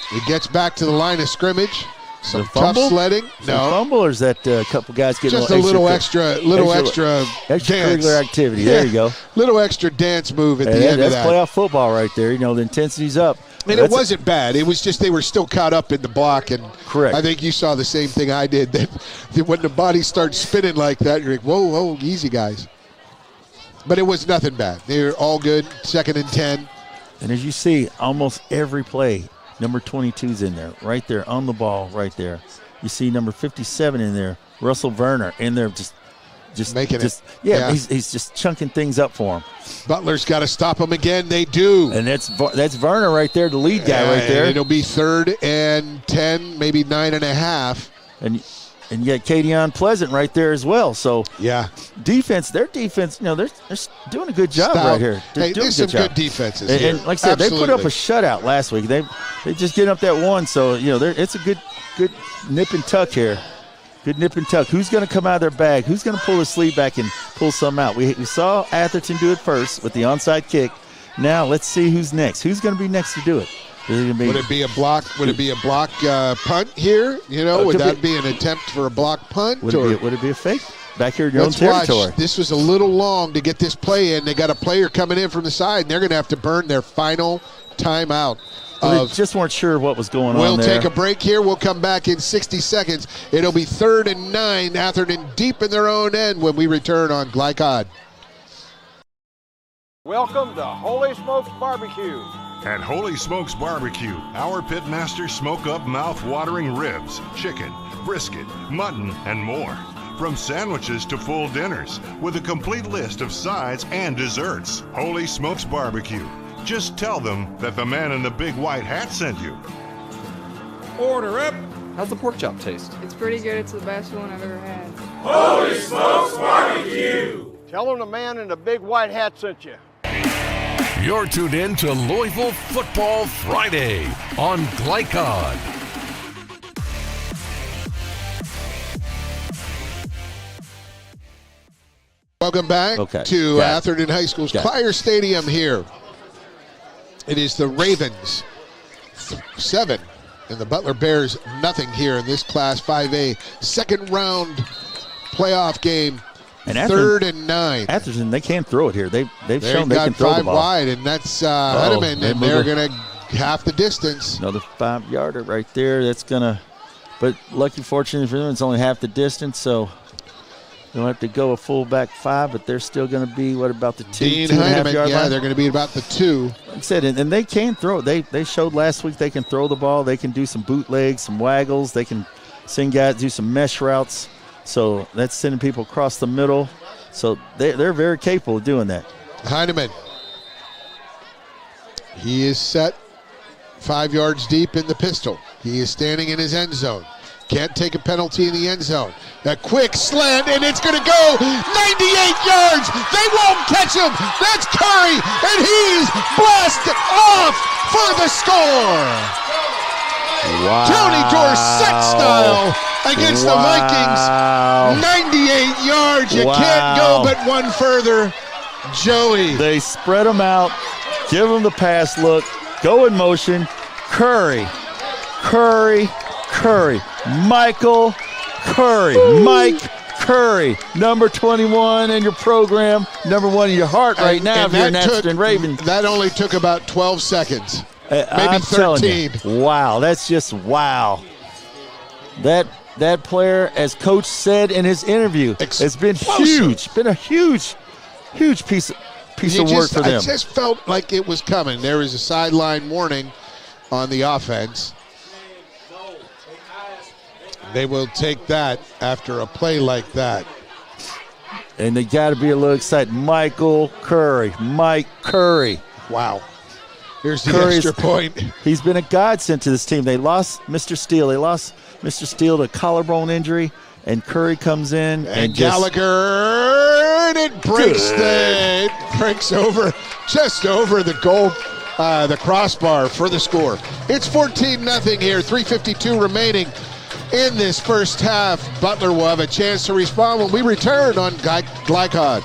he gets back to the line of scrimmage. Some tough sledding. No fumble, or is that a couple guys getting just a little extra extracurricular activity? There you go. Little extra dance move at the end of that. That's playoff football right there. The intensity's up. And it wasn't bad. It was just they were still caught up in the block. And correct. I think you saw the same thing I did. That when the body starts spinning like that, you're like, whoa, easy, guys. But it was nothing bad. They were all good. 2nd and 10. And as you see, almost every play, number 22's in there, right there on the ball, right there. You see number 57 in there, Russell Werner in there, just making it. Yeah, he's just chunking things up for him. Butler's got to stop him again. They do. And that's Werner right there, the lead guy right there. And it'll be 3rd and 10, maybe 9.5. And you got Kadion Pleasant right there as well. So yeah, their defense, they're doing a good job right here. There's some good defenses. And like I said, Absolutely. They put up a shutout last week. They just getting up that one. So it's a good nip and tuck here. Good nip and tuck. Who's going to come out of their bag? Who's going to pull his sleeve back and pull some out? We saw Atherton do it first with the onside kick. Now let's see who's next. Who's going to be next to do it? Would it be a block? Would it be a block punt here? Would that be an attempt for a block punt? Would it be a fake? Back here in your own territory. Watch. This was a little long to get this play in. They got a player coming in from the side, and they're going to have to burn their final timeout. They just weren't sure what was going on there. We'll take a break here. We'll come back in 60 seconds. It'll be 3rd and 9. Atherton deep in their own end when we return on Glycod. Welcome to Holy Smokes Barbecue. At Holy Smokes Barbecue, our pitmasters smoke up mouth-watering ribs, chicken, brisket, mutton, and more. From sandwiches to full dinners, with a complete list of sides and desserts. Holy Smokes Barbecue. Just tell them that the man in the big white hat sent you. Order up. How's the pork chop taste? It's pretty good. It's the best one I've ever had. Holy Smokes Barbecue. Tell them the man in the big white hat sent you. You're tuned in to Louisville Football Friday on Glycod. Welcome back to Atherton High School's Fire Stadium here. It is the Ravens 7 and the Butler Bears nothing here in this Class 5A second round playoff game. And 3rd and 9. Atherton, they can throw it here. They've shown they can throw the ball. 5 wide, and that's Hudeman, and they're going to half the distance. Another 5-yarder right there. That's going to, but lucky fortunately for them, it's only half the distance, so they'll have to go a full back 5, but they're still going to be, what about the 2.5 yard line? They're going to be about the 2. Like I said, and they can throw. They showed last week they can throw the ball. They can do some bootlegs, some waggles. They can send guys, do some mesh routes. So that's sending people across the middle. So they're very capable of doing that. Heineman. He is set 5 yards deep in the pistol. He is standing in his end zone. Can't take a penalty in the end zone. A quick slant, and it's going to go 98 yards. They won't catch him. That's Curry, and he's blasted off for the score. Wow. Tony Dorsett style against the Vikings. 98 yards. You can't go but one further. Joey. They spread them out, give them the pass look, go in motion. Curry. Michael Curry. Ooh. Mike Curry, number 21 in your program, number 1 in your heart right now if you're an Atherton Raven. That only took about 12 seconds. Maybe I'm 13. Wow, that's just wow. That player, as Coach said in his interview, has been huge. Been a huge piece of work for them. I just felt like it was coming. There was a sideline warning on the offense. They will take that after a play like that. And they got to be a little excited. Mike Curry. Wow. Here's the extra point. He's been a godsend to this team. They lost Mr. Steele. They lost Mr. Steele to collarbone injury, and Curry comes in. And Gallagher, and it breaks over, just over the goal, the crossbar for the score. It's 14-0 here, 3:52 remaining in this first half. Butler will have a chance to respond when we return on Glycod.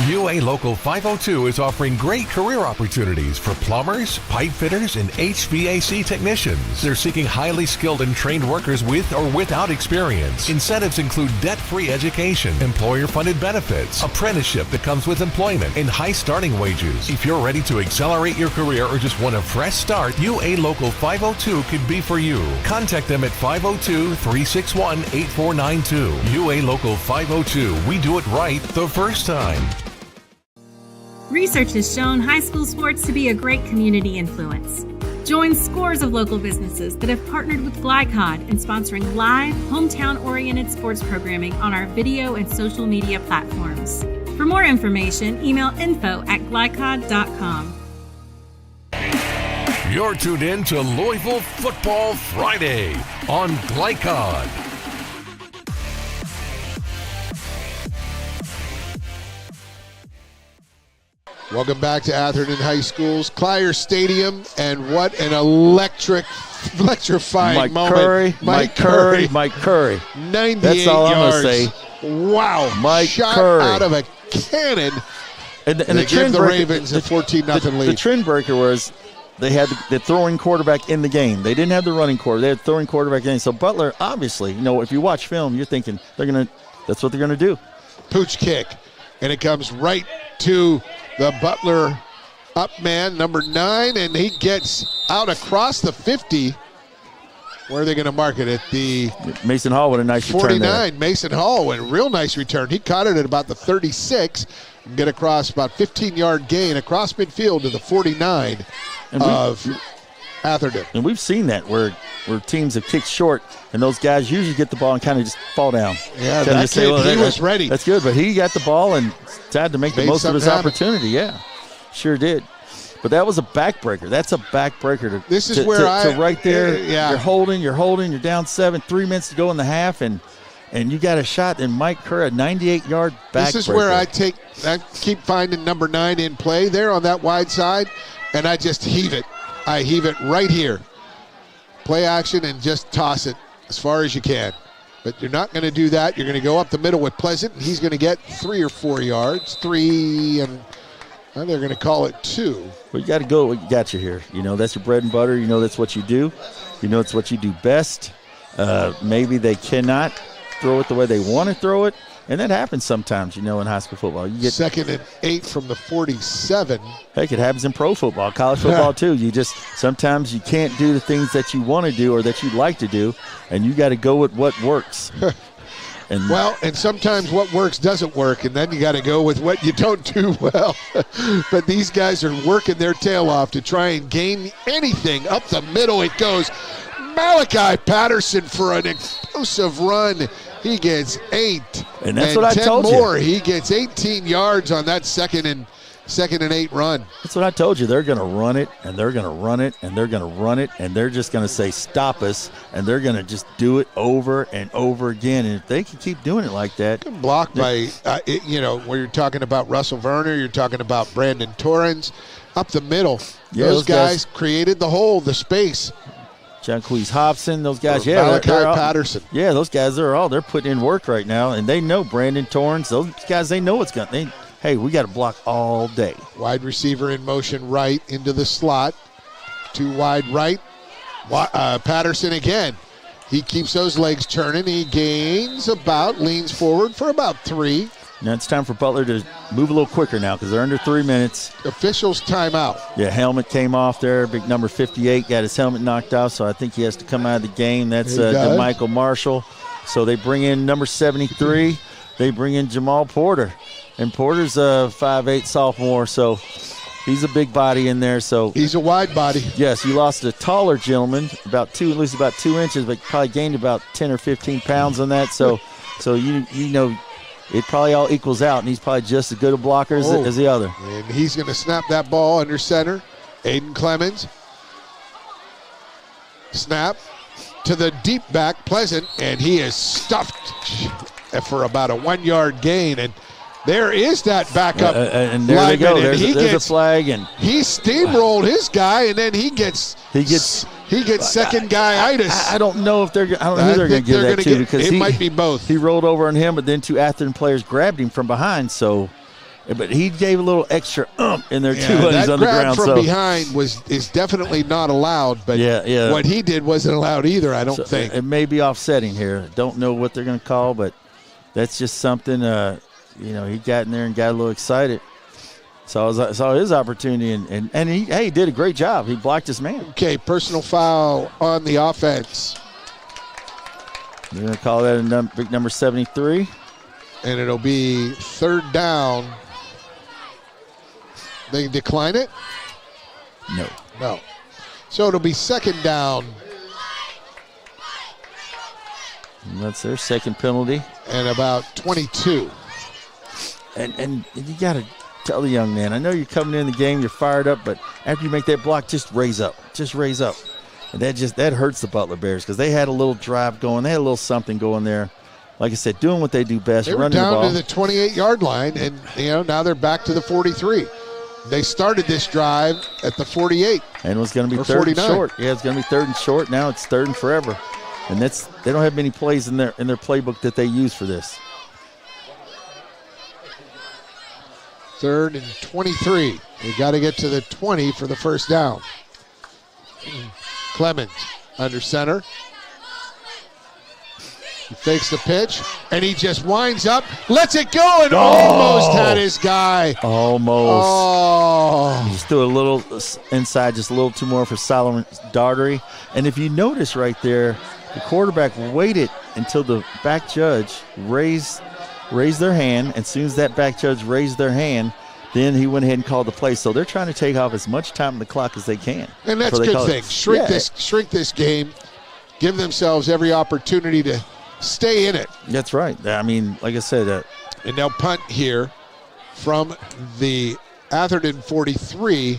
UA Local 502 is offering great career opportunities for plumbers, pipe fitters, and HVAC technicians. They're seeking highly skilled and trained workers with or without experience. Incentives include debt-free education, employer-funded benefits, apprenticeship that comes with employment, and high starting wages. If you're ready to accelerate your career or just want a fresh start, UA Local 502 could be for you. Contact them at 502-361-8492. UA Local 502. We do it right the first time. Research has shown high school sports to be a great community influence. Join scores of local businesses that have partnered with Glycod in sponsoring live, hometown-oriented sports programming on our video and social media platforms. For more information, email info@glycod.com. You're tuned in to Louisville Football Friday on Glycod. Welcome back to Atherton High School's Clier Stadium, and what an electrifying moment. Mike Curry. 98 That's all I'm yards. going to say. Wow. Mike Shot Curry. out of a cannon. And they give the Ravens a 14-0 lead. The trend breaker was they had the throwing quarterback in the game. They didn't have the running quarterback. They had the throwing quarterback in the game. So Butler, obviously, if you watch film, you're thinking that's what they're going to do. Pooch kick, and it comes right to the Butler up man, number 9, and he gets out across the 50. Where are they going to mark it? At the Mason Hall with a nice return 49. there. Mason Hall with a real nice return. He caught it at about the 36 and get across about 15-yard gain across midfield to the 49 of Atherton. And we've seen that where teams have kicked short, and those guys usually get the ball and kind of just fall down. Yeah, that kid, he was ready. That's good, but he got the ball and decided to make the most of his opportunity. Yeah, sure did. But that was a backbreaker. That's a backbreaker. This is where right there, yeah. you're holding, you're down 7, 3 minutes to go in the half, and you got a shot, and Mike Kerr, a 98-yard backbreaker. This is where I keep finding number 9 in play there on that wide side, and I just heave it. I heave it right here. Play action and just toss it as far as you can. But you're not going to do that. You're going to go up the middle with Pleasant, and he's going to get 3 or 4 yards. 3, and they're going to call it 2. Well, you got to go what you got you here. That's your bread and butter. That's what you do. It's what you do best. Maybe they cannot throw it the way they want to throw it. And that happens sometimes, in high school football. You get 2nd and 8 from the 47. Heck, it happens in pro football, college football too. Sometimes you can't do the things that you want to do or that you'd like to do, and you got to go with what works. And sometimes what works doesn't work, and then you got to go with what you don't do well. But these guys are working their tail off to try and gain anything. Up the middle it goes. Malachi Patterson for an explosive run. He gets 8. And that's what I 10 told more. you. He gets 18 yards on that second and 8 run. That's what I told you. They're going to run it, and they're going to run it, and they're going to run it, and they're just going to say, stop us, and they're going to just do it over and over again. And if they can keep doing it like that. Blocked by, where you're talking about Russell Verner, you're talking about Brandon Torrens. Up the middle, those guys created the hole, the space. Janquise Hobson, those guys, Malachi Patterson. Yeah, those guys they're putting in work right now, and they know Brandon Torrens. Those guys, they know what's going. Hey, we got to block all day. Wide receiver in motion right into the slot. 2 wide right. Patterson again. He keeps those legs turning. He leans forward for about 3. Now it's time for Butler to move a little quicker now because they're under 3 minutes. Officials timeout. Yeah, helmet came off there. Big number 58 got his helmet knocked off, so I think he has to come out of the game. That's Michael Marshall. So they bring in number 73. They bring in Jamal Porter. And Porter's a 5'8" sophomore, so he's a big body in there. So he's a wide body. Yes, you lost a taller gentleman, about 2 inches, but probably gained about 10 or 15 pounds on that. So you know. It probably all equals out, and he's probably just as good a blocker as the other. And he's going to snap that ball under center. Aiden Clemens. Snap to the deep back, Pleasant, and he is stuffed for about a 1-yard gain. And there is that backup and there they go. There's a flag, and he steamrolled his guy, and then he gets second guy-itis. I don't know if I don't know who they're going to give that to because it might be both. He rolled over on him, but then 2 Atherton players grabbed him from behind. So, but he gave a little extra in there too when he's on the ground. That grab from behind is definitely not allowed. But what he did wasn't allowed either. I don't think it may be offsetting here. Don't know what they're going to call, but that's just something. He got in there and got a little excited. Saw his opportunity, and he did a great job. He blocked his man. Okay, personal foul on the offense. They're going to call that a big number 73. And it'll be 3rd down. They decline it? No. So it'll be 2nd down. And that's their second penalty. And about 22. And you got to tell the young man, I know you're coming in the game, you're fired up, but after you make that block, just raise up. And that hurts the Butler Bears because they had a little drive going. They had a little something going there. Like I said, doing what they do best, they running the ball. They were down to the 28-yard line, and now they're back to the 43. They started this drive at the 48. And it was going to be 3rd and short. Yeah, it's going to be 3rd and short. Now it's 3rd and forever. And they don't have many plays in their playbook that they use for this. 3rd and 23. We got to get to the 20 for the first down. Clemens under center. He fakes the pitch, and he just winds up, lets it go, and almost had his guy. Almost. Oh. He just threw a little inside, just a little too more for Solomon Daugherty. And if you notice right there, the quarterback waited until the back judge raised their hand. And as soon as that back judge raised their hand, then he went ahead and called the play. So they're trying to take off as much time on the clock as they can. And that's a good thing. Shrink this game. Give themselves every opportunity to stay in it. That's right. I mean, like I said. And now punt here from the Atherton 43.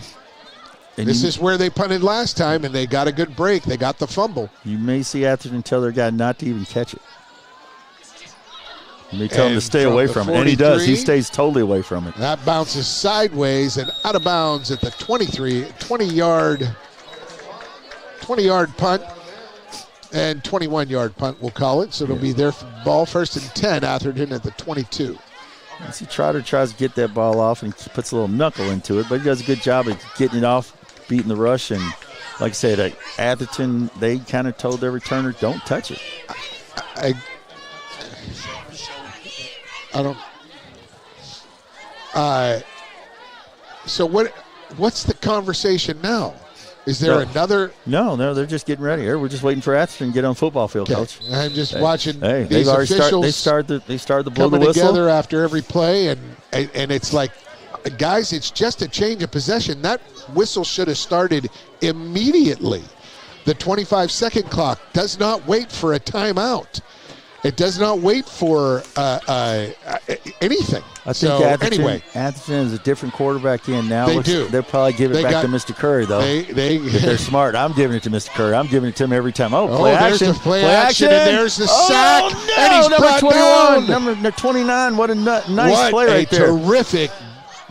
And this is where they punted last time, and they got a good break. They got the fumble. You may see Atherton tell their guy not to even catch it. And they tell him to stay away from it. And he does. He stays totally away from it. That bounces sideways and out of bounds at the 23, 20-yard punt and 21-yard punt, we'll call it. So it'll be their ball, 1st and 10, Atherton at the 22. You see Trotter tries to get that ball off and he puts a little knuckle into it, but he does a good job of getting it off, beating the rush. And like I said, Atherton, they kind of told their returner, don't touch it. So what's the conversation now? Is there another? No, they're just getting ready here. We're just waiting for Atherton to get on football field, Coach. I'm just watching these these officials. They start the blow coming the whistle together after every play, and it's like, guys, it's just a change of possession. That whistle should have started immediately. The 25-second clock does not wait for a timeout. It does not wait for anything. I think Atherton is a different quarterback in now. They do. They'll probably give it back to Mr. Curry, though. If they're smart. I'm giving it to Mr. Curry. I'm giving it to him every time. There's the play action, and there's the sack. No, and he's number brought 21. down. Number 29. What a nice play right there. What a terrific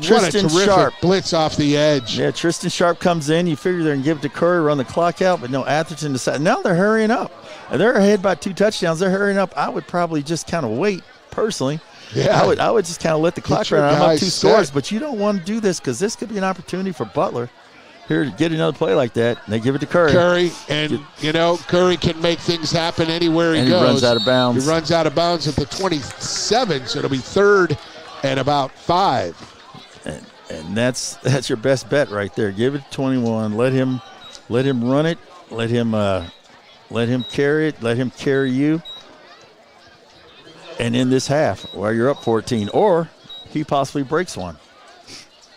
Sharp blitz off the edge. Yeah, Tristan Sharp comes in. You figure they're going to give it to Curry, run the clock out, but no, Atherton decided. Now they're hurrying up. And they're ahead by 2 touchdowns. They're hurrying up. I would probably just kind of wait, personally. Yeah. I would just kind of let the clock run. I'm up 2 scores, but you don't want to do this because this could be an opportunity for Butler here to get another play like that. And they give it to Curry. Curry can make things happen anywhere he goes. And he runs out of bounds. He runs out of bounds at the 27, so it'll be 3rd and about 5. And that's your best bet right there. Give it to 21. Let him run it. Let him carry it. Let him carry you. And in this half, while you're up 14, or he possibly breaks one.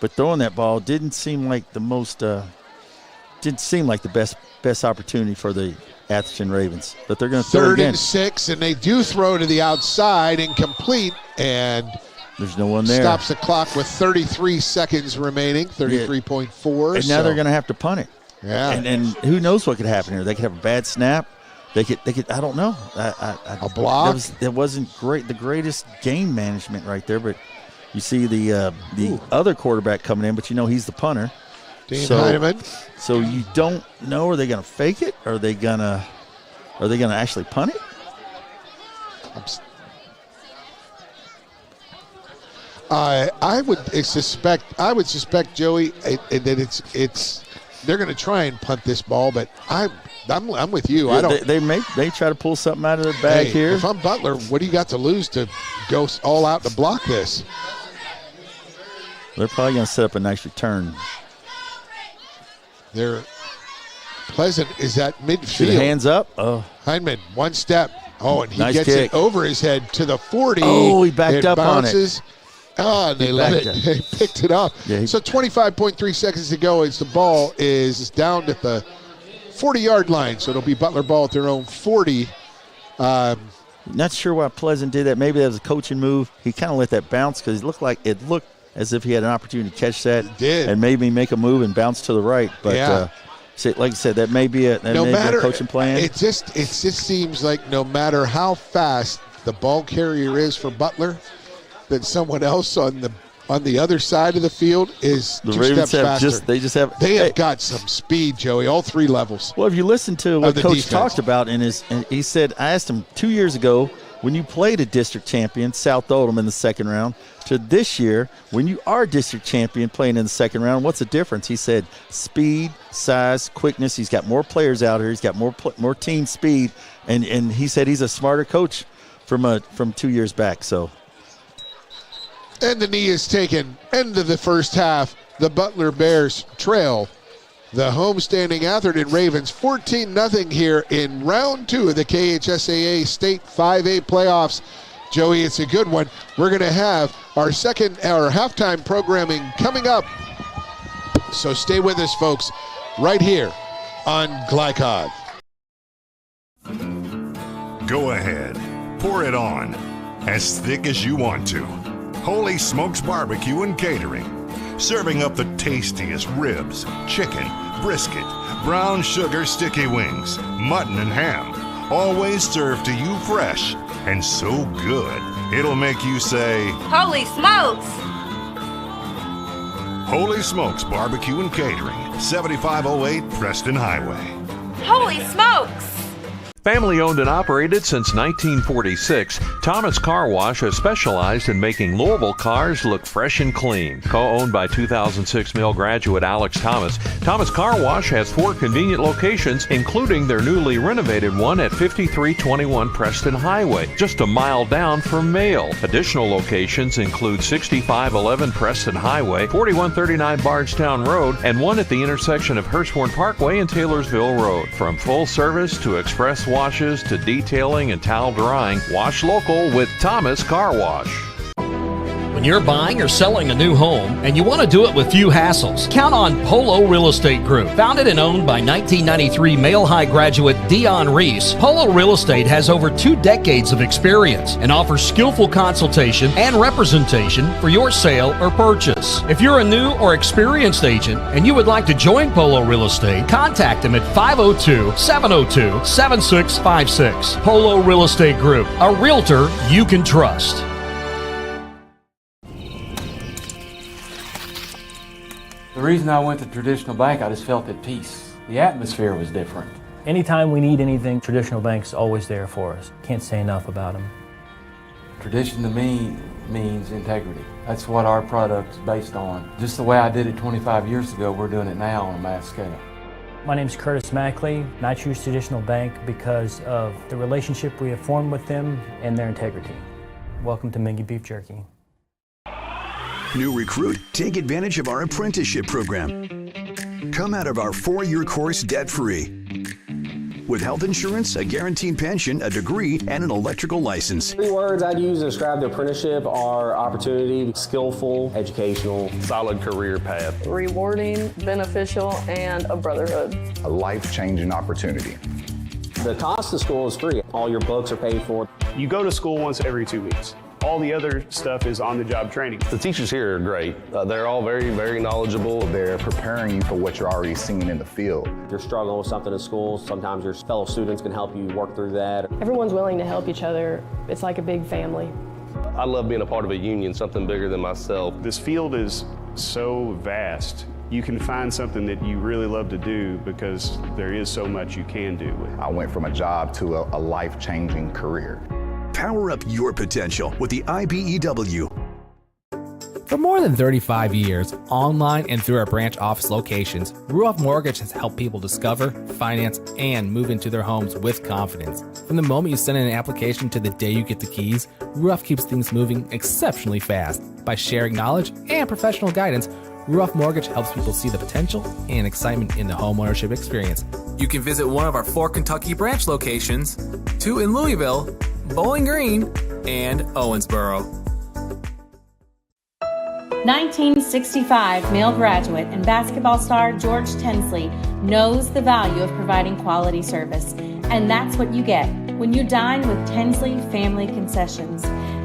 But throwing that ball didn't seem like the best opportunity for the Atherton Ravens. But they're going to throw it again. 3rd and 6, and they do throw to the outside, incomplete, and there's no one there. Stops the clock with 33 seconds remaining, 33.4. And now they're going to have to punt it. Yeah. And who knows what could happen here? They could have a bad snap. They could. I don't know. A block. That wasn't great. The greatest game management right there. But you see the other quarterback coming in, but he's the punter. Dean Heineman. So you don't know. Are they going to fake it? Are they gonna actually punt it? I would suspect, Joey, that it's they're going to try and punt this ball, but I'm with you. Yeah, they may try to pull something out of their bag here. If I'm Butler, what do you got to lose to go all out to block this? They're probably going to set up a nice return. They're Pleasant is at midfield. Hands up. Oh, Heineman, 1 step. Oh, and he nice gets kick. it over his head to the 40. Oh, he backed up bounces. on it. Oh, and they let it. They picked it up. Yeah, so 25.3 seconds to go as the ball is down at the 40-yard line. So it'll be Butler ball at their own 40. Not sure why Pleasant did that. Maybe that was a coaching move. He kind of let that bounce because it looked as if he had an opportunity to catch that. It did. And maybe make a move and bounce to the right. But like I said, that may be a coaching plan. It just seems like no matter how fast the ball carrier is for Butler, that someone else on the other side of the field is the 2 Ravens steps faster. They have got some speed, Joey, all 3 levels. Well, if you listen to what Coach talked about and he said, I asked him 2 years ago when you played a district champion, South Oldham, in the 2nd round, to this year when you are district champion playing in the 2nd round, what's the difference? He said speed, size, quickness. He's got more players out here. He's got more team speed, and he said he's a smarter coach from 2 years back. So. And the knee is taken. End of the first half. The Butler Bears trail the homestanding Atherton Ravens 14-0 here in round 2 of the KHSAA State 5A playoffs. Joey, it's a good one. We're going to have our halftime programming coming up. So stay with us, folks, right here on Glycod. Go ahead. Pour it on. As thick as you want to. Holy Smokes Barbecue and Catering. Serving up the tastiest ribs, chicken, brisket, brown sugar sticky wings, mutton and ham. Always served to you fresh and so good, it'll make you say, Holy smokes! Holy Smokes Barbecue and Catering, 7508 Preston Highway. Holy smokes! Family owned and operated since 1946, Thomas Car Wash has specialized in making Louisville cars look fresh and clean. Co-owned by 2006 Mill graduate Alex Thomas, Thomas Car Wash has 4 convenient locations, including their newly renovated one at 5321 Preston Highway, just a mile down from Mail. Additional locations include 6511 Preston Highway, 4139 Bardstown Road, and one at the intersection of Hurstbourne Parkway and Taylorsville Road. From full service to express washes to detailing and towel drying, wash local with Thomas Car Wash. When When you're buying or selling a new home and you want to do it with few hassles, count on Polo Real Estate Group. Founded and owned by 1993 Male High graduate Dion Reese, Polo Real Estate has over 2 decades of experience and offers skillful consultation and representation for your sale or purchase. If you're a new or experienced agent and you would like to join Polo Real Estate, contact them at 502-702-7656. Polo Real Estate Group, a realtor you can trust. The reason I went to traditional bank, I just felt at peace. The atmosphere was different. Anytime we need anything, Traditional Bank's always there for us. Can't say enough about them. Tradition to me means integrity. That's what our product's based on. Just the way I did it 25 years ago, we're doing it now on a mass scale. My name's Curtis Mackley, and I choose Traditional Bank because of the relationship we have formed with them and their integrity. Welcome to Mingy Beef Jerky. New recruit, take advantage of our apprenticeship program. Come out of our 4-year course debt-free. With health insurance, a guaranteed pension, a degree, and an electrical license. 3 words I'd use to describe the apprenticeship are opportunity, skillful, educational, solid career path, rewarding, beneficial, and a brotherhood. A life-changing opportunity. The cost of school is free. All your books are paid for. You go to school once every 2 weeks. All the other stuff is on-the-job training. The teachers here are great. They're all very, very knowledgeable. They're preparing you for what you're already seeing in the field. If you're struggling with something in school, sometimes your fellow students can help you work through that. Everyone's willing to help each other. It's like a big family. I love being a part of a union, something bigger than myself. This field is so vast. You can find something that you really love to do because there is so much you can do with it. I went from a job to a life-changing career. Power up your potential with the IBEW. For more than 35 years, online and through our branch office locations, Ruoff Mortgage has helped people discover, finance, and move into their homes with confidence. From the moment you send in an application to the day you get the keys, Ruoff keeps things moving exceptionally fast. By sharing knowledge and professional guidance, Ruoff Mortgage helps people see the potential and excitement in the homeownership experience. You can visit one of our 4 Kentucky branch locations, 2 in Louisville, Bowling Green, and Owensboro. 1965 male graduate and basketball star George Tensley knows the value of providing quality service, and that's what you get when you dine with Tensley Family Concessions.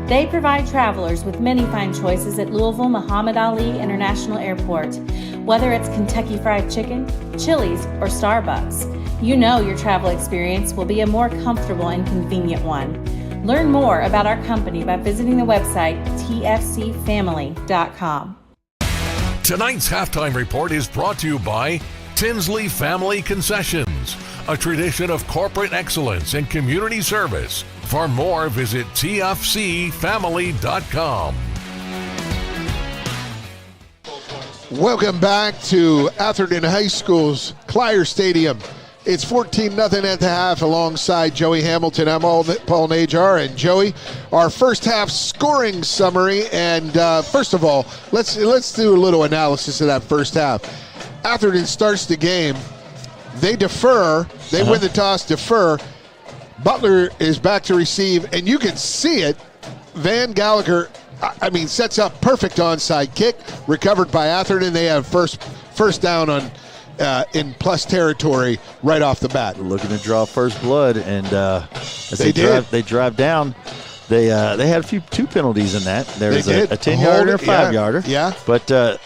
They provide travelers with many fine choices at Louisville Muhammad Ali International Airport. Whether it's Kentucky Fried Chicken, Chili's, or Starbucks, you know your travel experience will be a more comfortable and convenient one. Learn more about our company by visiting the website tfcfamily.com. Tonight's halftime report is brought to you by Tinsley Family Concessions, a tradition of corporate excellence and community service. For more, visit tfcfamily.com. Welcome back to Atherton High School's Clier Stadium. It's 14-0 at the half alongside Joey Hamilton. I'm Paul Najar, and Joey, our first half scoring summary. And first of all, let's do a little analysis of that first half. Atherton starts the game. They defer. They win the toss, defer. Butler is back to receive, and you can see it. Van Gallagher, sets up perfect onside kick, recovered by Atherton. They have first down on in plus territory right off the bat. Looking to draw first blood, and as they drive down, they had two penalties in that. There was a 10-yarder and a 5-yarder. Yeah. But at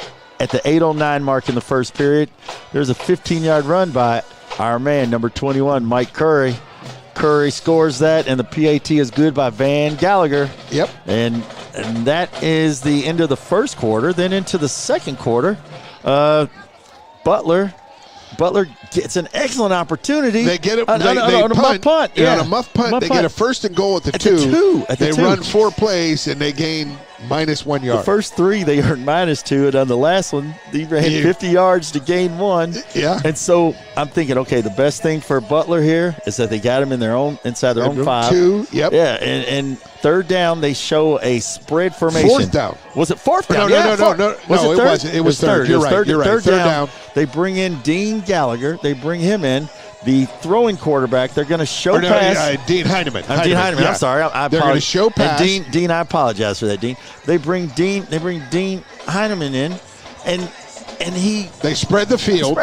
the 8:09 mark in the first period, there's a 15-yard run by our man, number 21, Mike Curry. Curry scores that, and the PAT is good by Van Gallagher. Yep. And that is the end of the first quarter. Then into the second quarter, Butler gets an excellent opportunity. They get it on a muff punt. Yeah, on a muff punt. They get a first and goal at the two. They run 4 plays, and they gain -1 yard. The first 3, they earned -2, and on the last one, they ran 50 yards to gain 1. Yeah. And so I'm thinking, okay, the best thing for Butler here is that they got him in inside their own 5. 2, yep. Yeah, and third down, they show a spread formation. Fourth down. Was it fourth down? No, it wasn't. It was third. You're right. Third down. They bring in Dean Gallagher. They bring him in. the throwing quarterback. They're going to show pass. Dean Heineman. Dean Heineman. Yeah. I'm sorry. I They're going to show pass. And Dean, I apologize for that, Dean. They bring Dean Heineman in, and they spread the field.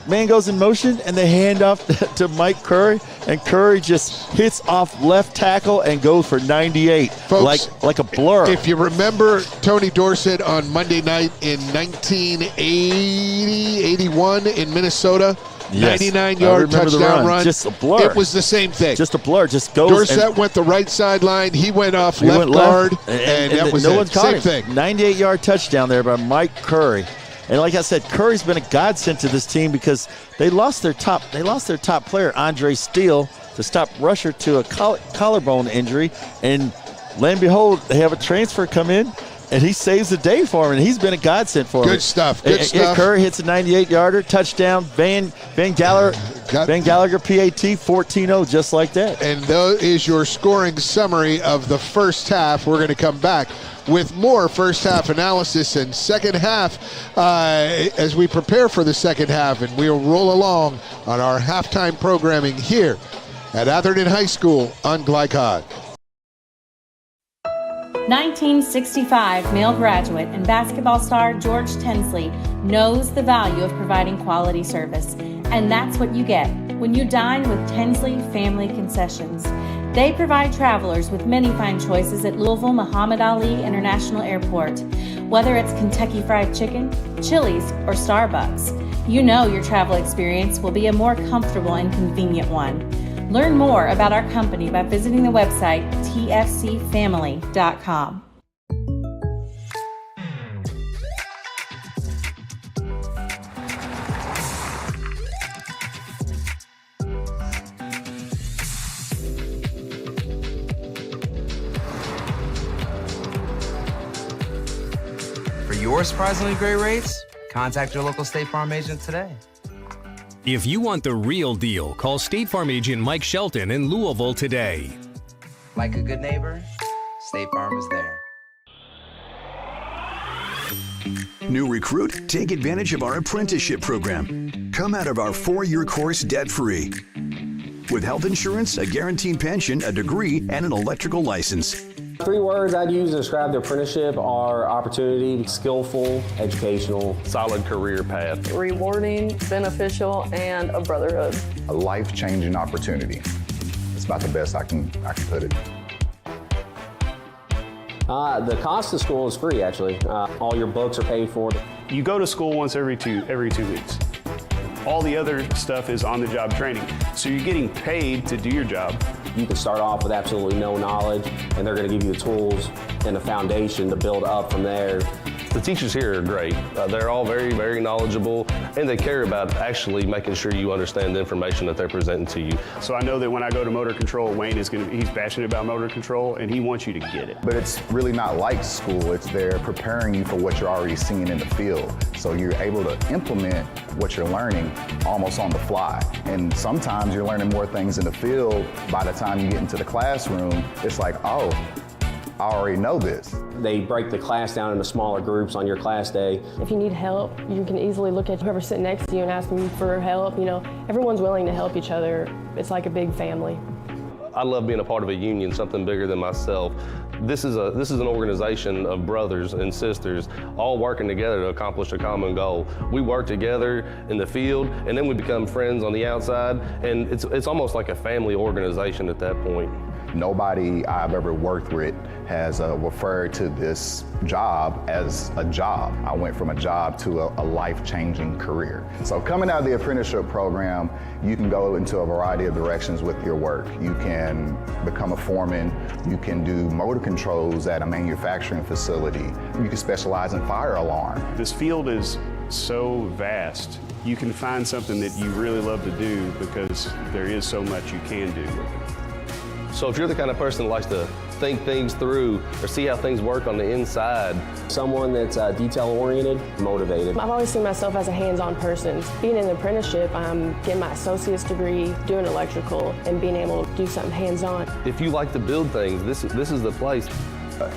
Man goes in motion, and they hand off to Mike Curry, and Curry just hits off left tackle and goes for 98, Folks, like a blur. If you remember Tony Dorsett on Monday night in 1980-81 in Minnesota, Yes. 99-yard touchdown run. Just a blur. It was the same thing. Just a blur. Just goes. Dorsett went the right sideline. He went off left guard, and that was no it. one caught Same him. thing. 98-yard touchdown there by Mike Curry. And like I said, Curry's been a godsend to this team because they lost their top player, Andre Steele, to stop rusher to a collarbone injury. And lo and behold, they have a transfer come in, and he saves the day for him, and he's been a godsend for him. Good stuff. Good stuff. Curry hits a 98-yarder, touchdown. Van Gallagher, PAT, 14-0, just like that. And that is your scoring summary of the first half. We're going to come back with more first half analysis and second half as we prepare for the second half, and we'll roll along on our halftime programming here at Atherton High School on Glycod. 1965 male graduate and basketball star George Tensley knows the value of providing quality service, and that's what you get when you dine with Tensley Family Concessions. They provide travelers with many fine choices at Louisville Muhammad Ali International Airport. Whether it's Kentucky Fried Chicken, Chili's, or Starbucks, you know your travel experience will be a more comfortable and convenient one. Learn more about our company by visiting the website tfcfamily.com. For your surprisingly great rates, contact your local State Farm agent today. If you want the real deal, call State Farm agent Mike Shelton in Louisville today. Like a good neighbor, State Farm is there. New recruit? Take advantage of our apprenticeship program. Come out of our 4-year course debt-free. With health insurance, a guaranteed pension, a degree, and an electrical license. 3 words I'd use to describe the apprenticeship are opportunity, skillful, educational, solid career path, rewarding, beneficial, and a brotherhood. A life-changing opportunity. It's about the best I can put it. The cost of school is free, actually. All your books are paid for. You go to school once every 2 weeks. All the other stuff is on-the-job training. So you're getting paid to do your job. You can start off with absolutely no knowledge, and they're going to give you the tools and the foundation to build up from there. The teachers here are great. They're all very, very knowledgeable, and they care about actually making sure you understand the information that they're presenting to you. So I know that when I go to motor control, Wayne he's passionate about motor control, and he wants you to get it. But it's really not like school. It's they're preparing you for what you're already seeing in the field. So you're able to implement what you're learning almost on the fly. And sometimes you're learning more things in the field. By the time you get into the classroom, it's like, oh, I already know this. They break the class down into smaller groups on your class day. If you need help, you can easily look at whoever's sitting next to you and ask them for help. You know, everyone's willing to help each other. It's like a big family. I love being a part of a union, something bigger than myself. This is an organization of brothers and sisters all working together to accomplish a common goal. We work together in the field, and then we become friends on the outside, and it's almost like a family organization at that point. Nobody I've ever worked with has referred to this job as a job. I went from a job to a life-changing career. So coming out of the apprenticeship program, you can go into a variety of directions with your work. You can become a foreman, you can do motor controls at a manufacturing facility, you can specialize in fire alarm. This field is so vast. You can find something that you really love to do because there is so much you can do with it. So if you're the kind of person that likes to think things through or see how things work on the inside. Someone that's detail-oriented, motivated. I've always seen myself as a hands-on person. Being in an apprenticeship, I'm getting my associate's degree, doing electrical, and being able to do something hands-on. If you like to build things, this is the place.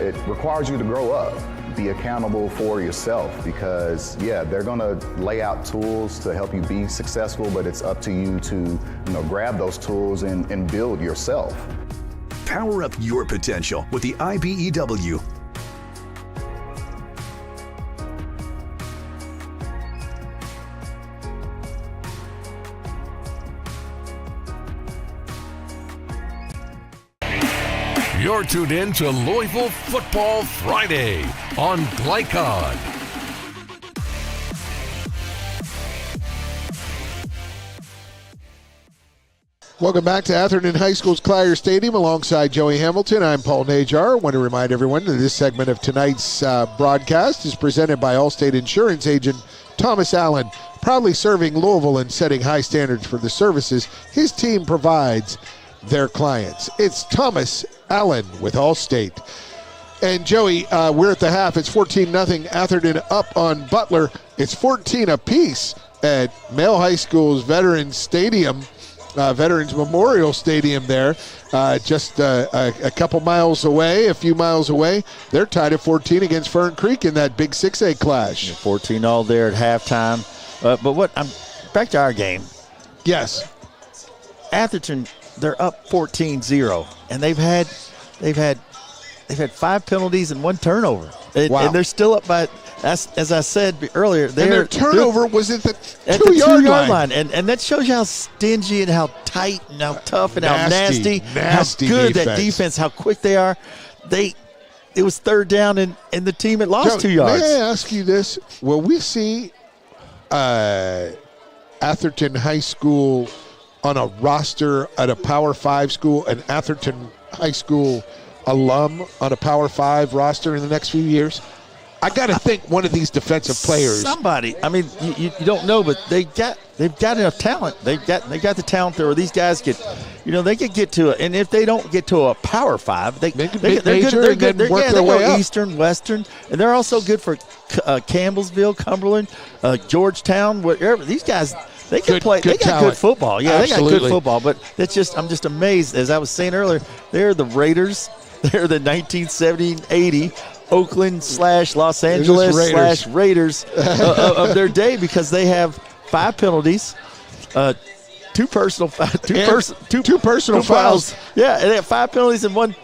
It requires you to grow up. be accountable for yourself because, yeah, they're going to lay out tools to help you be successful, but it's up to you to, grab those tools and build yourself. Power up your potential with the IBEW. You're tuned in to Louisville Football Friday on Glycod. Welcome back to Atherton High School's Clyer Stadium alongside Joey Hamilton. I'm Paul Najar. I want to remind everyone that this segment of tonight's broadcast is presented by Allstate Insurance agent Thomas Allen, proudly serving Louisville and setting high standards for the services his team provides their clients. It's Thomas Allen with Allstate. And Joey, we're at the half. It's 14-0. Atherton up on Butler. It's 14 apiece at Male High School's Veterans Stadium. Veterans Memorial Stadium there, just a couple miles away, a few miles away. They're tied at 14 against Fern Creek in that big 6A clash. 14 all there at halftime. But what I'm back to our game. Yes. Atherton, they're up 14-0, and they've had 5 penalties and 1 turnover. Wow. And they're still up by, as I said earlier, their turnover was at the at 2-yard line. And that shows you how stingy and how tight and how tough and how nasty how good defense. That defense, how quick they are. It was 3rd down, and the team had lost Joe, 2 yards. May I ask you this? Will we see Atherton High School on a roster at a Power 5 school, an Atherton High School alum on a Power 5 roster in the next few years? I got to think one of these defensive players. Somebody. I mean, you don't know, but they've got enough talent. They've got the talent there where these guys they could get to it. And if they don't get to a Power 5, they're good. They're good. They go Eastern, Western, and they're also good for Campbellsville, Cumberland, Georgetown, wherever. These guys, they can play. They got good football. Yeah, Absolutely. They got good football. But I'm just amazed. As I was saying earlier, they're the Raiders. They're the 1970-80 Oakland/Los Angeles Raiders of their day because they have 5 penalties, 2 personal fouls. Yeah, and they have 5 penalties and one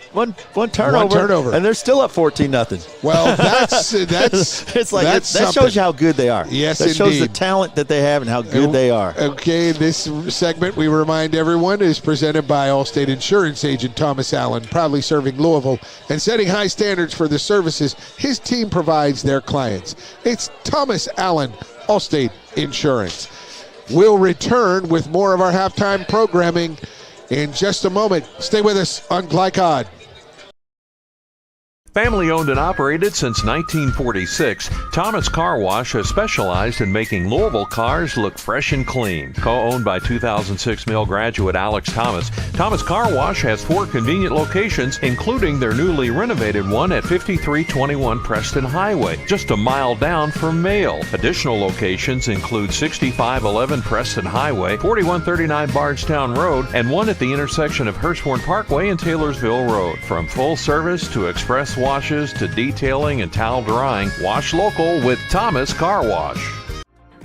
turnover. And they're still up 14-0. Well, that's that shows you how good they are. Yes, that shows the talent that they have and how good they are. Okay, this segment, we remind everyone, is presented by Allstate Insurance agent Thomas Allen, proudly serving Louisville and setting high standards for the services his team provides their clients. It's Thomas Allen, Allstate Insurance. We'll return with more of our halftime programming in just a moment. Stay with us on Glycod. Family owned and operated since 1946, Thomas Car Wash has specialized in making Louisville cars look fresh and clean. Co-owned by 2006 Mill graduate Alex Thomas, Thomas Car Wash has 4 convenient locations, including their newly renovated one at 5321 Preston Highway, just a mile down from Mail. Additional locations include 6511 Preston Highway, 4139 Bardstown Road, and one at the intersection of Hirschhorn Parkway and Taylorsville Road. From full service to express washes to detailing and towel drying, wash local with Thomas Car Wash.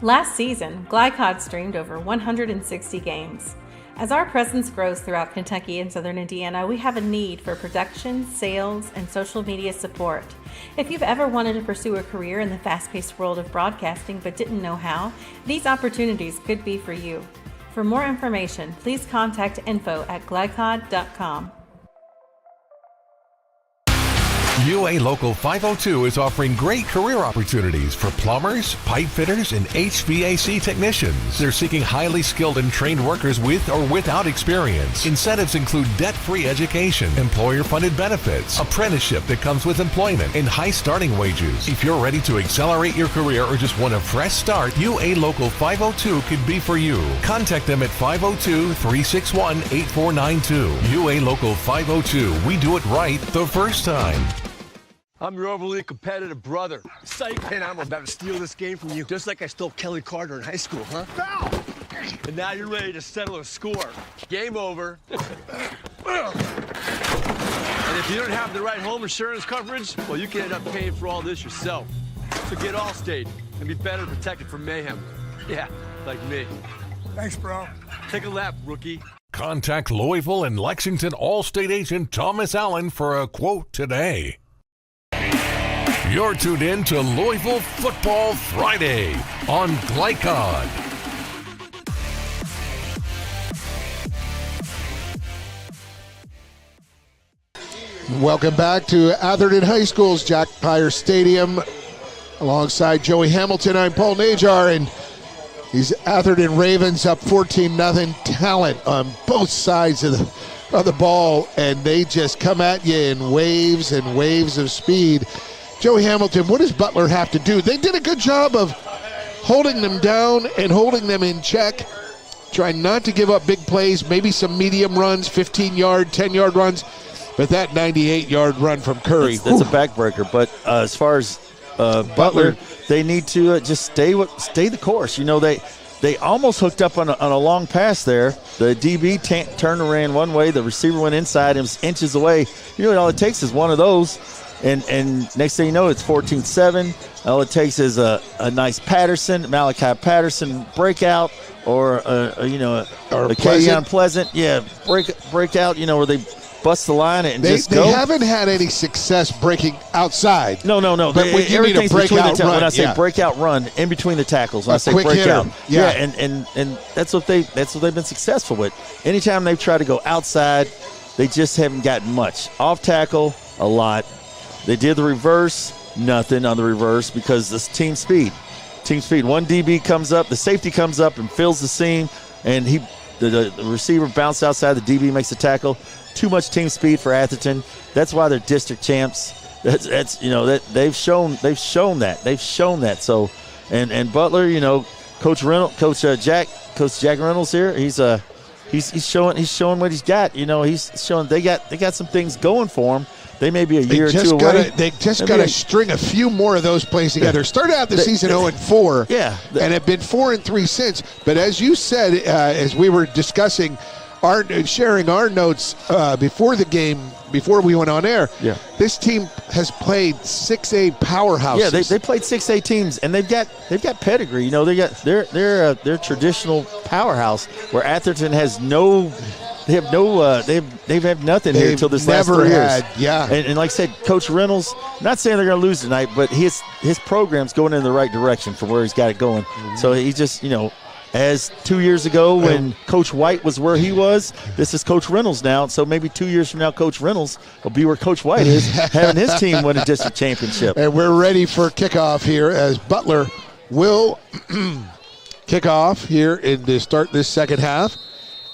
Last season, Glycod streamed over 160 games. As our presence grows throughout Kentucky and Southern Indiana, we have a need for production, sales, and social media support. If you've ever wanted to pursue a career in the fast-paced world of broadcasting but didn't know how, these opportunities could be for you. For more information, please contact info@glycod.com. UA Local 502 is offering great career opportunities for plumbers, pipe fitters, and HVAC technicians. They're seeking highly skilled and trained workers with or without experience. Incentives include debt-free education, employer-funded benefits, apprenticeship that comes with employment, and high starting wages. If you're ready to accelerate your career or just want a fresh start, UA Local 502 could be for you. Contact them at 502-361-8492. UA Local 502. We do it right the first time. I'm your overly competitive brother. Psych, and I'm about to steal this game from you, just like I stole Kelly Carter in high school, huh? Foul! And now you're ready to settle a score. Game over. And if You don't have the right home insurance coverage? Well, you can end up paying for all this yourself. So get Allstate and be better protected from mayhem. Yeah, like me. Thanks, bro. Take a lap, rookie. Contact Louisville and Lexington Allstate agent Thomas Allen for a quote today. You're tuned in to Louisville Football Friday on Glycod. Welcome back to Atherton High School's Jack Pyre Stadium. Alongside Joey Hamilton, I'm Paul Najar, and these Atherton Ravens up 14-0. Talent on both sides of the ball, and they just come at you in waves and waves of speed. Joey Hamilton, what does Butler have to do? They did a good job of holding them down and holding them in check, trying not to give up big plays, maybe some medium runs, 15-yard, 10-yard runs, but that 98-yard run from Curry. That's a backbreaker, but as far as Butler, they need to just stay the course. You know, they almost hooked up on a long pass there. The DB turned and ran one way. The receiver went inside and was inches away. You know, all it takes is one of those, and next thing you know, it's 14-7. All it takes is a nice Malachi Patterson breakout, or a Keon Pleasant, breakout. You know, where they bust the line and just go. They haven't had any success breaking outside. No. But when you need a breakout run, when I say breakout run, in between the tackles. When I say breakout, and that's what they've been successful with. Anytime they've tried to go outside, they just haven't gotten much. Off tackle, a lot. They did the reverse, nothing on the reverse because this team speed. One DB comes up, the safety comes up and fills the seam, and the receiver bounced outside. The DB makes the tackle. Too much team speed for Atherton. That's why they're district champs. That's they've shown that. So, and Butler, Coach Jack Reynolds here. He's showing what he's got. He's showing they got some things going for him. They may be a year or two away. They just got to string a few more of those plays together. Started out the season 0-4, and have been 4-3 since. But as you said, as we were discussing, sharing our notes before the game, before we went on air, this team has played 6A powerhouses. Yeah, they played 6A teams, and they've got pedigree. They're traditional powerhouse where Atherton has no. They've had nothing here until this last 3 years. And like I said, Coach Reynolds, not saying they're going to lose tonight, but his program's going in the right direction for where he's got it going. So he just, as 2 years ago when Coach White was where he was, this is Coach Reynolds now. So maybe 2 years from now, Coach Reynolds will be where Coach White is, having his team win a district championship. And we're ready for kickoff here as Butler will kick off here to start this second half.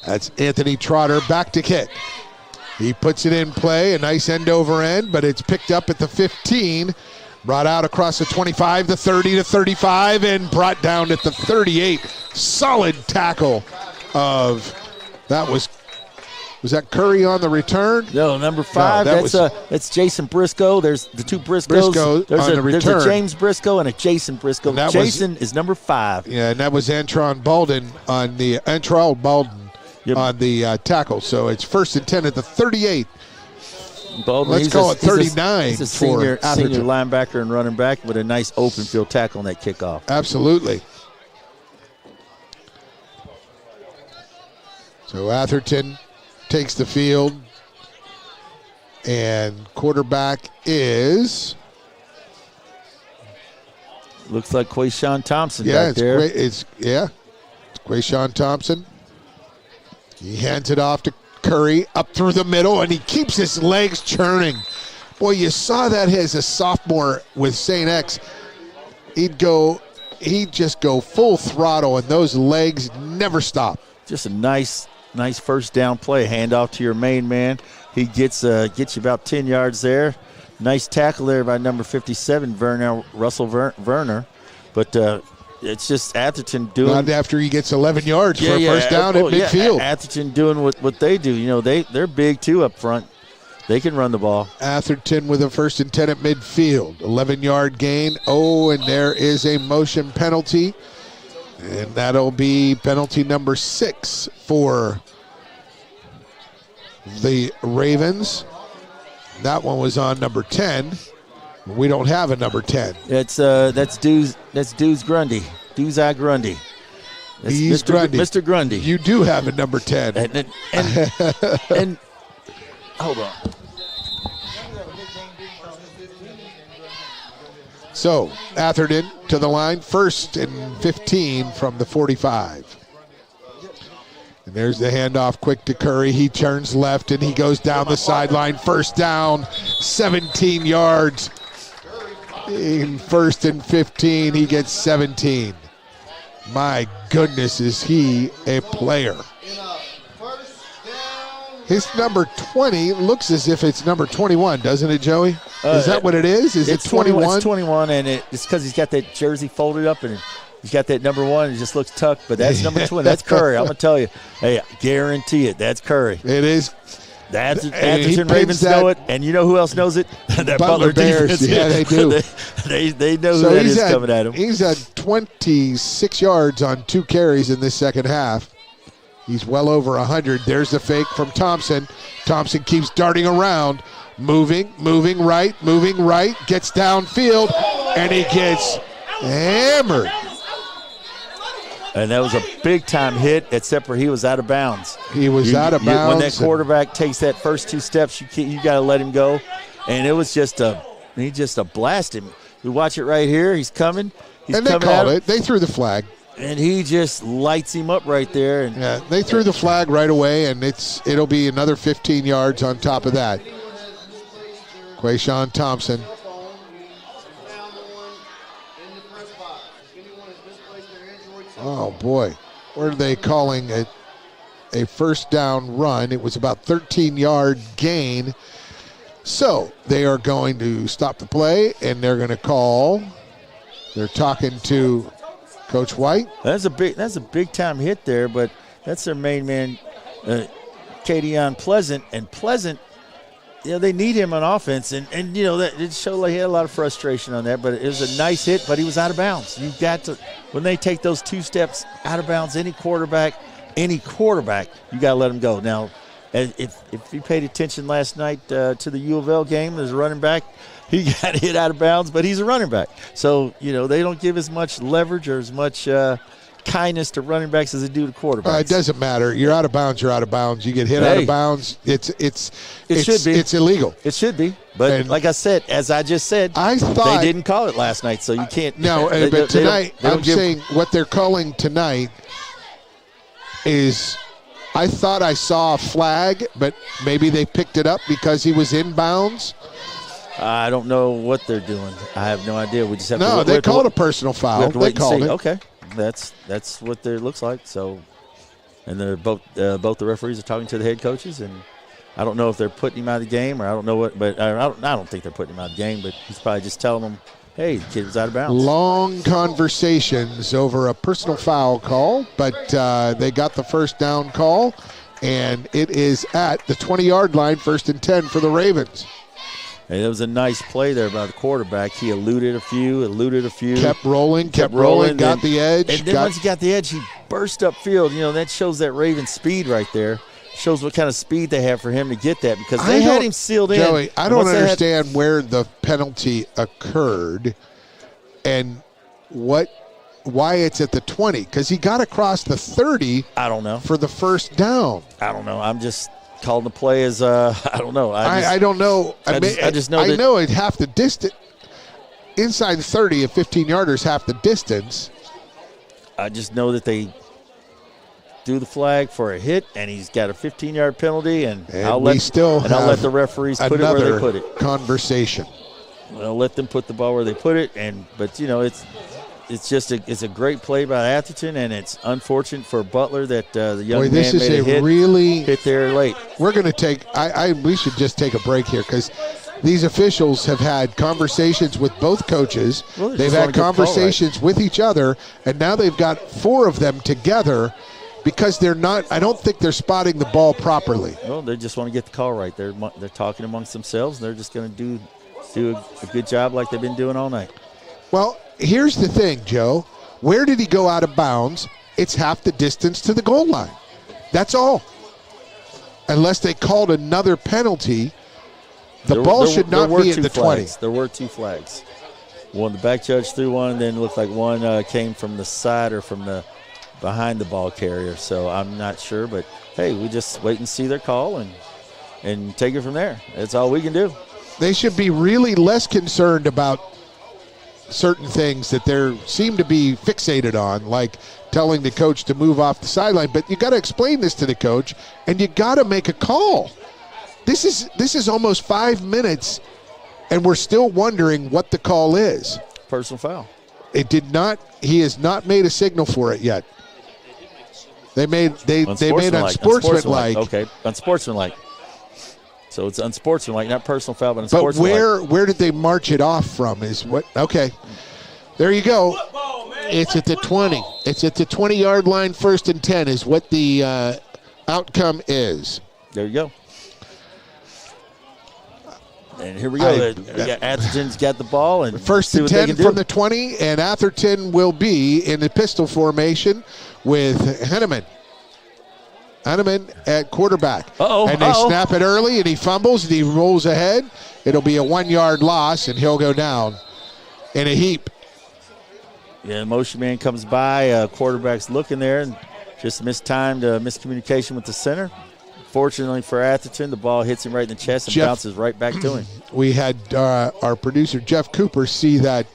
That's Anthony Trotter back to kick. He puts it in play, a nice end over end, but it's picked up at the 15, brought out across the 25, the 30, the 35, and brought down at the 38. Solid tackle of that was that Curry on the return? No, number 5. No, that's Jason Briscoe. There's the two Briscoes. There's a James Briscoe and a Jason Briscoe. Jason is number 5. Yeah, and that was Antron Balden on the on the tackle. So it's 1st and 10 at the 38. Balden, let's call it 39. He's a senior linebacker and running back with a nice open field tackle on that kickoff. Absolutely. So Atherton takes the field, and quarterback is... Looks like Quayshawn Thompson back there. It's Quayshawn Thompson. He hands it off to Curry up through the middle, and he keeps his legs churning. Boy, you saw that as a sophomore with St. X. He'd just go full throttle, and those legs never stop. Just a nice first down play. Handoff to your main man. He gets you about 10 yards there. Nice tackle there by number 57, Russell Werner. But it's just Atherton doing. Not after he gets 11 yards for a first down at midfield. Atherton doing what they do. They're big too up front. They can run the ball. Atherton with a 1st and 10 at midfield. 11-yard gain. Oh, and there is a motion penalty. And that'll be penalty number 6 for the Ravens. That one was on number 10. We don't have a number 10. That's Deuce Grundy. Deuce Grundy. He's Grundy. Mr. Grundy. You do have a number 10. And hold on. So, Atherton to the line, 1st and 15 from the 45. And there's the handoff quick to Curry. He turns left and he goes down the sideline. 1st down, 17 yards. In 1st and 15, he gets 17. My goodness, is he a player. His number 20 looks as if it's number 21, doesn't it, Joey? Is that what it is? Is it 21? It's 21, and it's because he's got that jersey folded up, and he's got that number 1. It just looks tucked, but that's number 20. That's Curry. I'm going to tell you. Hey, I guarantee it. That's Curry. It is. That's Atherton Ravens know it, and you know who else knows it? That Butler Bears. defense. Yeah, they do. they know who that is coming at him. He's at 26 yards on 2 carries in this second half. He's well over 100. There's the fake from Thompson. Thompson keeps darting around, moving right, gets downfield, and he gets hammered. And that was a big-time hit, except for he was out of bounds. He was out of bounds. When that quarterback takes that first 2 steps, you got to let him go. And it was just a blast him. You watch it right here. He's coming. And they called it. They threw the flag. And he just lights him up right there. And yeah, they threw the flag right away, and it'll be another 15 yards on top of that. Quayshawn Thompson. Oh, boy. What are they calling it? A first down run. It was about 13-yard gain. So they are going to stop the play, and they're going to call. They're talking to Coach White. That's a big time hit there, but that's their main man, Kadion Pleasant. And Pleasant, they need him on offense, and that it showed like he had a lot of frustration on that. But it was a nice hit, but he was out of bounds. You've got to, when they take those 2 steps out of bounds, any quarterback, you got to let him go. Now, if you paid attention last night to the U of L game, there's a running back. He got hit out of bounds, but he's a running back. So, they don't give as much leverage or as much kindness to running backs as they do to quarterbacks. It doesn't matter. You're out of bounds, you're out of bounds. You get hit out of bounds, it should be. It's illegal. It should be. But like I said, as I just said, I thought they didn't call it last night, so you can't. No, but tonight, I'm saying what they're calling tonight is I thought I saw a flag, but maybe they picked it up because he was in bounds. I don't know what they're doing. I have no idea. We just have to. No, they called a personal foul. They called it. Okay, that's what it looks like. So, and they're both the referees are talking to the head coaches, and I don't know if they're putting him out of the game or I don't know what, but I don't think they're putting him out of the game. But he's probably just telling them, hey, the kid was out of bounds. Long conversations over a personal foul call, but they got the first down call, and it is at the 20-yard line, 1st and 10 for the Ravens. Hey, that was a nice play there by the quarterback. He eluded a few. Kept rolling, got the edge. And then once he got the edge, he burst upfield. That shows that Ravens speed right there. Shows what kind of speed they have for him to get that because they had him sealed in. Joey, I don't understand where the penalty occurred and why it's at the 20 because he got across the 30. I don't know. For the first down. I don't know. I'm just calling the play as I don't know. I don't know. I just know. I know it half the distance. Inside the 30, a 15-yarder's half the distance. I just know that they do the flag for a hit, and he's got a 15-yard penalty, and I'll let the referees put it where they put it. Conversation. I'll let them put the ball where they put it, but it's just a great play by Atherton, and it's unfortunate for Butler that the young man made a hit there late. We're going to take. We should just take a break here because these officials have had conversations with both coaches. Well, they've had conversations with each other, and now they've got 4 of them together because they're not. I don't think they're spotting the ball properly. Well, they just want to get the call right. They're talking amongst themselves, and they're just going to do a good job like they've been doing all night. Well, here's the thing, Joe. Where did he go out of bounds? It's half the distance to the goal line. That's all. Unless they called another penalty The ball should not be at the 20. There were 2 flags. One, the back judge threw one, and then it looked like one came from the side or from the behind the ball carrier. So I'm not sure, but hey, we just wait and see their call and take it from there. That's all we can do. They should be really less concerned about certain things that they seem to be fixated on, like telling the coach to move off the sideline. But you got to explain this to the coach, and you got to make a call. This is almost 5 minutes, and we're still wondering what the call is. Personal foul. He has not made a signal for it yet. They made unsportsmanlike. Okay, unsportsmanlike. So it's unsportsmanlike, not personal foul, but unsportsmanlike. But where did they march it off from is what? Okay, there you go. It's at the 20. It's at the 20-yard line, 1st and 10 is what the outcome is. There you go. And here we go. Atherton's got the ball. And 1st and 10 from the 20, and Atherton will be in the pistol formation with Henneman. Henneman at quarterback. And they snap it early, and he fumbles, and he rolls ahead. It'll be a 1-yard loss, and he'll go down in a heap. Yeah, the motion man comes by. Quarterback's looking there, and just mistimed miscommunication with the center. Fortunately for Atherton, the ball hits him right in the chest and bounces right back to him. We had our producer, Jeff Cooper, see that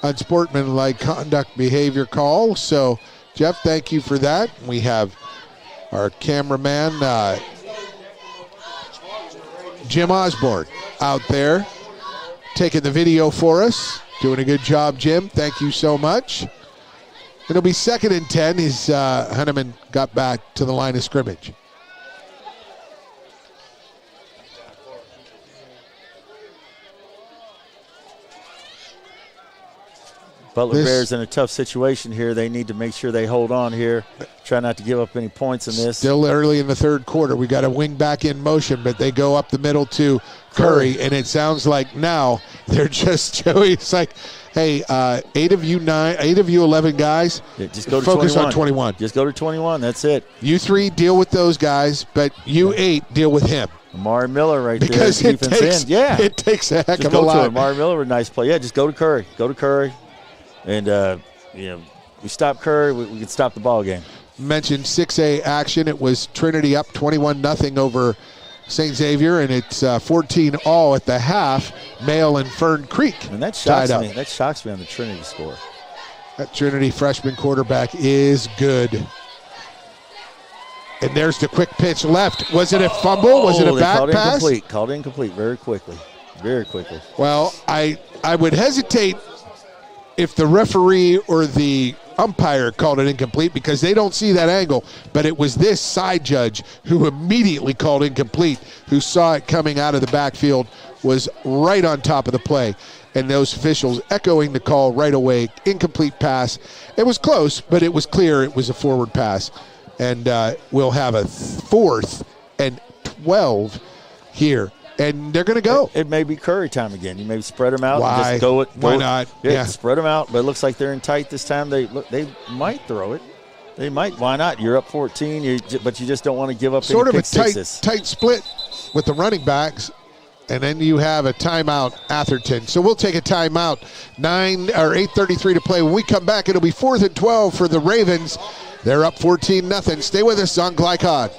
unsportsmanlike conduct behavior call. So, Jeff, thank you for that. We have our cameraman, Jim Osborne, out there taking the video for us. Doing a good job, Jim. Thank you so much. It'll be 2nd and 10 as Henneman got back to the line of scrimmage. Butler Bears in a tough situation here. They need to make sure they hold on here. Try not to give up any points in this. Still early in the 3rd quarter. We got a wing back in motion, but they go up the middle to Curry, and it sounds like now they're just, Joey, it's like, hey, 8 of you 11 guys, just go to focus 21. On 21. Just go to 21. That's it. You 3 deal with those guys, but you 8 deal with him. Amari Miller right because there. Because it takes a heck just of a lot. Go to Amari Miller, a nice play. Yeah, just go to Curry. Go to Curry. And, we stop Curry, we can stop the ball game. Mentioned 6A action. It was Trinity up 21-0 over St. Xavier, and it's 14-all at the half. Mail and Fern Creek and that shocks me. That shocks me on the Trinity score. That Trinity freshman quarterback is good. And there's the quick pitch left. Was it a fumble? Was it a back pass? Called incomplete very quickly. Very quickly. Well, I would hesitate if the referee or the umpire called it incomplete because they don't see that angle, but it was this side judge who immediately called incomplete, who saw it coming out of the backfield, was right on top of the play, and those officials echoing the call right away, incomplete pass. It was close, but it was clear it was a forward pass, and we'll have a 4th and 12 here. And they're going to go. It may be Curry time again. You may spread them out. Why? And just Why not? Yeah, spread them out. But it looks like they're in tight this time. They might throw it. They might. Why not? You're up 14, but you just don't want to give up sort any of pick a sixes. tight split with the running backs, and then you have a timeout, Atherton. So we'll take a timeout. 8:33 to play. When we come back, it'll be 4th and 12 for the Ravens. They're up 14-0. Stay with us on Glycod.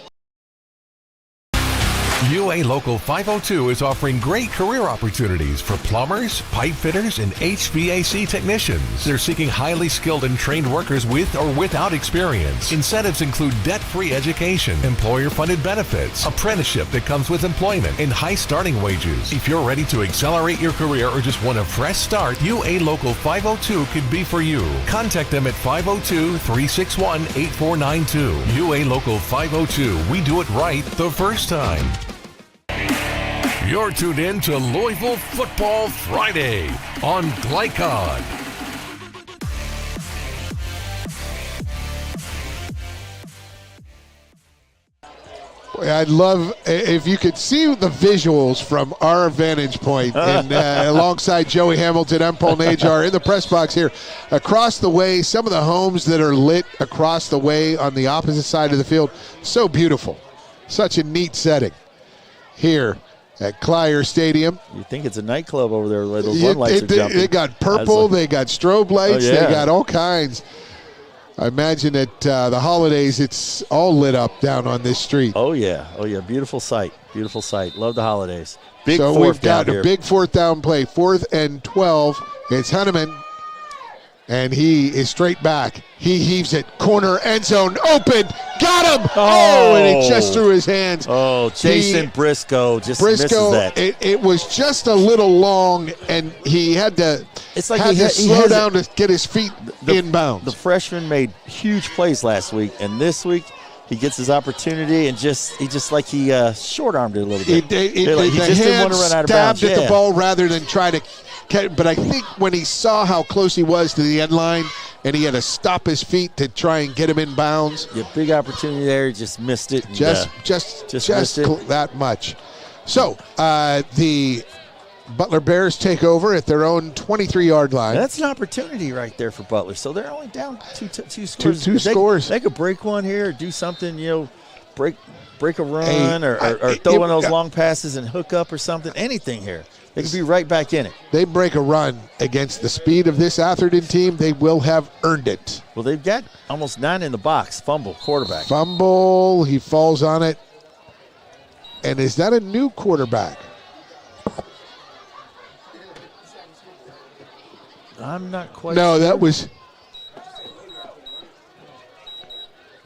UA Local 502 is offering great career opportunities for plumbers, pipe fitters, and HVAC technicians. They're seeking highly skilled and trained workers with or without experience. Incentives include debt-free education, employer-funded benefits, apprenticeship that comes with employment, and high starting wages. If you're ready to accelerate your career or just want a fresh start, UA Local 502 could be for you. Contact them at 502-361-8492. UA Local 502. We do it right the first time. You're tuned in to Louisville Football Friday on Glycod. I'd love if you could see the visuals from our vantage point, and alongside Joey Hamilton, I'm Paul Najar in the press box here. Across the way, some of the homes that are lit across the way on the opposite side of the field, so beautiful. Such a neat setting here at Clier Stadium. You think it's a nightclub over there where those lights are jumping. They got purple, they got strobe lights, Oh, yeah. they got all kinds. I imagine at the holidays, it's all lit up down on this street. Oh, yeah. Beautiful sight. Beautiful sight. Love the holidays. Big so fourth we've got down a here. big fourth down play, 4th and 12. It's Henneman, and he is straight back. He heaves it, corner, end zone, open, got him! Oh, and he just threw his hands. Oh, Jason Briscoe just misses that. It was just a little long, and he had to, slow down to get his feet inbounds. The freshman made huge plays last week, and this week he gets his opportunity and he short-armed it a little bit. He just didn't want to run out of bounds. Stabbed at the ball rather than try to catch. But I think when he saw how close he was to the end line, and he had to stop his feet to try and get him in bounds. Yeah, big opportunity there. He just missed it. And, just missed it. That much. So the Butler Bears take over at their own 23-yard line. That's an opportunity right there for Butler. So they're only down two scores. Two scores. They could break one here, or do something, break a run, or throw one of those long passes and hook up or something. Anything here. They could be right back in it. They break a run against the speed of this Atherton team, they will have earned it. Well, they've got almost 9 in the box. Fumble, quarterback. Fumble, he falls on it. And is that a new quarterback? I'm not quite No, sure.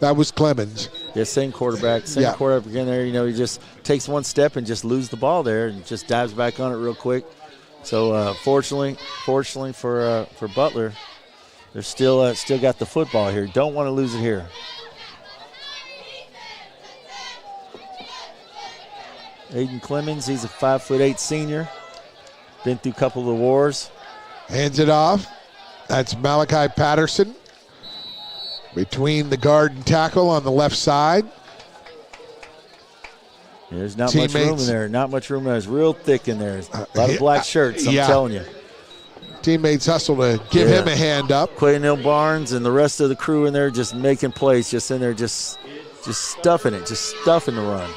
that was Clemens. Yeah, same quarterback in there. He just takes one step and just loses the ball there and just dives back on it real quick. So fortunately for Butler, they're still got the football here. Don't want to lose it here. Aiden Clemens, he's a 5'8" senior. Been through a couple of the wars. Hands it off. That's Malachi Patterson. Between the guard and tackle on the left side. Yeah, there's not much room in there. Not much room in there. It's real thick in there. A lot of black shirts, I'm telling you. Teammates hustle to give him a hand up. Quaynell Barnes and the rest of the crew in there just making plays, just in there, just stuffing it, just stuffing the run.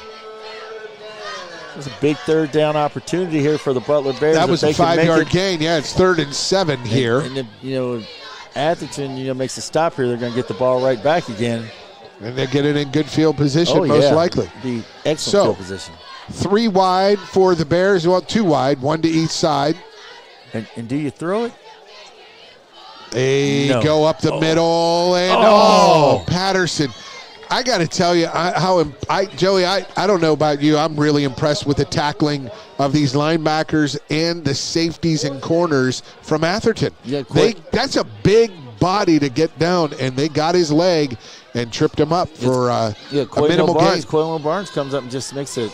There's a big third down opportunity here for the Butler Bears. That was a 5-yard gain. Yeah, it's 3rd and 7 here. And Atherton, makes a stop here. They're going to get the ball right back again. And they're getting in good field position, most likely. Be excellent field position. 3 wide for the Bears. Well, 2 wide, 1 to each side. And do you throw it? They go up the middle, and Patterson. I got to tell you, Joey, I don't know about you. I'm really impressed with the tackling of these linebackers and the safeties and corners from Atherton. Yeah, that's a big body to get down, and they got his leg and tripped him up for a minimal gain. Quaynell Barnes comes up and just makes a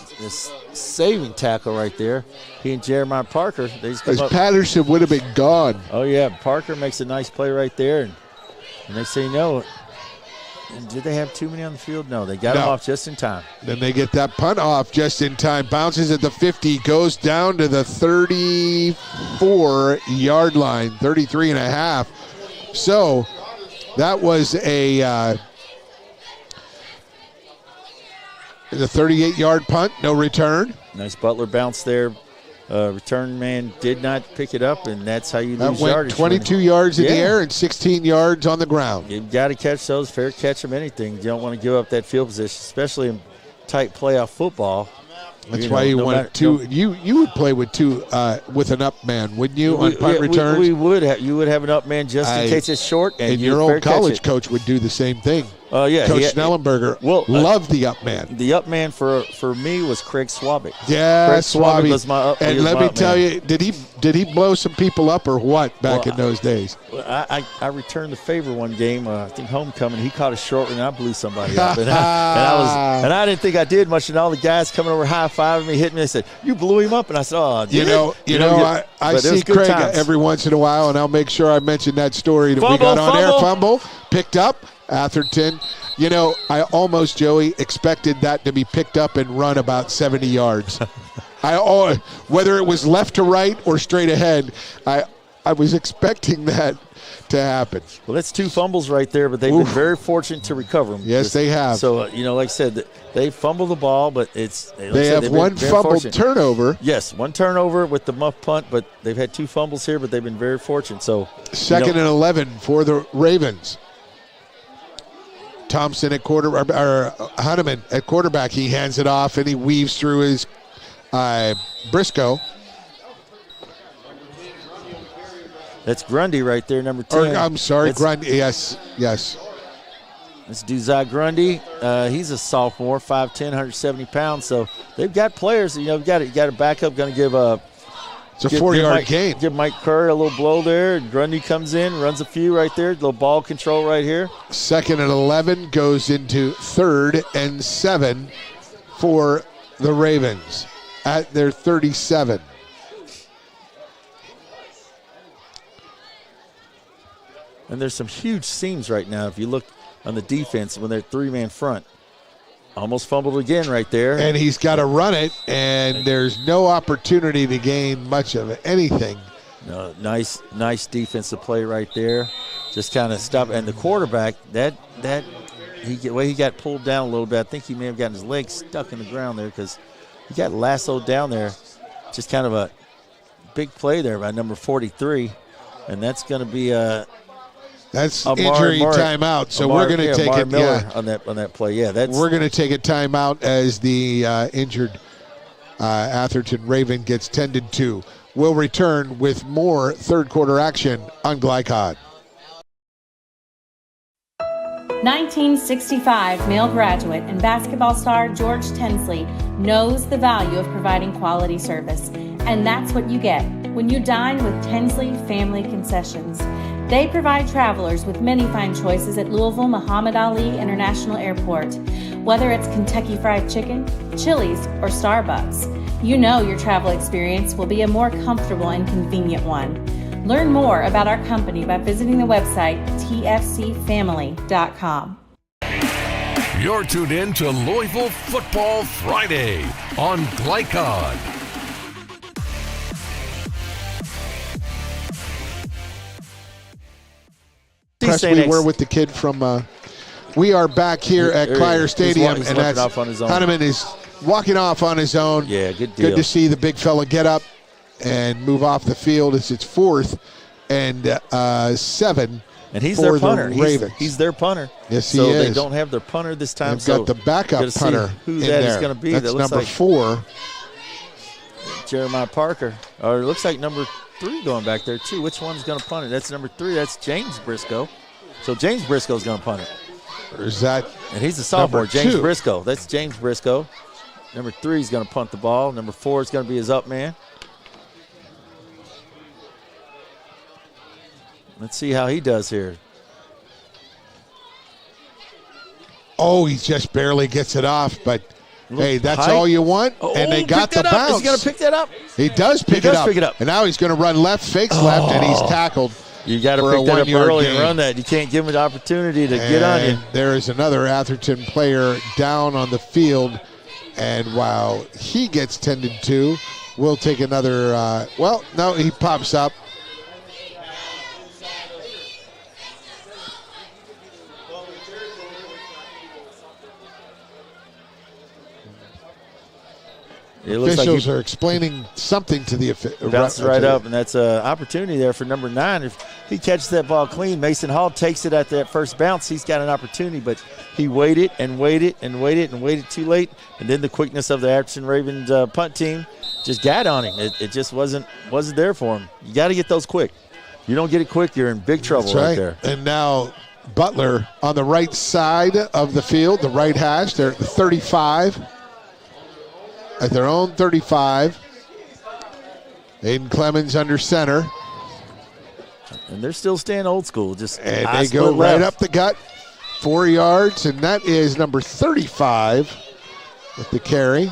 saving tackle right there. He and Jeremiah Parker, they just come up. Patterson would have been gone. Oh, yeah. Parker makes a nice play right there, and they say no. And did they have too many on the field? No, they got him off just in time. Then they get that punt off just in time. Bounces at the 50, goes down to the 34-yard line, 33 and a half. So that was the 38-yard punt, no return. Nice Butler bounce there. Return man did not pick it up, and that's how you lose yardage. That went 22 yards in the air and 16 yards on the ground. You've got to catch those, fair catch them, anything. You don't want to give up that field position, especially in tight playoff football. That's why you want two. You would play with two with an up man, wouldn't you? On punt returns, we would have. You would have an up man just in case it's short. And your old college coach would do the same thing. Yeah, Coach Snellenberger loved the up man. The up man for me was Craig Swabick. Yeah, Craig Swabick was my up. And let me tell you, did he blow some people up or what back in those days? I returned the favor one game. I think homecoming. He caught a short one and I blew somebody up. and I didn't think I did much. And all the guys coming over high-fiving me, hitting me. They said, "You blew him up," and I said, "Oh, I see Craig every once in a while, and I'll make sure I mention that story that we got on air. Fumble picked up. Atherton. I almost, Joey, expected that to be picked up and run about 70 yards. Whether it was left to right or straight ahead, I was expecting that to happen. Well, that's 2 fumbles right there, but they've been very fortunate to recover them. Yes, they have. So, like I said, they fumble the ball, but they have one fumbled turnover. Yes, 1 turnover with the muff punt, but they've had 2 fumbles here, but they've been very fortunate. So, second and 11 for the Ravens. Thompson at Hunneman at quarterback. He hands it off and he weaves through his Briscoe. That's Grundy right there, number 10. I'm sorry, Grundy. Yes. That's Duzai Grundy. He's a sophomore, 5'10", 170 pounds. So they've got players. You got a backup going to give a. It's a 4-yard gain. Give Mike Kerr a little blow there. Grundy comes in, runs a few right there. Little ball control right here. Second and 11 goes into 3rd and 7 for the Ravens at their 37. And there's some huge seams right now. If you look on the defense when they're 3-man front. Almost fumbled again right there. And he's got to run it, and there's no opportunity to gain much of anything. No, nice defensive play right there. Just kind of stop. And the quarterback, he got pulled down a little bit. I think he may have gotten his legs stuck in the ground there because he got lassoed down there. Just kind of a big play there by number 43. And that's going to be that's injury timeout. So we're going to take it. On that play. Yeah, we're going to take a timeout as the injured Atherton Raven gets tended to. We'll return with more third quarter action on Glycod. 1965 male graduate and basketball star George Tensley knows the value of providing quality service. And that's what you get when you dine with Tensley Family Concessions. They provide travelers with many fine choices at Louisville Muhammad Ali International Airport. Whether it's Kentucky Fried Chicken, Chili's, or Starbucks, you know your travel experience will be a more comfortable and convenient one. Learn more about our company by visiting the website tfcfamily.com. You're tuned in to Louisville Football Friday on Glycod. We were with the kid from we are back here at Clyde Stadium, and that's Hunneman is walking off on his own. Yeah, good deal. Good to see the big fella get up and move off the field as it's 4th and 7. And he's their punter. The he's their punter. Yes, he is. So they don't have their punter this time. They've got the backup punter who in that there. Is going to be. That's that looks number like 4. Jeremiah Parker. Or it looks like number 3 going back there too. Which one's going to punt it? That's number 3. That's James Briscoe. So James Briscoe's going to punt it. Or is that? And he's a sophomore. James 2. Briscoe. That's James Briscoe. Number 3 is going to punt the ball. Number 4 is going to be his up man. Let's see how he does here. Oh, he just barely gets it off, but hey, that's all you want. And they got the bounce. He's going to pick that up. He does pick it up. And now he's going to run left, fakes left, and he's tackled. You got to pick that up early and run that. You can't give him an opportunity to get on you. There is another Atherton player down on the field, and while he gets tended to, we'll take another. No, he pops up. Officials are explaining something to the officials. Bounces right up, and that's an opportunity there for number 9. If he catches that ball clean, Mason Hall takes it at that first bounce. He's got an opportunity, but he waited and waited and waited and waited too late, and then the quickness of the Atherton Ravens punt team just got on him. It just wasn't there for him. You got to get those quick. You don't get it quick, you're in big trouble right there. And now Butler on the right side of the field, the right hash. They're at the 35. At their own 35. Aiden Clemens under center. And they're still staying old school. And they go right up the gut, 4 yards, and that is number 35 with the carry.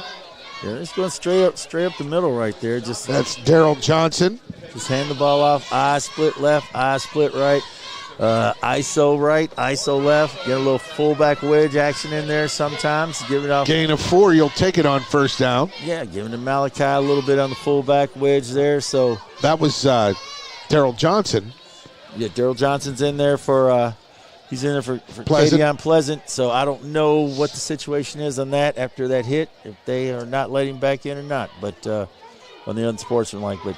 Yeah, it's going straight up the middle right there. That's Daryl Johnson. Just hand the ball off. Eye split left, eye split right. ISO right, ISO left. Get a little fullback wedge action in there sometimes. Give it off. Gain of 4, you'll take it on first down. Yeah, giving to Malachi a little bit on the fullback wedge there. So that was Daryl Johnson. Yeah, Daryl Johnson's in there for he's in there for Pleasant. Katie on Pleasant. So I don't know what the situation is on that after that hit, if they are not letting him back in or not. But on the unsportsmanlike, but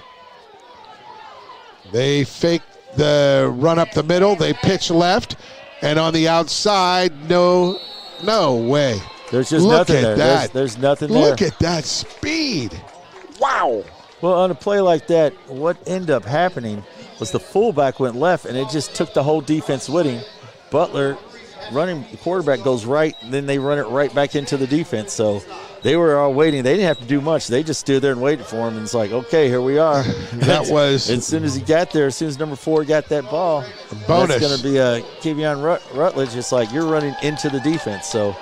they fake the run up the middle. They pitch left, and on the outside, no way. There's just Look nothing at there. that. There's nothing there. Look at that speed. Wow. Well, on a play like that, what ended up happening was the fullback went left, and it just took the whole defense with him. Butler running, the quarterback goes right, and then they run it right back into the defense. So they were all waiting. They didn't have to do much. They just stood there and waited for him, and it's like, okay, here we are. That was. As soon as he got there, as soon as number 4 got that ball, bonus. That's going to be a Kevion Rutledge. It's like you're running into the defense. So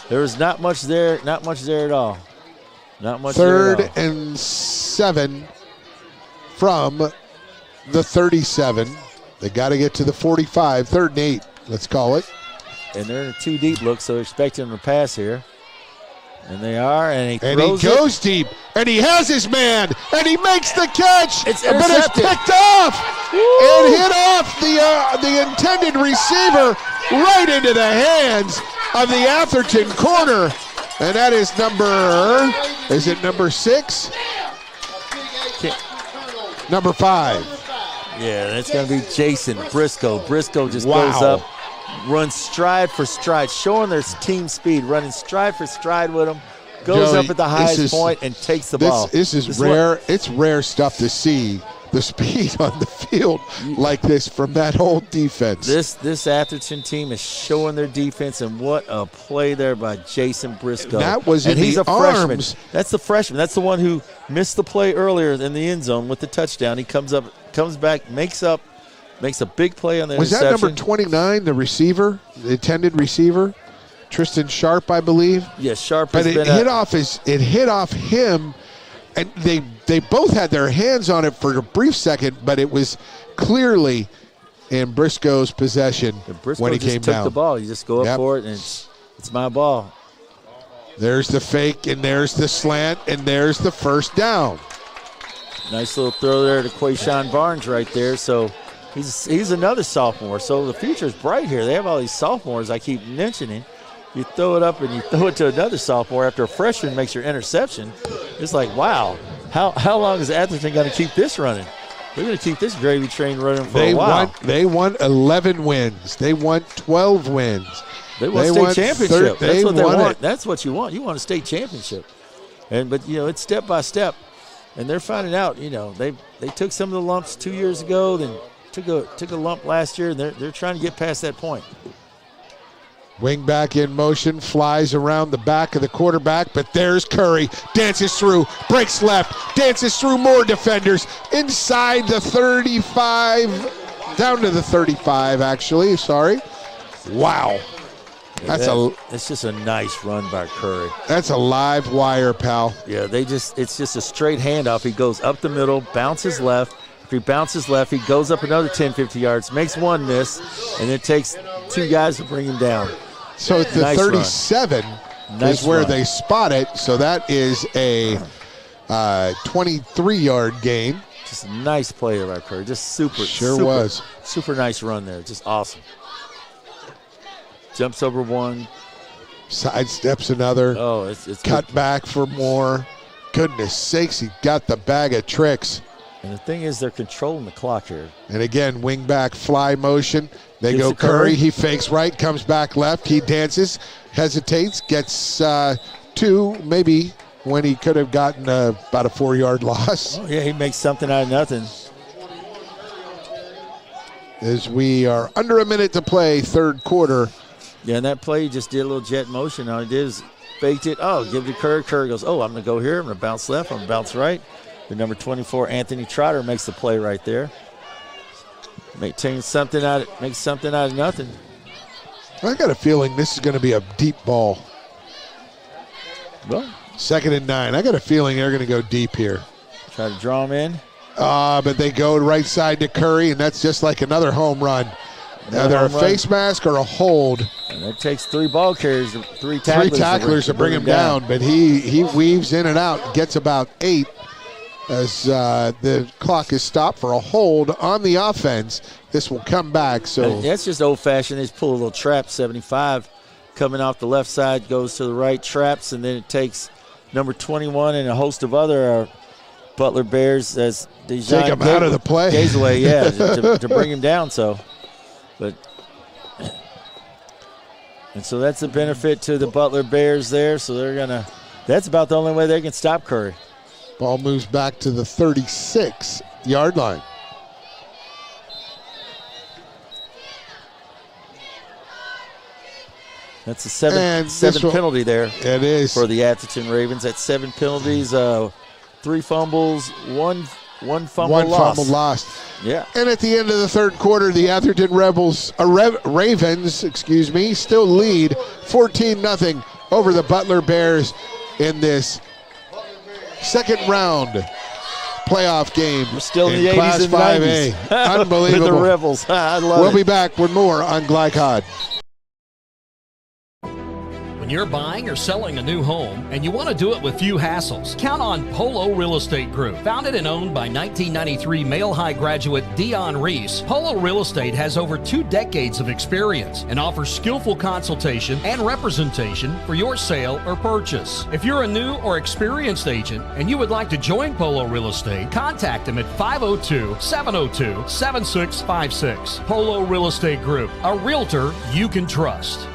there was not much there at all. Not much there at all. 3rd and 7 from the 37. They got to get to the 45. 3rd and 8, let's call it. And they're in a 2 deep look, so expecting them to pass here. And they are, and he goes deep, and he has his man, and he makes the catch. It's but it's picked off and hit off the intended receiver right into the hands of the Atherton corner. And that is number 6? Number 5. Yeah, that's going to be Jason Briscoe. Briscoe just goes up, runs stride for stride, showing their team speed, running stride for stride with them, goes up at the highest point and takes the ball. This is rare. It's rare stuff to see the speed on the field like this from that whole defense. This Atherton team is showing their defense, and what a play there by Jason Briscoe. That was and in he's the a freshman. arms. That's the freshman. That's the one who missed the play earlier in the end zone with the touchdown. He comes back, makes a big play on the interception. Was that number 29, the receiver, the intended receiver? Tristan Sharp, I believe. Yes, Sharp. But it hit off him, and they both had their hands on it for a brief second, but it was clearly in Briscoe's possession when he came down. Took the ball. You just go up for it, and it's my ball. There's the fake, and there's the slant, and there's the first down. Nice little throw there to Quayshawn Barnes right there. So he's another sophomore. So the future is bright here. They have all these sophomores I keep mentioning. You throw it up and you throw it to another sophomore after a freshman makes your interception. It's like, wow, how long is Atherton going to keep this running? They're going to keep this gravy train running for a while. They won 11 wins. They won 12 wins. They won state championship. That's what they want. That's what you want. You want a state championship. But it's step by step. And they're finding out, they took some of the lumps 2 years ago, then took a lump last year, and they're trying to get past that point. Wing back in motion, flies around the back of the quarterback, but there's Curry, dances through, breaks left, dances through more defenders, inside the 35, down to the 35 actually, sorry. Wow. It's just a nice run by Curry. That's a live wire, pal. Yeah, it's just a straight handoff. He goes up the middle, bounces left. If he bounces left, he goes up another 10, 50 yards, makes one miss, and it takes 2 guys to bring him down. So the nice 37 is where they spot it. So that is a 23-yard gain. Just a nice play by Curry. Just super nice run there. Just awesome. Jumps over one. Sidesteps another. Oh, it's cut good. Back for more. Goodness sakes, he got the bag of tricks. And the thing is, they're controlling the clock here. And again, wing back fly motion. They go Curry. He fakes right, comes back left. He dances, hesitates, gets 2, maybe, when he could have gotten about a 4-yard loss. Oh, yeah, he makes something out of nothing. As we are under a minute to play, 3rd quarter. Yeah, and that play, he just did a little jet motion. All he did is faked it. Oh, give it to Curry. Curry goes, I'm going to go here. I'm going to bounce left. I'm going to bounce right. The number 24, Anthony Trotter, makes the play right there. Makes something out of nothing. I got a feeling this is going to be a deep ball. Well, 2nd and 9. I got a feeling they're going to go deep here. Try to draw him in. But they go right side to Curry, and that's just like another home run. Either a face mask or a hold. And it takes 3 ball carriers, 3 tacklers. 3 tacklers to bring him down. But he weaves in and out, gets about 8. as the clock is stopped for a hold on the offense. This will come back. So that's just old-fashioned. They just pull a little trap. 75 coming off the left side, goes to the right, traps, and then it takes number 21 and a host of other Butler Bears as Dejan take him out of the play. Gaze away, yeah, to bring him down. So that's the benefit to the Butler Bears there. So that's about the only way they can stop Curry. Ball moves back to the 36-yard line. That's a seven penalty there. It is. For the Atherton Ravens. That's 7 penalties, 3 fumbles, one fumble lost. Yeah. And at the end of the third quarter, the Atherton Ravens, still lead 14-0 over the Butler Bears in this second round playoff game. We're still in the Class 80s and 5A. 90s. Unbelievable. With the Rebels. I love it. We'll be back with more on Glycod. When you're buying or selling a new home and you want to do it with few hassles, count on Polo Real Estate Group. Founded and owned by 1993 Male High graduate Dion Reese, Polo Real Estate has over 2 decades of experience and offers skillful consultation and representation for your sale or purchase. If you're a new or experienced agent and you would like to join Polo Real Estate, contact them at 502-702-7656. Polo Real Estate Group, a realtor you can trust.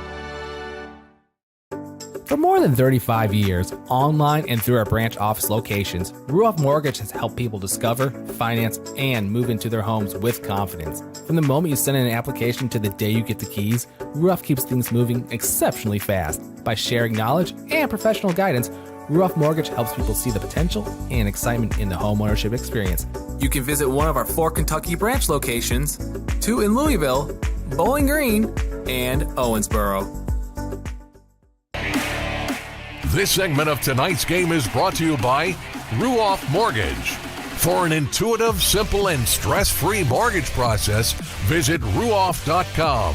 For more than 35 years, online and through our branch office locations, Ruoff Mortgage has helped people discover, finance, and move into their homes with confidence. From the moment you send in an application to the day you get the keys, Ruoff keeps things moving exceptionally fast. By sharing knowledge and professional guidance, Ruoff Mortgage helps people see the potential and excitement in the homeownership experience. You can visit one of our 4 Kentucky branch locations, 2 in Louisville, Bowling Green, and Owensboro. This segment of tonight's game is brought to you by Ruoff Mortgage. For an intuitive, simple, and stress-free mortgage process, visit ruoff.com.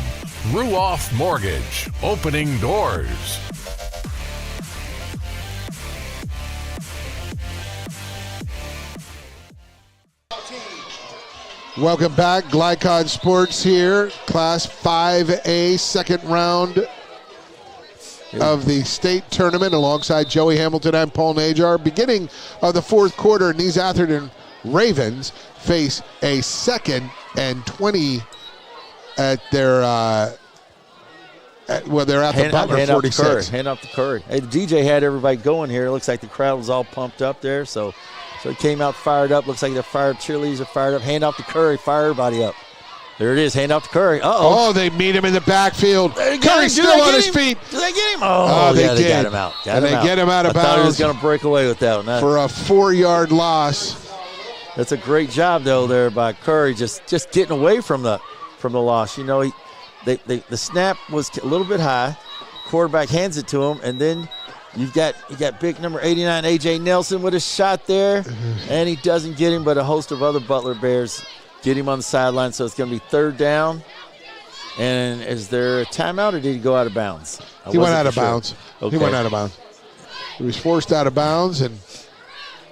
Ruoff Mortgage, opening doors. Welcome back. Glycod Sports here. Class 5A, second round of the state tournament alongside Joey Hamilton and Paul Najar. Beginning of the fourth quarter, and these Atherton Ravens face a 2nd and 20 at their they're at the Butler 46. Hand off to Curry. Hey, the DJ had everybody going here. It looks like the crowd was all pumped up there, so it came out fired up. Looks like the cheerleaders are fired up. Hand off to Curry, fire everybody up. There it is, hand off to Curry. Oh, they meet him in the backfield. Curry's still on his feet. Do they get him? Oh, they did. They got him out. Get him out of bounds. I thought he was going to break away with that one. For a 4-yard loss. That's a great job, though, there by Curry, just getting away from the loss. You know, the snap was a little bit high. Quarterback hands it to him, and then you got big number 89, A.J. Nelson, with a shot there, and he doesn't get him, but a host of other Butler Bears get him on the sideline, so it's going to be 3rd down. And is there a timeout, or did he go out of bounds? He went out of bounds. Okay. He went out of bounds. He was forced out of bounds, and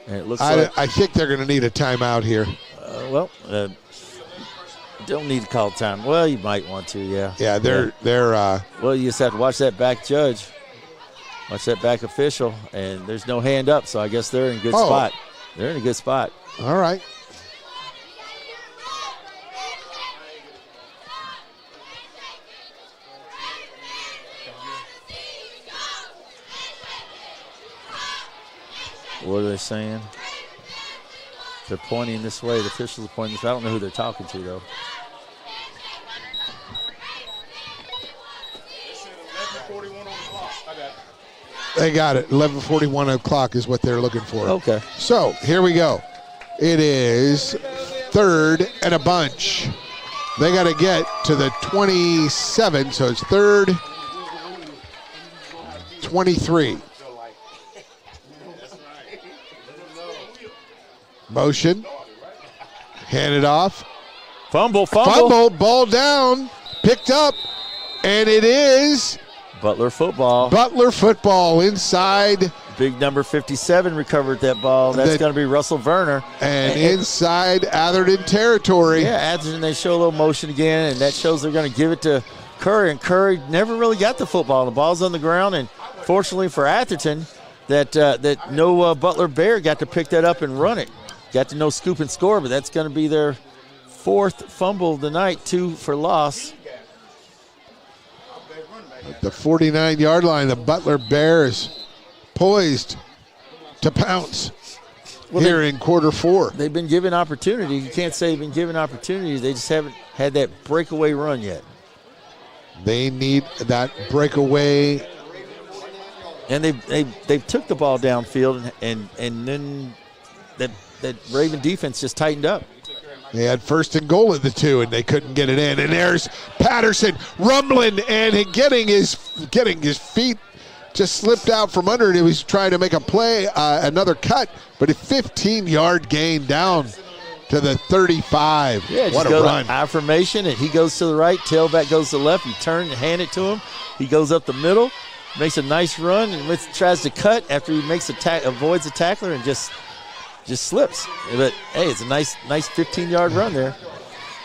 it looks I think they're going to need a timeout here. Don't need to call time. Well, you might want to, yeah. Yeah, they're well, you just have to watch that back judge. Watch that back official, and there's no hand up, so I guess they're in a good spot. They're in a good spot. All right. What are they saying? They're pointing this way. The officials are pointing this way. I don't know who they're talking to, though. They got it. 11:41 o'clock is what they're looking for. Okay. So here we go. It is 3rd and a bunch. They got to get to the 27, so it's 3rd, 23. Motion. Hand it off. Fumble. Ball down. Picked up. And it is Butler football. Butler football inside Big number 57 recovered that ball. That's going to be Russell Werner. And inside Atherton territory. Yeah, Atherton, they show a little motion again, and that shows they're going to give it to Curry. And Curry never really got the football. The ball's on the ground, and fortunately for Atherton, that no Butler Bear got to pick that up and run it. Got to no scoop and score, but that's going to be their 4th fumble of the night, 2 for loss. At the 49-yard line, the Butler Bears poised to pounce here in quarter 4. They've been given opportunity. You can't say they've been given opportunity. They just haven't had that breakaway run yet. They need that breakaway. And they took the ball downfield, and then that Raven defense just tightened up. They had 1st and goal at the 2, and they couldn't get it in. And there's Patterson rumbling and getting his feet just slipped out from under it. He was trying to make a play, another cut, but a 15-yard gain down to the 35. Yeah, what a run. I formation, and he goes to the right, tailback goes to the left. You turn and hand it to him. He goes up the middle, makes a nice run, and tries to cut after he makes avoids a tackler and just slips. But, hey, it's a nice 15-yard run there.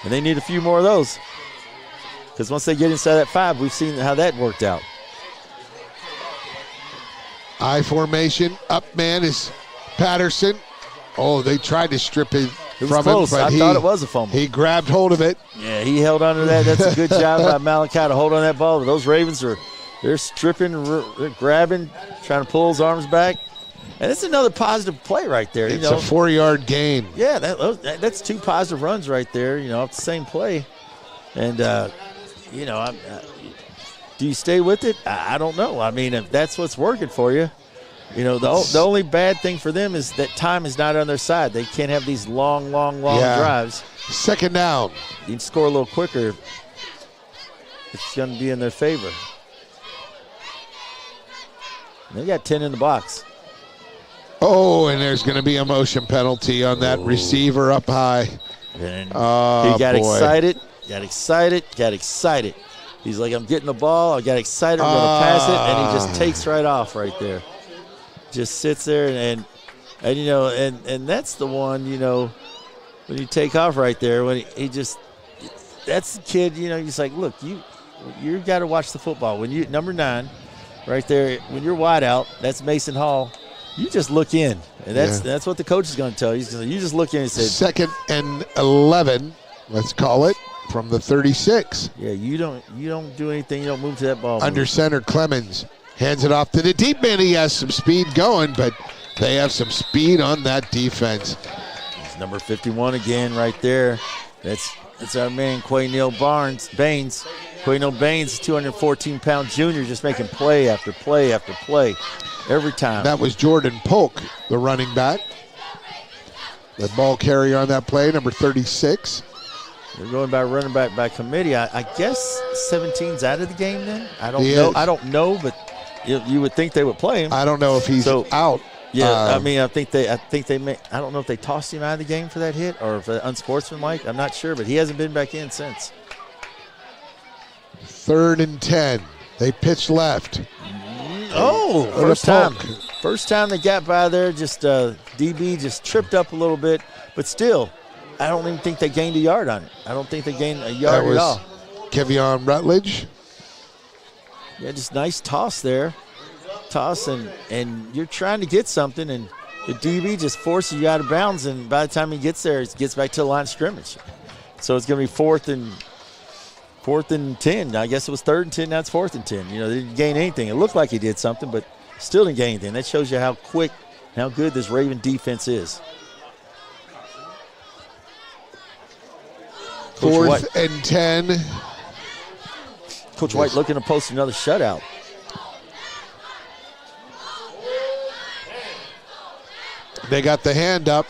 And they need a few more of those. Because once they get inside that 5, we've seen how that worked out. I formation. Up man is Patterson. Oh, they tried to strip it from close. him. But I thought it was a fumble. He grabbed hold of it. Yeah, he held on to that. That's a good job by Malachi to hold on that ball. But those Ravens they're stripping, they're grabbing, trying to pull his arms back. And it's another positive play right there. It's a 4-yard gain. Yeah, that's 2 positive runs right there, off the same play. And, do you stay with it? I don't know. I mean, if that's what's working for you, the only bad thing for them is that time is not on their side. They can't have these long drives. 2nd down. You can score a little quicker. It's going to be in their favor. They got 10 in the box. Oh, and there's going to be a motion penalty on that receiver up high. And he got excited. He's like, I'm getting the ball. I got excited. I'm going to pass it. And he just takes right off right there. Just sits there. And that's the one, when you take off right there, when he just, that's the kid, he's like, look, you got to watch the football. When you, number 9, right there, when you're wide out, that's Mason Hall. You just look in, and that's what the coach is going to tell you. He's going to you just look in and say 2nd and 11, let's call it, from the 36. Yeah, you don't do anything. You don't move to that ball. Under center, Clemens hands it off to the deep man. He has some speed going, but they have some speed on that defense. It's number 51 again right there. That's our man Quaynell Baines. Quaynell Baines, 214-pound junior, just making play after play after play. Every time. That was Jordan Polk, the running back. The ball carrier on that play, number 36. They're going by running back by committee. I guess 17's out of the game then? I don't know, but you would think they would play him. I don't know if he's out. Yeah, I think they may. I don't know if they tossed him out of the game for that hit or if unsportsmanlike. I'm not sure, but he hasn't been back in since. 3rd and 10. They pitch left. Oh, first time they got by there, just DB just tripped up a little bit, but still, I don't even think they gained a yard on it. I don't think they gained a yard at all. Kevion Rutledge. Yeah, just nice toss there. Toss, and you're trying to get something, and the DB just forces you out of bounds, and by the time he gets there, he gets back to the line of scrimmage. So it's going to be 4th and 10. I guess it was 3rd and 10. Now it's 4th and 10. They didn't gain anything. It looked like he did something, but still didn't gain anything. That shows you how quick, how good this Raven defense is. 4th and 10. Coach White looking to post another shutout. They got the hand up.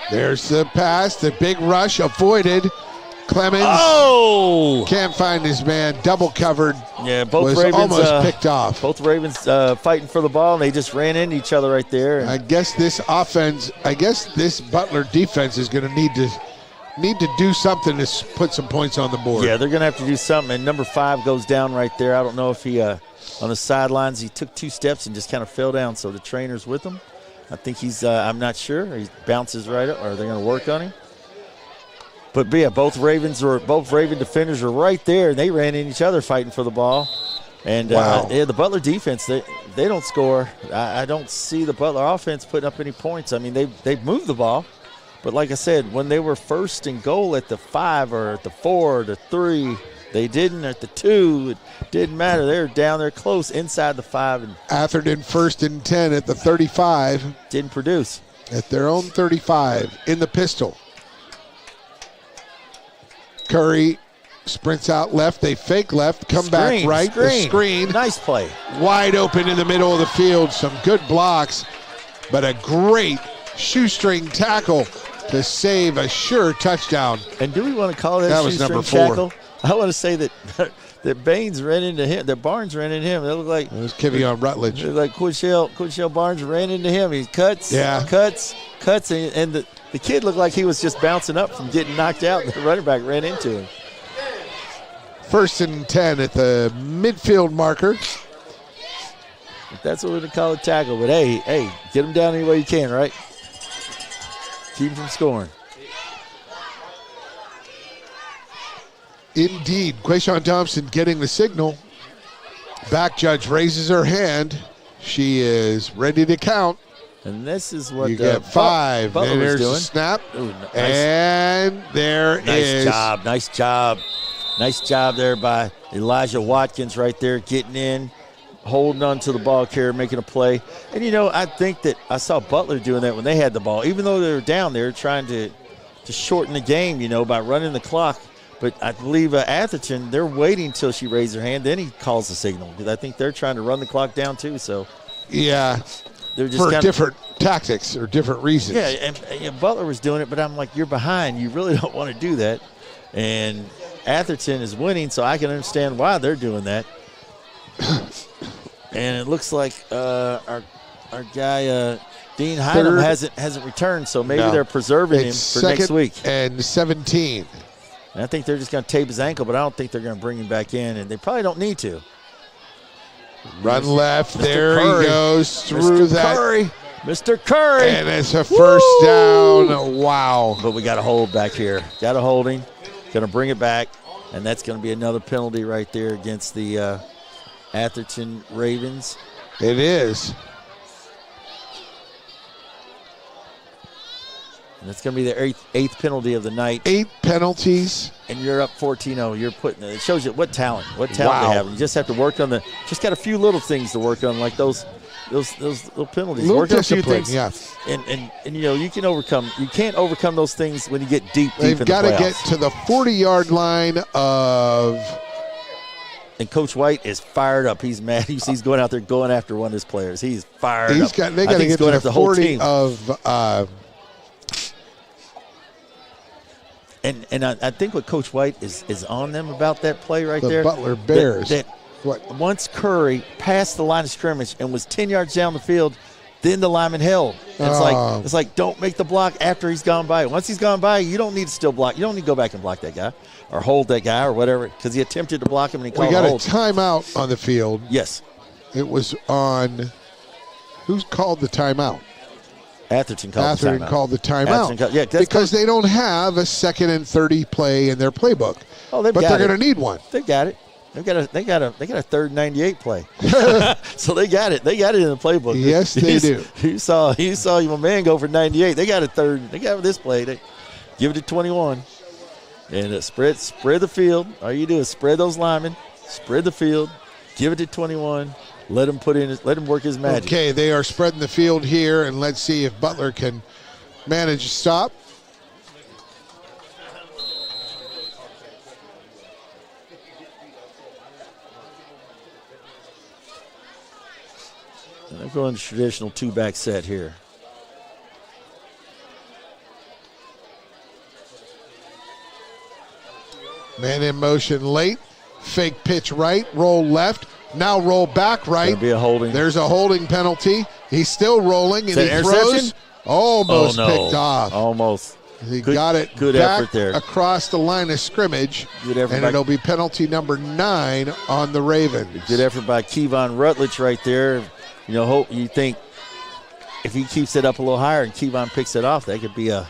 There's the pass, the big rush, avoided. Clemens can't find his man, double covered. Yeah, both Ravens almost picked off. Both Ravens fighting for the ball, and they just ran into each other right there. I guess this Butler defense is going to need to need to do something to put some points on the board. Yeah, they're going to have to do something. And number 5 goes down right there. I don't know if he, on the sidelines, he took 2 steps and just kind of fell down. So the trainer's with him. I think he's, I'm not sure. He bounces right up, or they're going to work on him. But yeah, both Raven defenders are right there. They ran in each other fighting for the ball. And the Butler defense, they don't score. I don't see the Butler offense putting up any points. I mean, they've moved the ball. But like I said, when they were first and goal at the 5 or at the 4 or the 3, they didn't. At the 2, it didn't matter. They were down there close inside the 5. And Atherton 1st and 10 at the 35. Didn't produce. At their own 35 in the pistol. Curry sprints out left. They fake left. Come back right. The screen. Nice play. Wide open in the middle of the field. Some good blocks, but a great shoestring tackle to save a sure touchdown. And do we want to call that was number 4 tackle?4. I want to say that Baines ran into him. That Barnes ran into him. It looked like it was Kivion Rutledge. It looked like Quinshell Barnes ran into him. He cuts, and the kid looked like he was just bouncing up from getting knocked out. The running back ran into him. 1st and 10 at the midfield marker. That's what we're going to call a tackle. But hey, get him down any way you can, right? Keep him from scoring. Indeed. Quayshawn Thompson getting the signal. Back judge raises her hand. She is ready to count. And this is what you get 5. Butler and there's doing. a snap. Ooh, nice. And there is. Nice job. Nice job there by Elijah Watkins right there, getting in, holding on to the ball carrier, making a play. And, I think that I saw Butler doing that when they had the ball. Even though they were down there trying to shorten the game, by running the clock. But I believe Atherton, they're waiting until she raises her hand. Then he calls the signal. Because I think they're trying to run the clock down too. So, yeah. They're just for different tactics or different reasons. Yeah, and Butler was doing it, but I'm like, you're behind. You really don't want to do that. And Atherton is winning, so I can understand why they're doing that. And it looks like our guy Dean Hylam hasn't returned, so maybe they're preserving him for next week. And 17. And I think they're just going to tape his ankle, but I don't think they're going to bring him back in, and they probably don't need to. Run left. There he goes through that. Mr. Curry. And it's a first down. Wow. But we got a hold back here. Got a holding. Going to bring it back. And that's going to be another penalty right there against the Atherton Ravens. It is. And it's going to be their eighth penalty of the night. 8 penalties. And you're up 14-0. You're putting it shows you what talent they have. You just have to work on just got a few little things to work on, like those little penalties. Little work on a few discipline, things. yeah. And you can't overcome those things when you get deep in the playoffs. They've got to get to the 40-yard line of. And Coach White is fired up. He's mad. He's going out there going after one of his players. He's fired up. They got to get to the 40 of. And I think what Coach White is on them about that play right the there. Butler Bears. Once Curry passed the line of scrimmage and was 10 yards down the field, then the lineman held. It's like don't make the block after he's gone by. Once he's gone by, you don't need to still block. You don't need to go back and block that guy or hold that guy or whatever, because he attempted to block him and he called a hold. We got a timeout on the field. Yes. It was on – who's called the timeout? Atherton called the timeout. Because they don't have a 2nd and 30 play in their playbook. Oh, but they're going to need one. They got it. They got a 3rd and 98 play. So they got it. They got it in the playbook. Yes, they do. You saw your man go for 98. They got a 3rd. They got this play. They give it to 21. And spread the field. All you do is spread those linemen, spread the field, give it to 21. Let him work his magic. Okay, they are spreading the field here, and let's see if Butler can manage to stop. And they're going to traditional 2-back set here. Man in motion late. Fake pitch right, roll left. Now roll back right. There'll be a holding. There's a holding penalty. He's still rolling, and he throws. Almost picked off. Almost. He got it good back effort there. across the line of scrimmage, Good effort and by- it'll be penalty number 9 on the Ravens. Good effort by Kevon Rutledge right there. Hope you think if he keeps it up a little higher and Kevon picks it off, that could be a